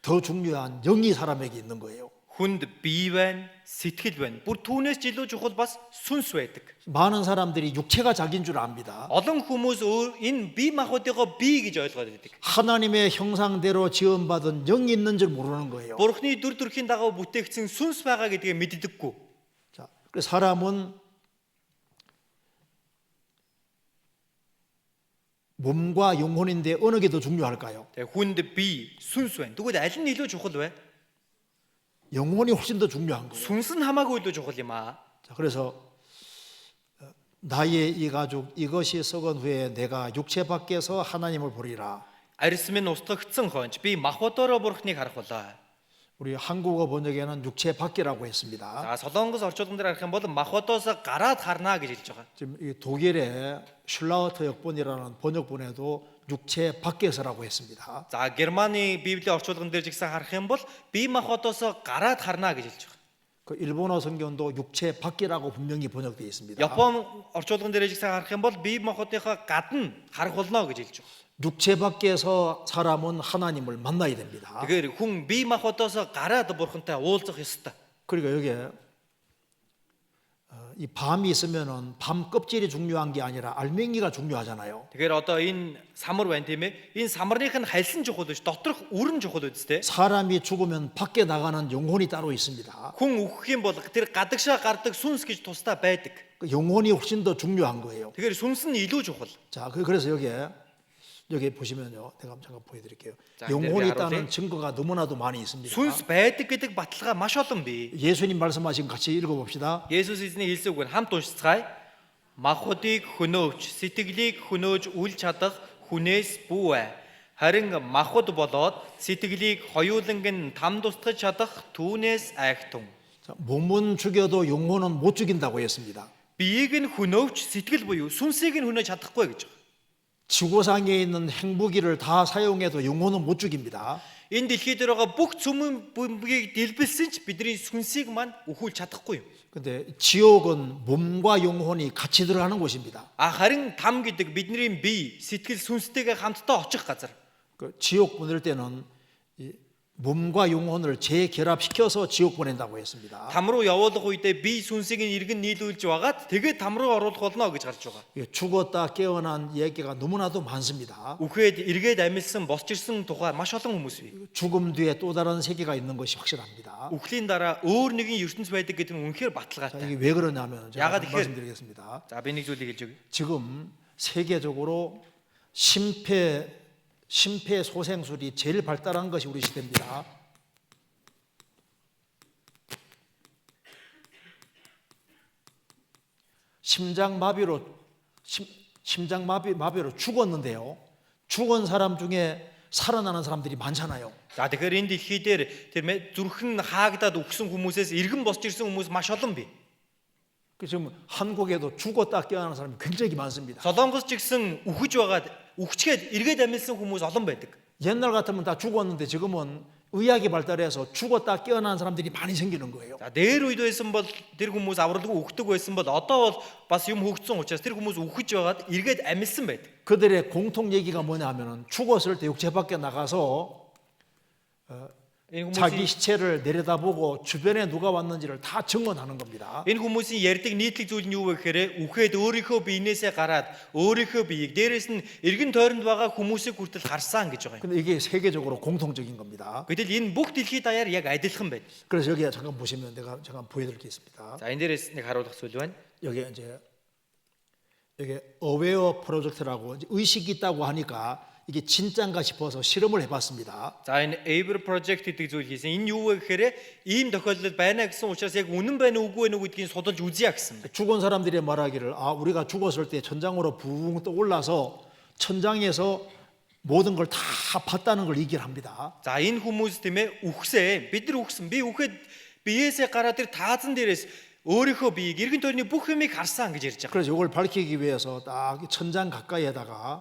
더 중요한 영이 사람에게 있는 거예요. Хүнд бие байна, сэтгэл байна. Бүр түүнээс ч илүү чухал бас сүнс байдаг. 많은 사람들이 육체가 자기인 줄 압니다. Олон хүмүүс энэ бие махбодыгоо бие гэж ойлгоод байдаг. 하나님의 형상대로 지음받은 영이 있는 줄 모르는 거예요. Бурхны дүр төрхийн дагуу бүтээгдсэн сүнс байгаа гэдгээ мэддэггүй. 자, 그래서 사람은 몸과 영혼인데 어느 게 더 중요할까요? Тэгээ хүнд бие, сүнс байна. Тэгвэл аль нь илүү чухал вэ? 영혼이 훨씬 더 중요한 거예요. Сүнс нь хамаагүй илүү чухал юм аа. 자, 그래서 나의 이 가죽 이것이 썩은 후에 내가 육체 밖에서 하나님을 보리라. Арьс минь устгагдсан хонч би махбодороо бурхныг харах болоо. 우리 한국어 번역에는 육체 밖이라고 했습니다. За солонгос орчуулган дээр харах юм бол махбодоос гараад харнаа гэж хэлж байгаа. 지금 이 독일의 슐라우터 역본이라는 번역본에도 육체 밖에서라고 했습니다. За Германы Библийн орчуулган дээр жигсэн харах юм бол бие махбодоос гараад харнаа гэж хэлж байгаа. 그 일본어 성경도 육체 밖이라고 분명히 번역되어 있습니다. Япон орчуулган дээр жигсэн харах юм бол бие махбодынхаа гадна харах болно гэж хэлж байгаа. 육체 밖에서 사람은 하나님을 만나야 됩니다. Тэгэхээр хүн бие махбодоос гараад бурхантай уулзах ёстой. 그러니까 여기에 이 밤이 있으면은 밤 껍질이 중요한 게 아니라 알맹이가 중요하잖아요. Тэгэхээр одоо энэ самар байна тийм ээ. Энэ самарных нь хальсан чухал биш, доторх үрэн чухал үстэй. 사람이 죽으면 밖에 나가는 영혼이 따로 있습니다. Хүн үхэх юм бол тэр гадагшаа гардаг сүнс гэж тусдаа байдаг. 그 영혼이 훨씬 더 중요한 거예요. Тэгэхээр сүнс нь илүү чухал. 자, 그래서 여기 보시면요, 내가 잠깐 보여드릴게요. 자, 영혼이 이제 있다는 하루에 증거가 너무나도 많이 있습니다. Сүнс байдаг гэдэг баталгаа маш олон бий. 예수님 말씀하신 같이 읽어봅시다. Есүс эзний хэлсэн үг нь хамт уншицгаая. Махбодыг хөнөөж, сэтгэлийг хөнөөж үл чадах хүнээс бүү ээ. Харин махбод болоод сэтгэлийг хоёуланг нь там тусгаж чадах түүнээс айхтун. 자, 몸은 죽여도 영혼은 못 죽인다고 했습니다. Биеийг нь хөнөөж, сэтгэл буюу сүнсийг нь хөнөөж чадахгүй гэж. 지구상에 있는 행복이를 다 사용해도 영혼은 못 죽입니다. энэ дэлхий дээр байгаа бүх цөмөн бөмбөгийг дэлбэлсэн ч бидний сүнсийг маань өхүүлж чадахгүй юм. 근데 지옥은 몸과 영혼이 같이 들어가는 곳입니다. Харин там гэдэг бидний бие, сэтгэл, сүнстэйгээ хамтдаа очих газар. 그 지옥 보낼 때는 이 몸과 영혼을 재결합시켜서 지옥 보낸다고 했습니다. Там руу явуулах үедээ бие сүнсийг иргэн нийлүүлж 와гаад тэгээд там руу оруулах болно гэж гарч байгаа. 이게 죽었다 깨어난 얘기가 너무나도 많습니다. Үхээд эргээд амьилсан босч ирсэн тухай маш олон хүмүүс бий. 죽음 뒤에 또 다른 세계가 있는 것이 확실합니다. Үхлийн дараа өөр нэгэн ертөнц байдаг гэдэг нь 자, үнэхээр баталгаатай. 이게 왜 그러냐면 제가 야가 тэгэхээр- 말씀드리겠습니다. За би нэг зүйлийг хэлж өгье. 지금 세계적으로 심폐소생술이 제일 발달한 것이 우리 시대입니다. 심장마비로 죽었는데요. 죽은 사람 중에 살아나는 사람들이 많잖아요. За тэгэхээр энэ дэлхий дээр тэр зүрхэн хаагдаад үхсэн хүмүүсээс эргэн босч ирсэн хүмүүс маш олон бий. 지금 한국에도 죽었다 깨어나는 사람이 굉장히 많습니다. Солонгос ч гэсэн үхэж байгаад үхчгээд эргээд амьилсан хүмүүс олон байдаг. 옛날 같으면 다 죽었는데 지금은 의학이 발달해서 죽었다 깨어나는 사람들이 많이 생기는 거예요. За дээр үед байсан бол тэр хүмүүс авралгүй үхдэг байсан бол одоо бол бас юм хөгжсөн учраас тэр хүмүүс үхэж байгаад эргээд амьилсан байдаг. 그들의 공통 얘기가 뭐냐면은 죽었을 때 육체 밖에 나가서 Энэ 자기 хүмүүсийн 시체를 내려다보고 주변에 누가 왔는지를 다 증언하는 겁니다. энэ хүмүүсийн ярьдаг нийтлэг зүйл нь юу вэ гэхээр үхээд өөрийнхөө биенээсээ гараад өөрийнхөө биеийг дээрэс нь эргэн тойронд байгаа хүмүүсийг хүртэл харсан гэж байгаа юм. 근데 이게 세계적으로 공통적인 겁니다. Гэтэл энэ бүх дэлхий даяар яг адилхан байна. 그래서 여기 잠깐 보시면 내가 잠깐 보여드릴 게 있습니다. За энэ дээрээс нэг харуулах зүйл байна. 여기 이제 여기 어웨어 프로젝트라고 이제 의식이 있다고 하니까 이게 진짠가 싶어서 실험을 해봤습니다. За энэ Aver project гэдэг зүйл хийсэн. Энэ юу вэ гэхээр ийм тохиолдол байна гэсэн учраас яг үнэн байна уугүй байна уу гэдгийг судалж үзье гэсэн. 죽은 사람들이 말하기를 우리가 죽었을 때 천장으로 붕 떠올라서 천장에서 모든 걸 다 봤다는 걸 얘기를 합니다. За энэ хүмүүс тийм ээ үхсэн. Бид нар үхсэн. Би үхээд биеэсээ гараад тэр таазан дээрээс өөрийнхөө биеийг эргэн тойрны бүх юмыг харсан гэж ярьж байгаа. 그래서 이걸 밝히기 위해서 딱 천장 가까이에다가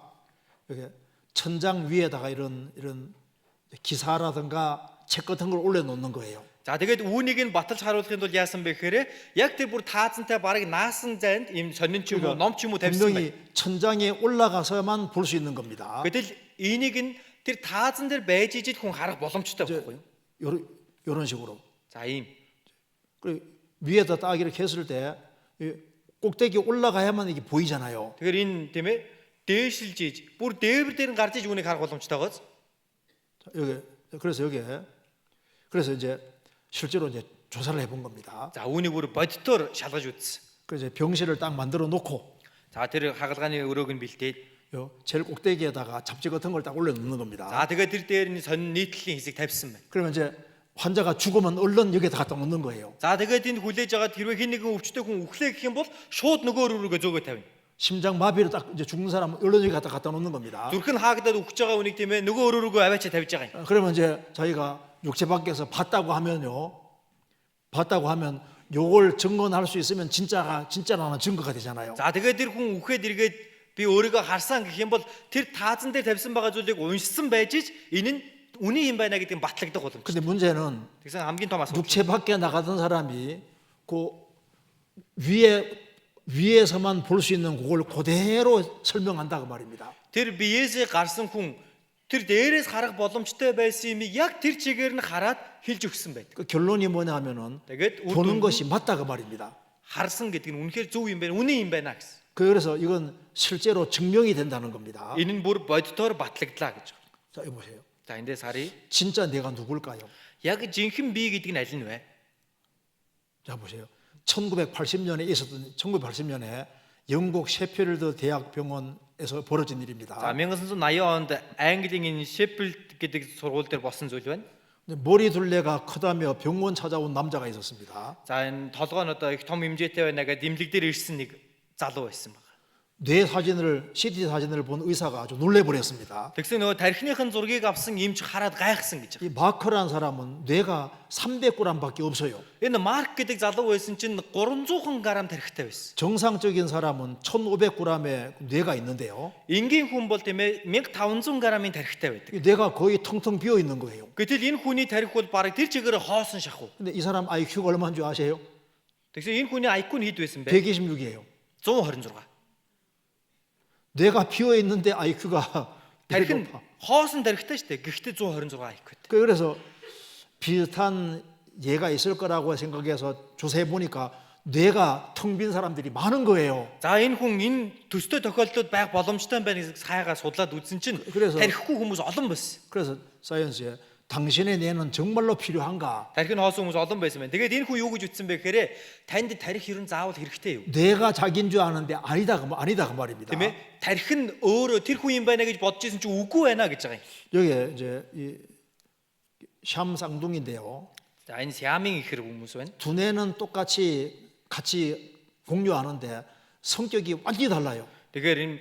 이렇게 천장 위에다가 이런 기사라든가 책 같은 걸 올려놓는 거예요. За тэгээд үүнийг нь баталж харуулахын тулд яасан бэ гэхээр яг тэр бүр таазантай бараг наасан зайд ийм сонин ч юм уу ном ч юм уу тавьсан байна. 분명히 천장에 올라가서만 볼 수 있는 겁니다. Гэтэл энийг нь тэр таазан дээр байж ижил хүн харах боломжтой байхгүй юу? 이런 식으로. За ийм. 그리고 위에다 딱 이렇게 했을 때 꼭대기 올라가야만 이게 보이잖아요. Тэгэхээр энэ тийм ээ дээшилж иж бүр дээвэр дээр нь гарч иж үүнийг харах боломжтойгоос. 여기 그래서 이제 실제로 이제 조사를 해본 겁니다. За үүнийг бүр бодитоор шалгаж үзсэн. 그래서 병실을 딱 만들어 놓고 За тэр хагалгааны өрөөг нь бэлдээд 요 제일 꼭대기에다가 잡지 같은 걸 딱 올려놓는 겁니다. за тэгээд тэр дээр нь сонин нийтлэлийн хэсэг тавьсан байна. 그러면 이제 환자가 죽으면 얼른 여기다 갖다 놓는 거예요. За тэгээд энд хүлээж байгаа хэрвээ хэн нэгэн өвчтөй хүн үхлээ гэх юм бол шууд нөгөө рүүгээ зөөгөө тавина. 심장 마비로 딱 이제 죽는 사람 얼른 여기 갖다 놓는 겁니다. зүрхэн хаагдаад үхэж байгаа хүнийг тийм ээ нөгөө рүүгээ аваачаа тавьж байгаа юм. 그러면 이제 자기가 육체 밖에서 봤다고 하면 요걸 증언할 수 있으면 진짜라는 증거가 되잖아요. За тэгээд тэр хүн үхээд эргээд би өөрийгөө харсан гэх юм бол тэр таазан дээр тавьсан байгаа зүйлийг уншсан байж ич энэ нь үнэн юм байна гэдэг нь батлагдах боломжтой. 근데 문제는 тэгсэн хамгийн том асуудал. 육체 밖에 나가던 사람이 그 위에서만 볼 수 있는 그걸 그대로 설명한다고 말입니다. Тэр биеэсээ гарсан хүн тэр дээрээс харах боломжтой байсан юмыг яг тэр чигээр нь хараад хэлж өгсөн байдаг. 그 결론이 뭐냐 하면은 Тэгээд 보는 것이 맞다고 말입니다. харсан гэдэг нь үнэхээр зөв юм байна, үнэн юм байна гэсэн. 그래서 이건 실제로 증명이 된다는 겁니다. Энэ нь бүр бодитоор батлагдлаа гэж. 자, 이거 보세요. За эндээс харъя. 진짜 내가 누굴까요? Яг жинхэнэ би гэдэг нь аль нь вэ? 자, 보세요. 1980년에 영국 셰필드 대학병원에서 벌어진 일입니다. За 1980 онд Английн энэ Sheffield гэдэг сургууль дээр болсон зүйл байна. 머리 둘레가 크다며 병원 찾아온 남자가 있었습니다. За энэ толгой нь одоо их том хэмжээтэй байна гэдэг дэмлэг дээр ирсэн нэг залуу байсан байна. 뇌 사진을 CT 사진을 본 의사가 아주 놀래버렸습니다. Тэгсэн нөгөө тархиныхын зургийг авсан эмч хараад гайхсан гэж. 이 마크라는 사람은 뇌가 300g밖에 없어요. Энэ Марк гэдэг залуу байсан чинь 300 г тархитай байсан. 정상적인 사람은 1,500g의 뇌가 있는데요. Энгийн хүн бол тийм ээ 1500 г-ийн тархитай байдаг. 이 뇌가 거의 텅텅 비어 있는 거예요. Гэтэл энэ хүний тархи бол бараг тэр чигээр хоосон шахуу. 근데 이 사람 IQ가 얼마인 줄 아세요? Тэгсэн энэ хүний IQ нь хэд байсан бэ? 126이에요. 126. 뇌가 비어 있는데 IQ가 тархи нь хоосон тархитай шүү дээ. Гэхдээ 126 IQ-тэй. 그래서 비슷한 예가 있을 거라고 생각해서 조사해 보니까 뇌가 텅 빈 사람들이 많은 거예요. За энэ хүн энэ төстэй тохиолдлууд байх боломжтой байна гэсэн сайгаа судлаад үзсэн чинь 그래서- тархигүй хүмүүс олон байсан. 그래서 사이언스에 당신의 뇌는 정말로 필요한가? Тархи нь хоосон хүмүүс олон байсан байна. Тэгээд энэ хүн юу гэж үтсэн бэ гэхээр танд тархи ерөн заавал хэрэгтэй юу? 뇌가 자기인 줄 아는데 아니다 그 말입니다. Тийм ээ? тархи нь өөрөө тэр хүн юм байна гэж бодож исэн чинь үгүй байна гэж байгаа юм. 여기에 이제 이 샴쌍둥인데요. За энэ Сиамын ихэр хүмүүс байна. 두 뇌는 똑같이 같이 공유하는데 성격이 완전히 달라요. Тэгэхээр энэ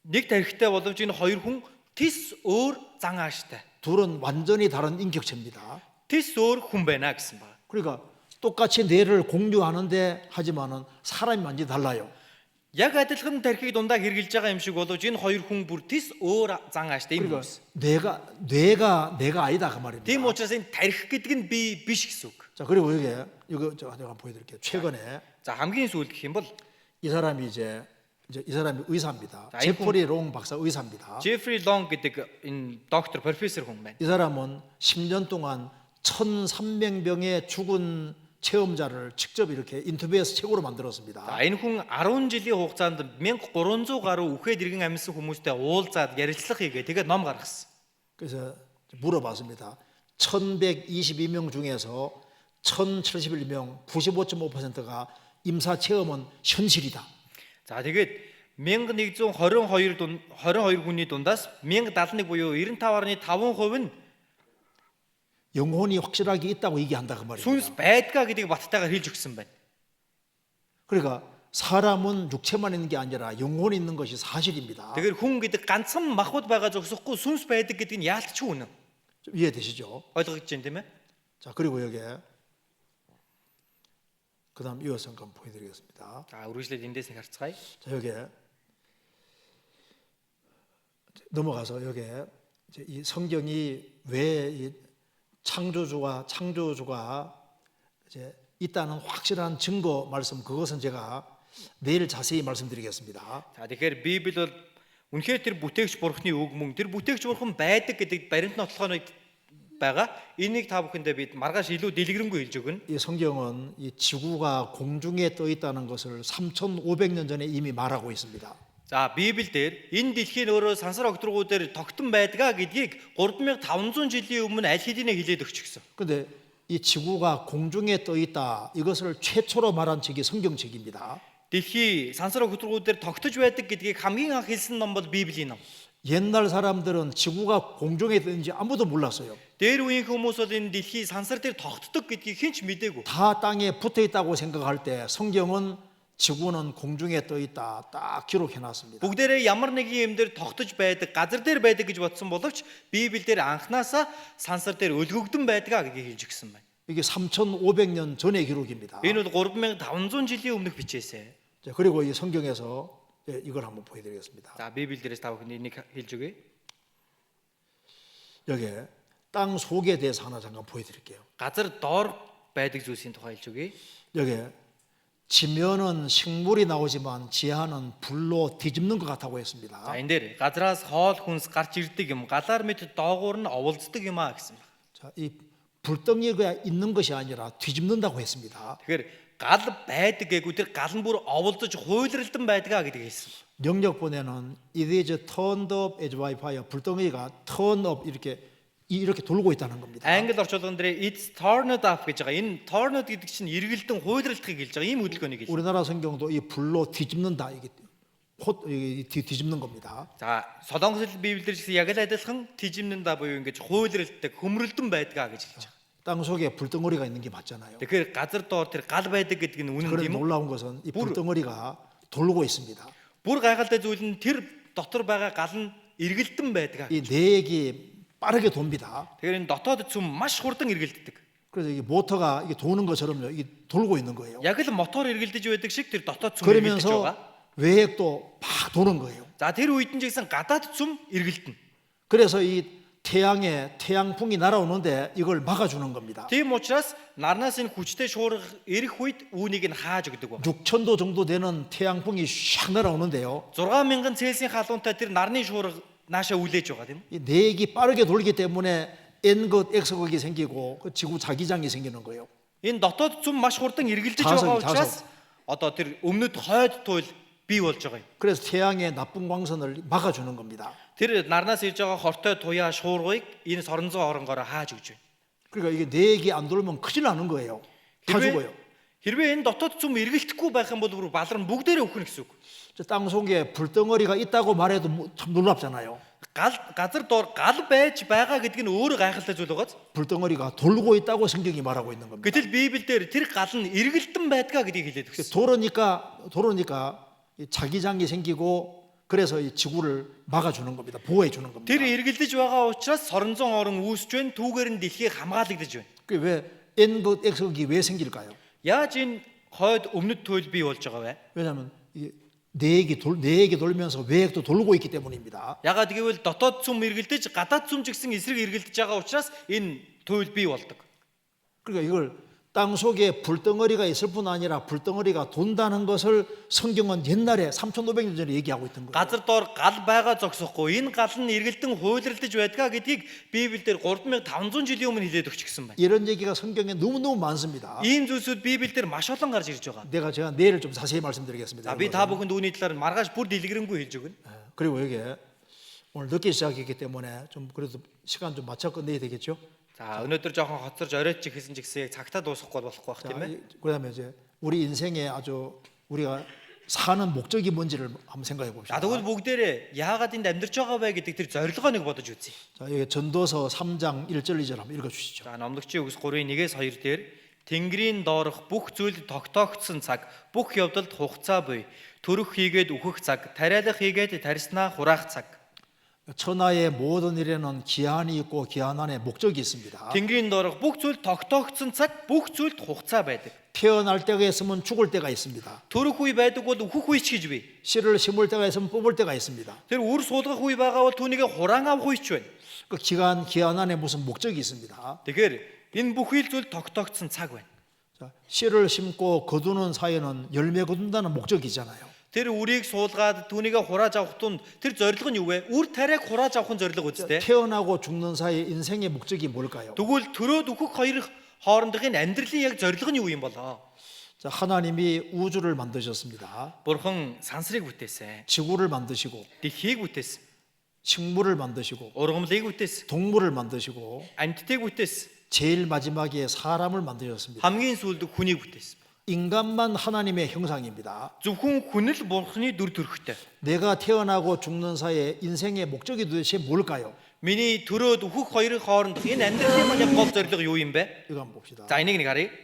нэг тархитай боловч энэ хоёр хүн тис өөр зан ааштай. 둘은 완전히 다른 인격체입니다. Тис өөр хүн байна гэсэн байна. 그러니까 똑같이 뇌를 공유하는데 하지만은 사람이 완전히 달라요. Яг адилхан тархийг дундаа хэрглэж байгаа юм шиг боловч энэ хоёр хүн бүр тис өөр зан ааштай юм 그러니까 хүмүүс. 내가 아니다 그 말입니다. Тийм учраас энэ тархи гэдэг нь би биш гэсэн үг. 자 그리고 이거 제가 한번 보여드릴게요. 최근에 За хамгийн сүүлд гэх юм бол 이 사람이 이제 이 사람이 의사입니다. 자, 이 제프리 롱 박사 의사입니다. Jeffrey Long гэдэг энэ доктор профессор хүн байна. 이 사람은 10년 동안 1,300명의 죽은 체험자를 직접 이렇게 인터뷰해서 책으로 За 만들었습니다. энэ хүн 10 жилийн хугацаанд 1300 гаруй үхээд иргэн амьсан хүмүүстэй уулзаад ярилцлага хийгээ. Тэгээд ном гаргасан. 그래서 물어봤습니다. 1,122명 중에서 1,071명, 95.5%가 임사 체험은 현실이다. За тэгээд 1122 хүний дундаас 1071 буюу 95.5% нь 영혼이 확실하게 있다고 얘기한다 그 말입니다. сүнс байдгаа гэдгийг баттайгаар хэлж өгсөн байна. 그러니까 사람은 육체만 있는 게 아니라 영혼이 있는 것이 사실입니다. Тэгэхээр хүн гэдэг ганцхан махбод байгаа зогсохгүй сүнс байдаг гэдэг нь яалтчгүй үнэн. 좀 이해되시죠? ойлгож байна тийм ээ? 자 그리고 여기에 그다음 이어서 한번 보여드리겠습니다. За үргэлжлээд эндээс нэг харцгаая. 자 여기에 넘어가서 여기에 이제 이 성경이 왜 이 창조주가 이제 있다는 확실한 증거 말씀 그것은 제가 내일 자세히 말씀드리겠습니다. За тэгэхээр Библи бол үнэхээр тэр бүтээгч бурхны үг мөн тэр бүтээгч бурхан байдаг гэдэг баримт нотлохоныг байгаа. Энийг та бүхэндээ бид маргааш илүү дэлгэрэнгүй хэлж өгнө. 이 성경은 이 지구가 공중에 떠 있다는 것을 3,500년 전에 이미 말하고 있습니다. За Библиэлд энэ дэлхийн өөрөө сансар огтргуудаар тогтсон байдгаа гэдгийг 3500 жилийн өмнө аль хэдийнэ хэлээд өгчихсөн. 근데 이 지구가 공중에 떠 있다 이것을 최초로 말한 책이 성경책입니다. дэлхий сансар огтргуудаар тогтож байдаг гэдгийг хамгийн анх хэлсэн ном бол Библийн ном. 옛날 사람들은 지구가 공중에 떠 있는지 아무도 몰랐어요. Дээр үеийн хүмүүс бол энэ дэлхий сансар дээр тогтдог гэдгийг хэн ч мэдээгүй. 다 땅에 붙어 있다고 생각할 때 성경은 지구는 공중에 떠 있다 딱 기록해 놨습니다. Бүгдээрээ ямар нэгэн юм дээр тогтож байдаг, газар дээр байдаг гэж бодсон боловч Библиэлд анханасаа сансар дээр өлгөгдөн байдгаа гэдгийг хэлж өгсөн байна. 이게 3,500년 전의 기록입니다. Энэ бол 3500 жилийн өмнөх бичээсэ. 자, 그리고 이 성경에서 이걸 한번 보여드리겠습니다. За Библиэлдээс та бүхэнд энийг хэлж өгье. 여기에 땅 속에 대해서 하나 잠깐 보여드릴게요. Газар доор байдаг зүйлсийн тухай хэлж өгье. 여기에 지면은 식물이 나오지만 지하는 불로 뒤집는 것 같다고 했습니다. За энэ дээр газраас хоол хүнс гарч ирдэг юм, галаар мэт доогуур нь оволцдог юм а гэсэн байна. 자, 이 불덩이가 있는 것이 아니라 뒤집는다고 했습니다. Тэгэхээр гал байдаг гээгүү тэр гал нь бүр оволдож хуйлралдан байдгаа гэдэг хэлсэн. 영역본에는 it is turned up as by fire 불덩이가 turn up 이렇게 돌고 있다는 겁니다. Англи орчуулган дээр it's turned up гэж байгаа. Энэ turned гэдэг чинь эргэлдэн хуйлралтыг хэлж байгаа. Ийм хөдөлгөөнийг хэлсэн. 우리나라 성경도 이 불로 뒤집는다 이게 뒤집는 겁니다. За Солонгос Библиэлд яг л адилхан тижимнэнда буюу ингэж хуйлралдаг, хөмрөлдөн байдгаа гэж хэлж байгаа. 땅 속에 불덩어리가 있는 게 맞잖아요. Тэгэхээр газар доор тэр гал байдаг гэдэг нь үнэн 그런 тийм үү? 놀라운 것은 이 불덩어리가 돌고 있습니다. Бүр гайхалтай зүйл нь тэр дотор байгаа гал нь эргэлдэн байдаг. 이 내액이 빠르게 돕니다. Тэгэхээр энэ дотоод цөм маш хурдан эргэлддэг. 그래서 이 모터가 이게 도는 것처럼요. 이게 돌고 있는 거예요. Яг л мотор эргэлдэж байдаг шиг тэр дотоод цөм эргэлдэж 그러면서 байгаа. 외액도 막 도는 거예요. За тэр үед нь ч гэсэн гадаад цөм эргэлдэнэ. 그래서 이 태양에 태양풍이 날아오는데 이걸 막아주는 겁니다. Тийм учраас нарнаас энэ хүчтэй шуурга ирэх үед үүнийг нь хааж өгдөг байна. 6,000도 정도 되는 태양풍이 샥 날아오는데요. 6000 Цельсийн халуунтай тэр нарны шуурга нааша үлээж байгаа тийм. 이 내액이 빠르게 돌기 때문에 N극, X극이 생기고 그 지구 자기장이 생기는 거예요. Энэ дотоод цөм маш хурдан эргэлдэж 자석, байгаа учраас одоо тэр өмнөд хойд туйл бий болж байгаа юм. 그래서 태양의 나쁜 광선을 막아주는 겁니다. Тэр нарнаас ирж байгаа хортой туяа шуургыг энэ соронзон оронгоор хааж өгч байна. 그러니까 이게 내액이 안 돌면 큰일 나는 거예요. 다 죽어요. хэрвээ энэ дотоод цөм эргэлдэхгүй байх юм бол бүр балар нь бүгдээрээ өхнө гэсэн үг. 땅 속에 불덩어리가 있다고 말해도 참 놀랍잖아요. газар доор гал байж байгаа гэдэг нь өөр гайхалтай зүйл байгааз. 불덩어리가 돌고 있다고 성경이 말하고 있는 겁니다. Гэтэл Библиэлд тэр гал нь эргэлдэн байдгаа гэдгийг хэлээд өгсөн. 도르니까 이 자기장이 생기고 그래서 이 지구를 막아주는 겁니다. 보호해 주는 겁니다. Тэр эргэлдэж байгаа учраас соронзон орон үүсэж байна. Түүгээр нь дэлхийг хамгаалагдаж байна. 왜 N극, X극이 왜 생길까요? Яаж энэ хойд өмнөд туйл бий болж байгаа вэ? 왜냐하면 이 내액이 돌면서 외액도 돌고 있기 때문입니다. Ягаад гэвэл дотоод цөм эргэлдэж гадаад цөм ч гэсэн эсрэг эргэлдэж байгаа учраас энэ туйл бий болдог. 그러니까 이걸 땅 속에 불덩어리가 있을 뿐 아니라 불덩어리가 돈다는 것을 성경은 옛날에 3,500년 전에 얘기하고 있던 거예요. Газар доор гал байгаа зогсохгүй. Энэ гал нь эргэлдэн хуйлралдаж байдгаа гэдгийг Библиэлд 3500 жилийн өмнө хэлээд өгчихсэн байна. 이런 얘기가 성경에 너무너무 많습니다. Ийм зүйлсүүд Библиэлд маш олон гарч ирж байгаа. 제가 내일 좀 자세히 말씀드리겠습니다. За би та бүхэнд үүний талаар маргааш бүр дэлгэрэнгүй хэлж өгнө. 그리고 여기에 오늘 늦게 시작했기 때문에 좀 그래도 시간 좀 맞춰 끝내야 되겠죠? За өнөөдөр жоохон хоцорж оройтч ихсэн ч гэсэн яг цагтаа дуусахгүй болохгүй бах тийм ээ. 그다음에 이제 우리 인생에 아주 우리가 사는 목적이 뭔지를 한번 생각해 봅시다. За тэгвэл бүгдээрээ яагаад энд амьдарч байгаа вэ гэдэг тэр зорилгоо нэг бодож үзье. 자, 여기 전도서 3장 1절 2절 한번 읽어 주시죠. За номлогчийн үгс 3:1-2 дээр Тэнгэрийн доорх бүх зүйл тогтоогдсон цаг, бүх явдалд хугацаа буй, төрөх хийгээд үхэх цаг, тариалах хийгээд тарьснаа хураах цаг. 천하의 모든 일에는 기한이 있고 기한 안에 목적이 있습니다. Тэнгэрийн доорх бүх зүйл тогтоогдсон цаг, бүх зүйлд хугацаа байдаг. 태어날 때가 있으면 죽을 때가 있습니다. Төрөх үе байдаг бол үхэх үе ч гэж бий. 씨를 심을 때가 있으면 뽑을 때가 있습니다. Тэр үр суулгах үе байгаа бол түүнийг хураан авах үе ч байна. 그 기한 안에 무슨 목적이 있습니다. Тэгэхээр энэ бүхий л зүйл тогтоогдсон цаг байна. 자, 씨를 심고 거두는 사이에는 열매 거둔다는 목적이 있잖아요. Тэр үрийг суулгаад түүнийг хурааж авах тунд тэр зорилго нь юу вэ? Үр тариаг хурааж авахын зорилго үстэй. 태어나고 죽는 사이 인생의 목적이 뭘까요? Тэгвэл төрөөд үхэх хоёр хоорондын амьдралын яг зорилго нь юу юм болоо? 자, 하나님이 우주를 만드셨습니다. Бурхан сансрыг бүтээсэн. 지구를 만드시고 Дэлхийг бүтээсэн. 식물을 만드시고 Ургамлыг бүтээсэн. 동물을 만드시고 Амьтдыг бүтээсэн. 제일 마지막에 사람을 만드셨습니다. Хамгийн сүүлд хүнийг бүтээсэн. 인간만 하나님의 형상입니다. Зөвхөн хүн л Бурханы дүр төрхтэй. 내가 태어나고 죽는 사이에 인생의 목적이 도대체 뭘까요? Миний төрөөд үхэх хоёрын хооронд энэ амьдралын маань гол зорилго юу юм бэ? 이거 한번 봅시다. За энийг нэг харъя.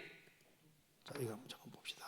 자, 이거 한번 잠깐 봅시다.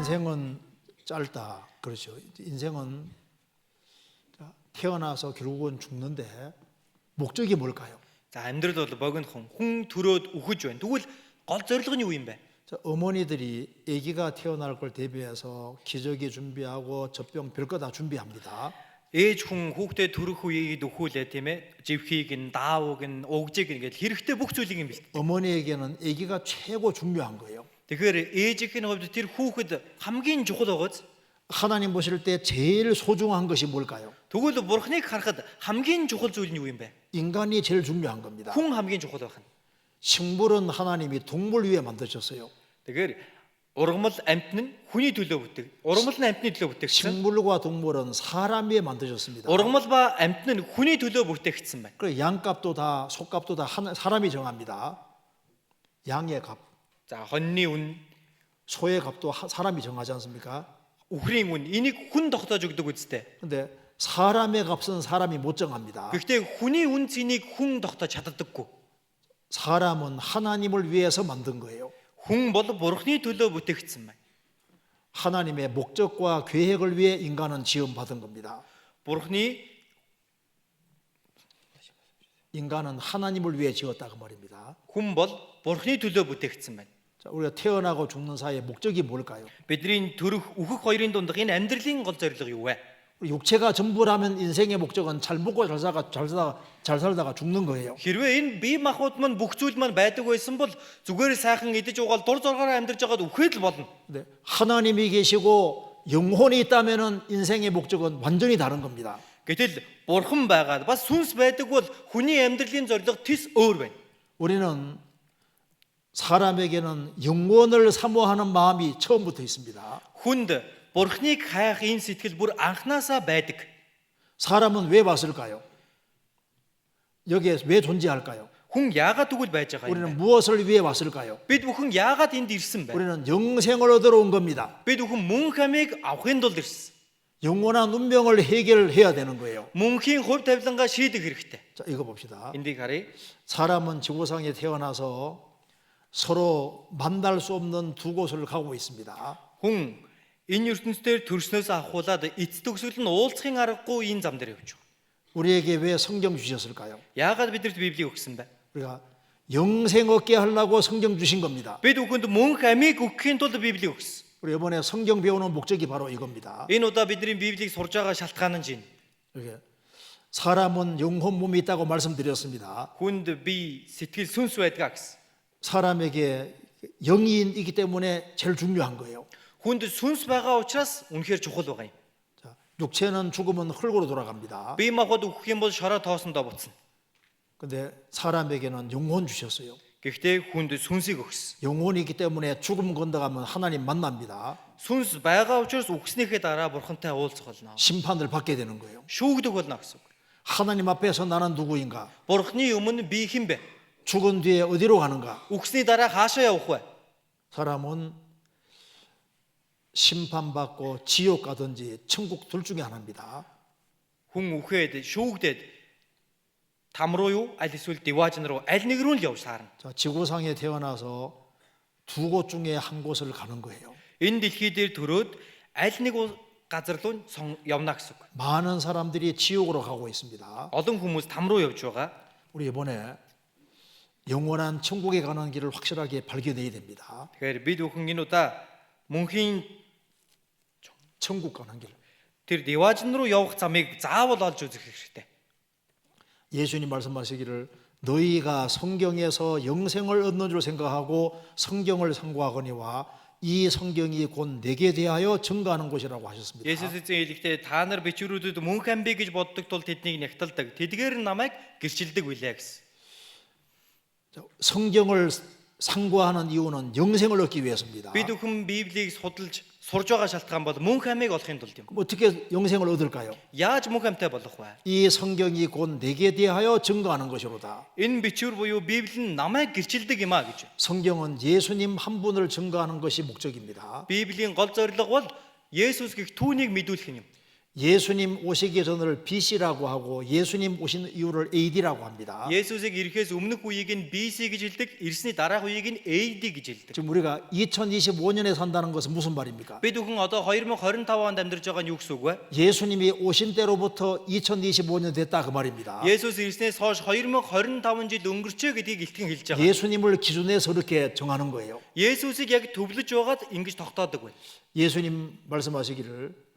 인생은 짧다. 그렇죠. 인생은 태어나서 결국은 죽는데 목적이 뭘까요? За амьдрал бол богинохон хүн төрөөд үхэж байна. Тэгвэл гол зорилго нь юу юм бэ? 자, 어머니들이 아기가 태어날 걸 대비해서 기저귀 준비하고 젖병 별거 다 준비합니다. Ээж хүн хүүхдээ төрөх үеийг өхүүлээ тийм ээ. Живхийг нь, даавыг нь, угжиг ингээд хэрэгтэй бүх зүйлийг юм бэлт. 어머니에게는 아기가 최고 중요한 거예요. Тэгэхээр ээжийнх нь хувьд тэр хүүхэд хамгийн чухал байгааз. 하나님 보실 때 제일 소중한 것이 뭘까요? Тэгвэл Бурхныг харахад хамгийн чухал зүйл нь юу юм бэ? 인간이 제일 중요한 겁니다. Хүн хамгийн чухал байх нь. 식물은 하나님이 동물 위에 만드셨어요. Тэгэхээр ургамал амьтан нь хүний төлөө бүтээг. Ургамал нь амьтны төлөө бүтээгдсэн. 식물과 동물은 사람 위에 만드셨습니다. Ургамал ба амьтан нь хүний төлөө бүтээгдсэн байна. 그 양값도 다 속값도 다 사람이 정합니다. 양의 값, За хоньны үн, 소의 값도 사람이 정하지 않습니까? үхрийн үн энийг хүн тогтоож өгдөг үстэй. 근데 사람의 값은 사람이 못 정합니다. Гэхдээ хүний үн цэнийг хүн тогтоож чаддаггүй. 사람은 하나님을 위해서 만든 거예요. Хүн бол Бурхны төлөө бүтээгдсэн байна. 하나님의 목적과 계획을 위해 인간은 지음받은 겁니다. Бурхны 인간은 하나님을 위해 지었다 그 말입니다. хүн бол Бурхны төлөө бүтээгдсэн байна. 자, 우리가 태어나고 죽는 사이의 목적이 뭘까요? Бидний төрөх үхэх хоёрын дундах энэ амьдралын гол зорилго юу вэ? 우리 육체가 전부라면 인생의 목적은 잘 먹고 잘 살다가 죽는 거예요. Хэрвээ энэ бие махбод маань бүх зүйл маань байдаг байсан бол зүгээр сайхан идэж уугаал дур зоргоор амьдарч байгаад үхээд л болно. 근데 하나님이 계시고 영혼이 있다면은 인생의 목적은 완전히 다른 겁니다. Гэтэл Бурхан байгаад бас сүнс байдаг бол хүний амьдралын зорилго тис өөр байна. 우리는 사람에게는 영혼을 사모하는 마음이 처음부터 있습니다. Хүнд Бурхныг хайх энэ сэтгэл бүр анханасаа байдаг. 사람은 왜 왔을까요? 여기에 왜 존재할까요? Хүн яагаад тэгвэл байж байгаа юм бэ? 우리는 무엇을 위해 왔을까요? Бид бүхэн яагаад энд ирсэн бэ? 우리는 영생을 얻으러 온 겁니다. Бид бүхэн мөнх амийг авахын тулд ирсэн. 영원한 운명을 해결해야 되는 거예요. Мөнхийн хувь тавилангаа шийдэх хэрэгтэй. 자, 이거 봅시다. Эндийг харъя. 사람은 지구상에 태어나서 서로 만날 수 없는 두 곳을 가고 있습니다. Хүн энэ ертөнцийн төрснөөс ахуулаад эцэд төгсгөл нь уулзахын аргагүй энэ зам дээр явж байгаа. 우리에게 왜 성경 주셨을까요? Яагаад бидэнд Библийг өгсөн бэ? 우리가 영생 얻게 하려고 성경 주신 겁니다. Бид бүхэнд мөнх амийг өгөхийн тулд Библийг өгсөн. 우리 이번에 성경 배우는 목적이 바로 이겁니다. Энэ удаа бидний Библийг сурж байгаа шалтгаан нь чинь. 이렇게 사람은 영혼 몸이 있다고 말씀드렸습니다. Хүнд бие сэтгэл сүнс байдаг гэсэн. 사람에게 영이 있기 때문에 제일 중요한 거예요. Хүнд сүнс байгаа учраас үнэхээр чухал байгаа юм. 자, 육체는 죽으면 흙으로 돌아갑니다. Бие махбод өгөх юм бол шороо тоосондоо буцна. 근데 사람에게는 영혼 주셨어요. Гэхдээ хүнд сүнсийг өгсөн. 영혼이 있기 때문에 죽음 건너가면 하나님 만납니다. Сүнс байгаа учраас өгснөхийн дараа Бурхантай уулзах болно. 심판을 받게 되는 거예요. Шүүгдэх болно гэсэн үг. 하나님 앞에서 나는 누구인가? Бурхны өмнө би хэн бэ? 죽은 뒤에 어디로 가는가? Үгсний дараа хаашаа явах вэ? 사람은 심판받고 지옥 가든지 천국 둘 중에 하나입니다. Хүн үхээд шүүгдээд там руу юу аль эсвэл диваажн руу аль нэг рүү л явж таарна. 자, 지구상에 태어나서 두 곳 중에 한 곳을 가는 거예요. Энэ дэлхий дээр төрөөд аль нэг газар руу явна гэсэн үг. 많은 사람들이 지옥으로 가고 있습니다. Олон хүмүүс там руу явж байгаа. 우리 이번에 영원한 천국에 가는 길을 확실하게 발견해야 됩니다. Тэгэхээр бид бүхэн энэ удаа мөнхийн 천국 가는 길. тэр диваажн руу явах замыг заавал олж үзэх хэрэгтэй. 예수님 말씀하시기를 너희가 성경에서 영생을 얻는 줄 생각하고 성경을 상고하거니와 이 성경이 곧 내게 대하여 증거하는 것이라고 하셨습니다. Есүс эзэн хэлэхдээ та нар бичвэрүүдэд мөнх амби гэж боддог тул тэднийг нягталдаг. Тэдгээр нь намайг гэрчилдэг билээ гэсэн. 성경을 상고하는 이유는 영생을 얻기 위해서입니다. Бид бүхэн Библийг судалж сурж байгаа шалтгаан бол мөнх амийг олохын тулд юм. 그럼 어떻게 영생을 얻을까요? Яаж мөнх амтай болох вэ? 이 성경이 곧 내게 대하여 증거하는 것이로다. Энэ бичвэр буюу Библи нь намайг гэрчилдэг юм а гэж. 성경은 예수님 한 분을 증거하는 것이 목적입니다. Библийн гол зорилго бол Есүс гэх түүнийг мэдүүлэх юм. 예수님 오시기 전을 BC라고 하고 예수님 오신 이유를 AD라고 합니다. Есүсийг ирэхээс өмнөх үеийг нь BC гэж хэлдэг, ирсний дараах үеийг нь AD гэж хэлдэг. 지금 우리가 2025년에 산다는 것은 무슨 말입니까? Бид бүхэн одоо 2025 онд амьдарч байгаа нь юу гэсэн үг вэ? 예수님이 오신 때로부터 2025년 됐다 그 말입니다. Есүс ирснээс хойш 2025 жил өнгөрчөө гэдгийг илтгэн хэлж байгаа. 예수님을 기준해서 그렇게 정하는 거예요. Есүсийг яг төвлөж байгаад ингэж тогтоодог байна. 예수님 말씀하시기를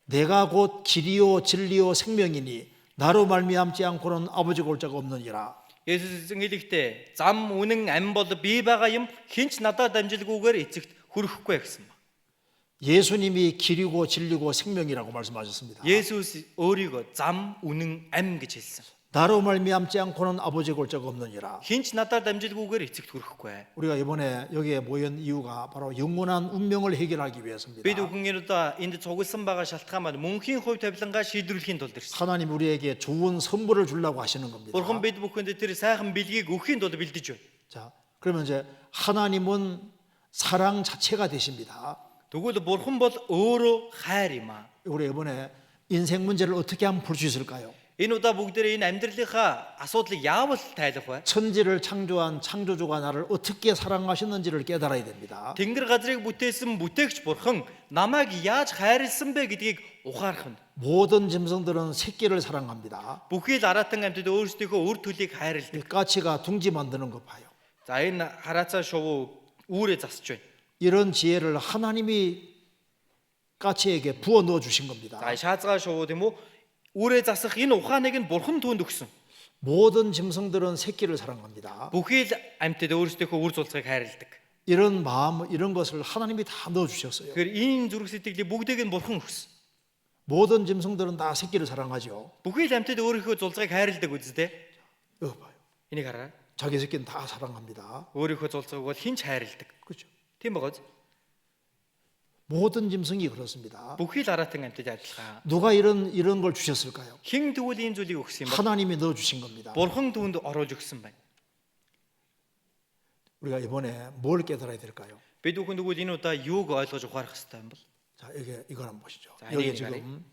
내가 곧 길이요 진리요 생명이니 나로 말미암지 않고는 아버지가 올 자가 없느니라. Есүс хэлэхдээ зам үнэн ам бол би байгаа юм хинч надад дамжилгүйгээр эцэгт хүрэхгүй гэсэн ба. 예수님이 길이고 진리고 생명이라고 말씀하셨습니다. Есүс өөрийгөө зам үнэн ам гэж хэлсэн. 나로 말미암지 않고는 아버지에 올 자가 없느니라. Хинч надад дамжилгүйгээр эцэгт хүрэхгүй. 우리가 이번에 여기에 모인 이유가 바로 영원한 운명을 해결하기 위해서입니다. Бид бүхэн одоо энд цугласан байгаа шалтгаан маань мөнхийн хувь тавилангаа шийдвэрлэхийн тулд ирсэн. 하나님 우리에게 좋은 선물을 주려고 하시는 겁니다. Бурхан бид бүхэнд тэр сайхан бэлгийг өгөхийн тулд бэлдэж байна. 자, 그러면 이제 하나님은 사랑 자체가 되십니다. Тэгвэл бурхан бол өөрөө хайр юм аа. 우리 이번에 인생 문제를 어떻게 하면 풀 수 있을까요? Энэ удаа бүгдээрээ энэ амьдралынхаа асуудлыг яавал тайлах вэ? 천지를 창조한 창조주가 나를 어떻게 사랑하셨는지를 깨달아야 됩니다. Тэнгэр газрыг бүтээсэн бүтээгч бурхан намайг яаж хайрлсан бэ гэдгийг ухаарах нь. 모든 짐승들은 새끼를 사랑합니다. Бүхий л аратан амьтад өөрсдийнхөө үр төлийг хайрладаг. 이 까치가 둥지 만드는 거 봐요. За энэ хараацаа шувуу үүрээ засч байна. 이런 지혜를 하나님이 까치에게 부어 넣어 주신 겁니다. За шаазгаа шувуу тийм үү? Үүрээ засах энэ ухааныг нь бурхан түүнд өгсөн. 모든 짐승들은 새끼를 사랑합니다. Бүхий л амьтад өөрсдийнхөө үр zulцыг хайрладаг. 이런 마음, 이런 것을 하나님이 다 넣어 주셨어요. Тэгэхээр энэ зүрх сэтгэлийг бүгдийг нь бурхан өгсөн. 모든 짐승들은 다 새끼를 사랑하죠. Бүхий л амьтад өөрийнхөө zulцыг хайрладаг үсттэй. 이거 봐요. Энийг хараа. 자기 새끼는 다 사랑합니다. өөрийнхөө zulцыг бол хинч хайрладаг. 그렇죠. Тийм байгааз. 모든 짐승이 그렇습니다. Бүхий л аратан амьтад адилхан. 누가 이런 걸 주셨을까요? Хэн тэгвэл энэ зүйлийг өгсөн юм бэ? 하나님이 넣어 주신 겁니다. Бурхан түүнд оруулж өгсөн байна. 우리가 이번에 뭘 깨달아야 될까요? Бид бүхэн тэгвэл энэ удаа юуг ойлгож ухаарах хэрэгтэй юм бол? 자, 이걸 한번 보시죠. 자, 여기 이게 지금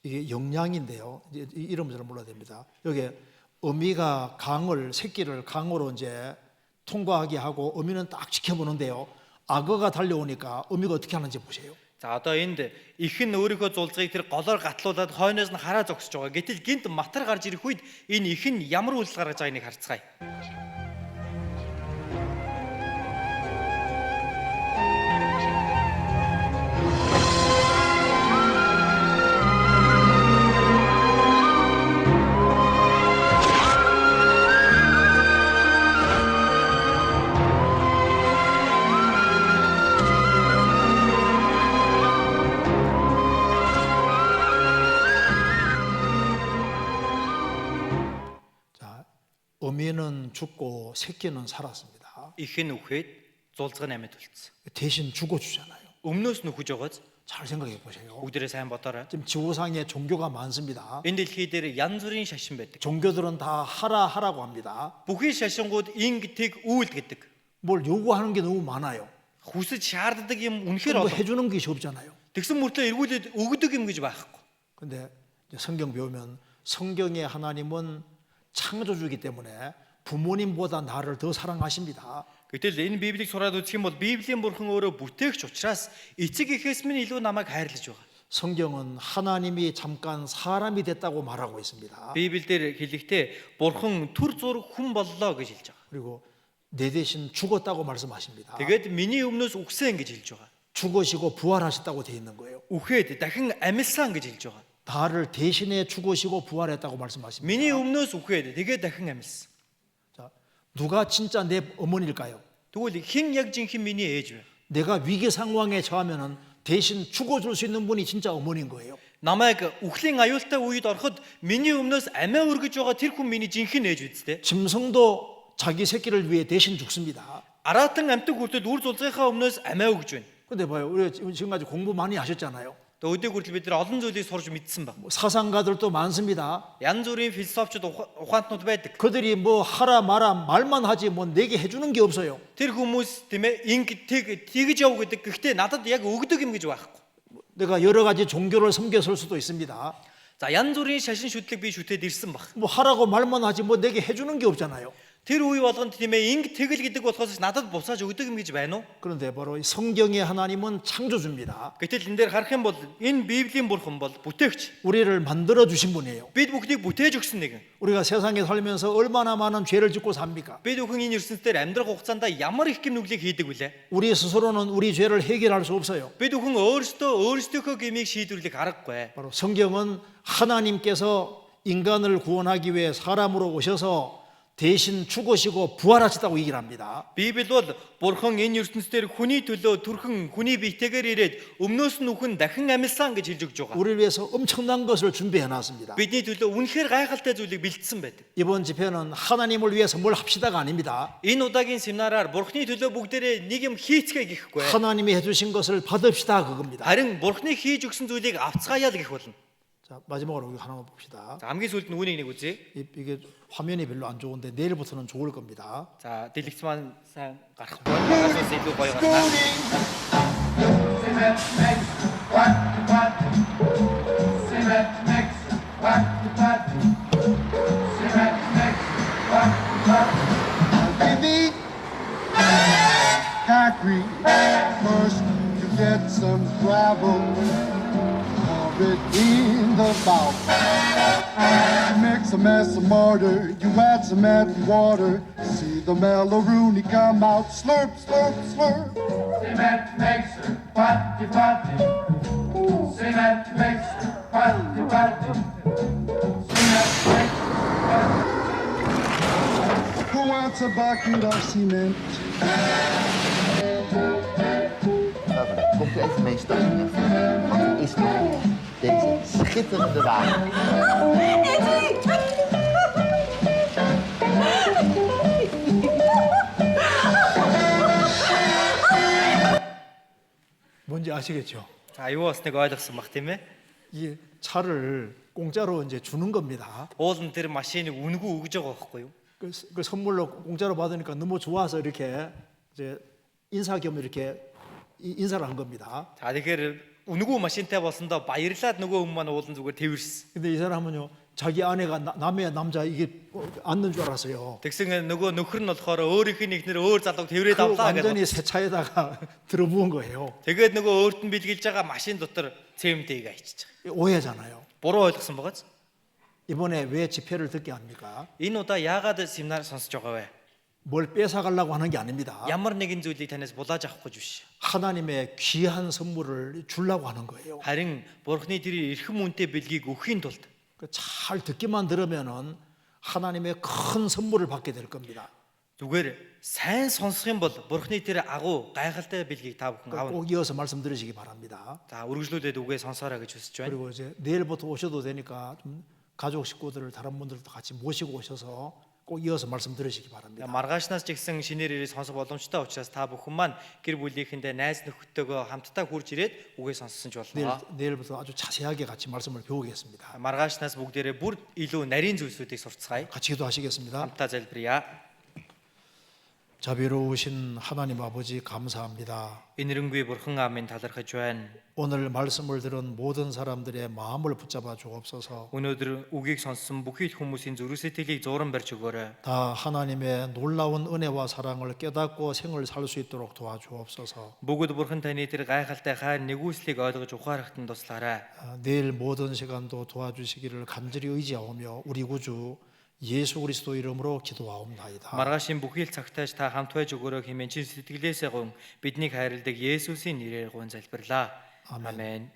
이게 영양인데요. 이름을 잘 몰라야 됩니다. 여기 어미가 새끼를 강으로 이제 통과하게 하고 어미는 딱 지켜보는데요. 악어가 달려오니까 어미가 어떻게 하는지 보세요. За одоо энд их нь өөрийнхөө зулцгийг тэр голоор гатлуулад хойноос нь хараа зогсож байгаа. Гэтэл гинт матар гарч ирэх үед энэ их нь ямар үйлс гаргаж байгааг харцгаая. 어미는 죽고 새끼는 살았습니다. Их нь үхээд зулцгын амьд болцсон. 대신 죽어주잖아요. Өмнөөс нь үхэж байгааз 잘 생각해 보세요. бүгдээрээ сайн бодоорой. 지금 지구상에 종교가 많습니다. Энэ дэлхий дээр янз бүрийн шашин байдаг. 종교들은 다 하라고 합니다. Бүхий шашингууд инг тэг үүл гэдэг. 뭘 요구하는 게 너무 많아요. Хүсэж шаарддаг юм үнэхээр 뭐 олон. 해주는 것이 없잖아요. Тэгсэн мөртлөө эргүүлээд өгдөг юм гэж байхгүй. 근데 성경 배우면 성경의 하나님은 창조주이기 때문에 부모님보다 나를 더 사랑하십니다. Гэтэл энэ Библийг сураад үзэх юм бол Библийн бурхан өөрөө бүтээгч учраас эцэг эхээс минь илүү намайг хайрлаж байгаа. 성경은 하나님이 잠깐 사람이 됐다고 말하고 있습니다. Библиэлд хэлэхдээ бурхан түр зураг хүн боллоо гэж хэлж байгаа. 그리고 내 대신 죽었다고 말씀하십니다. Тэгээд миний өмнөөс үхсэн гэж хэлж байгаа. 죽으시고 부활하셨다고 돼 있는 거예요. Үхээд дахин амьсан гэж хэлж байгаа. 나를 대신해 죽으시고 부활했다고 말씀하십니다. Миний өмнөөс үхээд тэгээд дахин амьсан. 자, 누가 진짜 내 어머니일까요? Тэгвэл хэн яг жинхэнэ миний ээж вэ? 내가 위기 상황에 처하면은 대신 죽어줄 수 있는 분이 진짜 어머니인 거예요. Намайг үхлийн аюултай үед ороход миний өмнөөс амиа өргөж байгаа тэр хүн миний жинхэнэ ээж үсттэй. 짐승도 자기 새끼를 위해 대신 죽습니다. Аратан амьтаг хүртэл үр зулцгийнхаа өмнөөс амиа өгж байна. 근데 봐요, 우리 지금까지 공부 많이 하셨잖아요. Тэгээд өдөө хүртэл бид нар олон зүйлийг сурж мэдсэн баг. 사상가들도 많습니다. Янз бүрийн философчид ухаантнууд байдаг. 그들이 뭐 하라 마라 말만 하지 뭐 내게 해주는 게 없어요. Тэр хүмүүс тийм ээ инг тэгж яв гэдэг. Гэхдээ надад яг өгдөг юм гэж байхгүй. 내가 여러 가지 종교를 섬겼을 수도 있습니다. За янз бүрийн шашин шүтлэг би шүтээд ирсэн баг. 뭐 하라고 말만 하지 뭐 내게 해주는 게 없잖아요. Тэр үе болгонд тийм ээ инг тэгэл гэдэг болохоос надад бусааж өгдөг юм гэж байна уу? 그런데 바로 이 성경의 하나님은 창조주입니다. Гэтэл энэ дээр харах юм бол энэ Библийн бурхан бол бүтээгч. 우리를 만들어 주신 분이에요. Бид бүгдийг бүтээж өгсөн нэгэн. 우리가 세상에 살면서 얼마나 많은 죄를 짓고 삽니까? Бид бүхэн энэ ертөнцийн амьдрах хугацаанд ямар их гэм нүглийг хийдэг вүлээ? 우리 스스로는 우리 죄를 해결할 수 없어요. Бид бүхэн өөрсдийнхөө гмийг шийдвэрлэх аргагүй. 바로 성경은 하나님께서 인간을 구원하기 위해 사람으로 오셔서 대신 죽으시고 부활하셨다고 얘기를 합니다. Библи бол Бурхан энэ ертөнцийн хүний төлөө түрхэн хүний биетэйгээр ирээд өмнөөс нь үхэн дахин амьлсан гэж хэлж өгч байгаа. 우리를 위해서 엄청난 것을 준비해 놨습니다. Бидний төлөө үнэхээр гайхалтай зүйлийг бэлдсэн байдаг. 이번 집회는 하나님을 위해서 뭘 합시다가 아닙니다. Энэ удаагийн семинараар Бурханы төлөө бүгдээрээ нэг юм хийцгээ гэхгүй. 하나님이 해주신 것을 받읍시다 그겁니다. Харин Бурханы хийж өгсөн зүйлийг авцгаая л гэх болно. 자, 마지막으로 우리 하나만 봅시다. За хамгийн сүүлд нь үүнийг нэг үзье. 이게 화면이 별로 안 좋은데 내일부터는 좋을 겁니다. За дэлгэц маань сайн гарахгүй. Багасаас илүү гоё гарна. Concrete first to get some gravel, pour it in the bowl. You mix a mess of mortar, you add some added water, see the mellow-rooney come out, slurp, slurp, slurp. Cement mixer, putty, putty. Cement mixer, putty, putty. Cement mixer, Who wants a bucket of cement? Komt u even mee staan? Wat is nou deze schitterende wagen? 뭔지 아시겠죠? За юу болсныг ойлгосон баг тийм ээ. 이 차를 공짜로 이제 주는 겁니다. Уулын тэр машиныг үнгүй өгж байгаа байхгүй юу? 그 선물로 공짜로 받으니까 너무 좋아서 이렇게 이제 인사 겸 이렇게 인사를 한 겁니다. За тэгэхээр үнгүй машинтай болсондоо баярлаад нөгөө хүн маань уулын зүгээр тэрсэн. 근데 이 사람은요 자기 아내가 남의 남자 이게 앉는 줄 알았어요. Тэгсэн нөгөө нөхөр нь болохоор өөрийнх нь ихнэр өөр залууг тэрвэрээд 그 авлаа 완전히 гэдэг. 새 차에다가 들어부은 거예요. Тэгээд нөгөө өөрт нь бэлгэлж байгаа машин дотор цемэнтэйг айчиж байгаа. 오해잖아요. Буруу ойлгосон багаз. 이번에 왜 집회를 듣게 합니까? Энэ удаа яагаад семинар сонсож байгаа вэ? 뭘 뺏어가려고 하는 게 아닙니다. Ямар нэгэн зүйлийг танаас булааж авах гэж биш. 하나님의 귀한 선물을 주려고 하는 거예요. Харин Бурхны тэр эрхэм үнэтэй бэлгийг өгөхийн тулд 잘 듣기만 들으면은 하나님의 큰 선물을 받게 될 겁니다. зүгээр сайн сонсох юм бол Бурхны тэр агуу гайхалтай бэлгийг та бүхэн аавна. 꼭 이어서 말씀드리시기 바랍니다. За үргэлжлүүлээд үгээ сонсоорой гэж хүсэж байна. 그리고 이제 내일부터 오셔도 되니까 좀 가족 식구들을 다른 분들도 같이 모시고 오셔서 꼭 이어서 말씀 들으시기 바랍니다. Маргаашнаас ч гэсэн шинээр ирээд сонсох боломжтой учраас та бүхэн маань гэр бүлийнхэндээ найз нөхөдтэйгөө хамтдаа хурж ирээд үгээ сонссон ч болно. 내일부터 아주 자세하게 같이 말씀을 배우겠습니다. Маргаашнаас бүгдээрээ бүр илүү нарийн зүйлсүүдийг сурцгаая. 같이 기도하시겠습니다. хамтдаа залбирая. 자비로우신 하나님 아버지 감사합니다. Энэрэнгүй Бурхан аамын талархаж байна. 오늘 말씀을 들은 모든 사람들의 마음을 붙잡아 주옵소서. Өнөөдөр үгийг сонссон бүхий л хүмүүсийн зүрх сэтгэлийг зууран барьж өгөөрэй. 다 하나님의 놀라운 은혜와 사랑을 깨닫고 생을 살 수 있도록 도와주옵소서. Бүгд Бурхан таны тэр гайхалтай хайр нэгүслийг ойлгож ухаарахт нь туслаарай. 내일 모든 시간도 도와주시기를 간절히 의지하오며 우리 구주 예수 그리스도 이름으로 기도하옵나이다. Маргаашийн бүхий л цагтааш та хамт байж өгөөрэй хэмээн чин сэтгэлээсээ гон биднийг хайрладаг Есүсийн нэрээр гон залбирлаа. 아멘. Амен.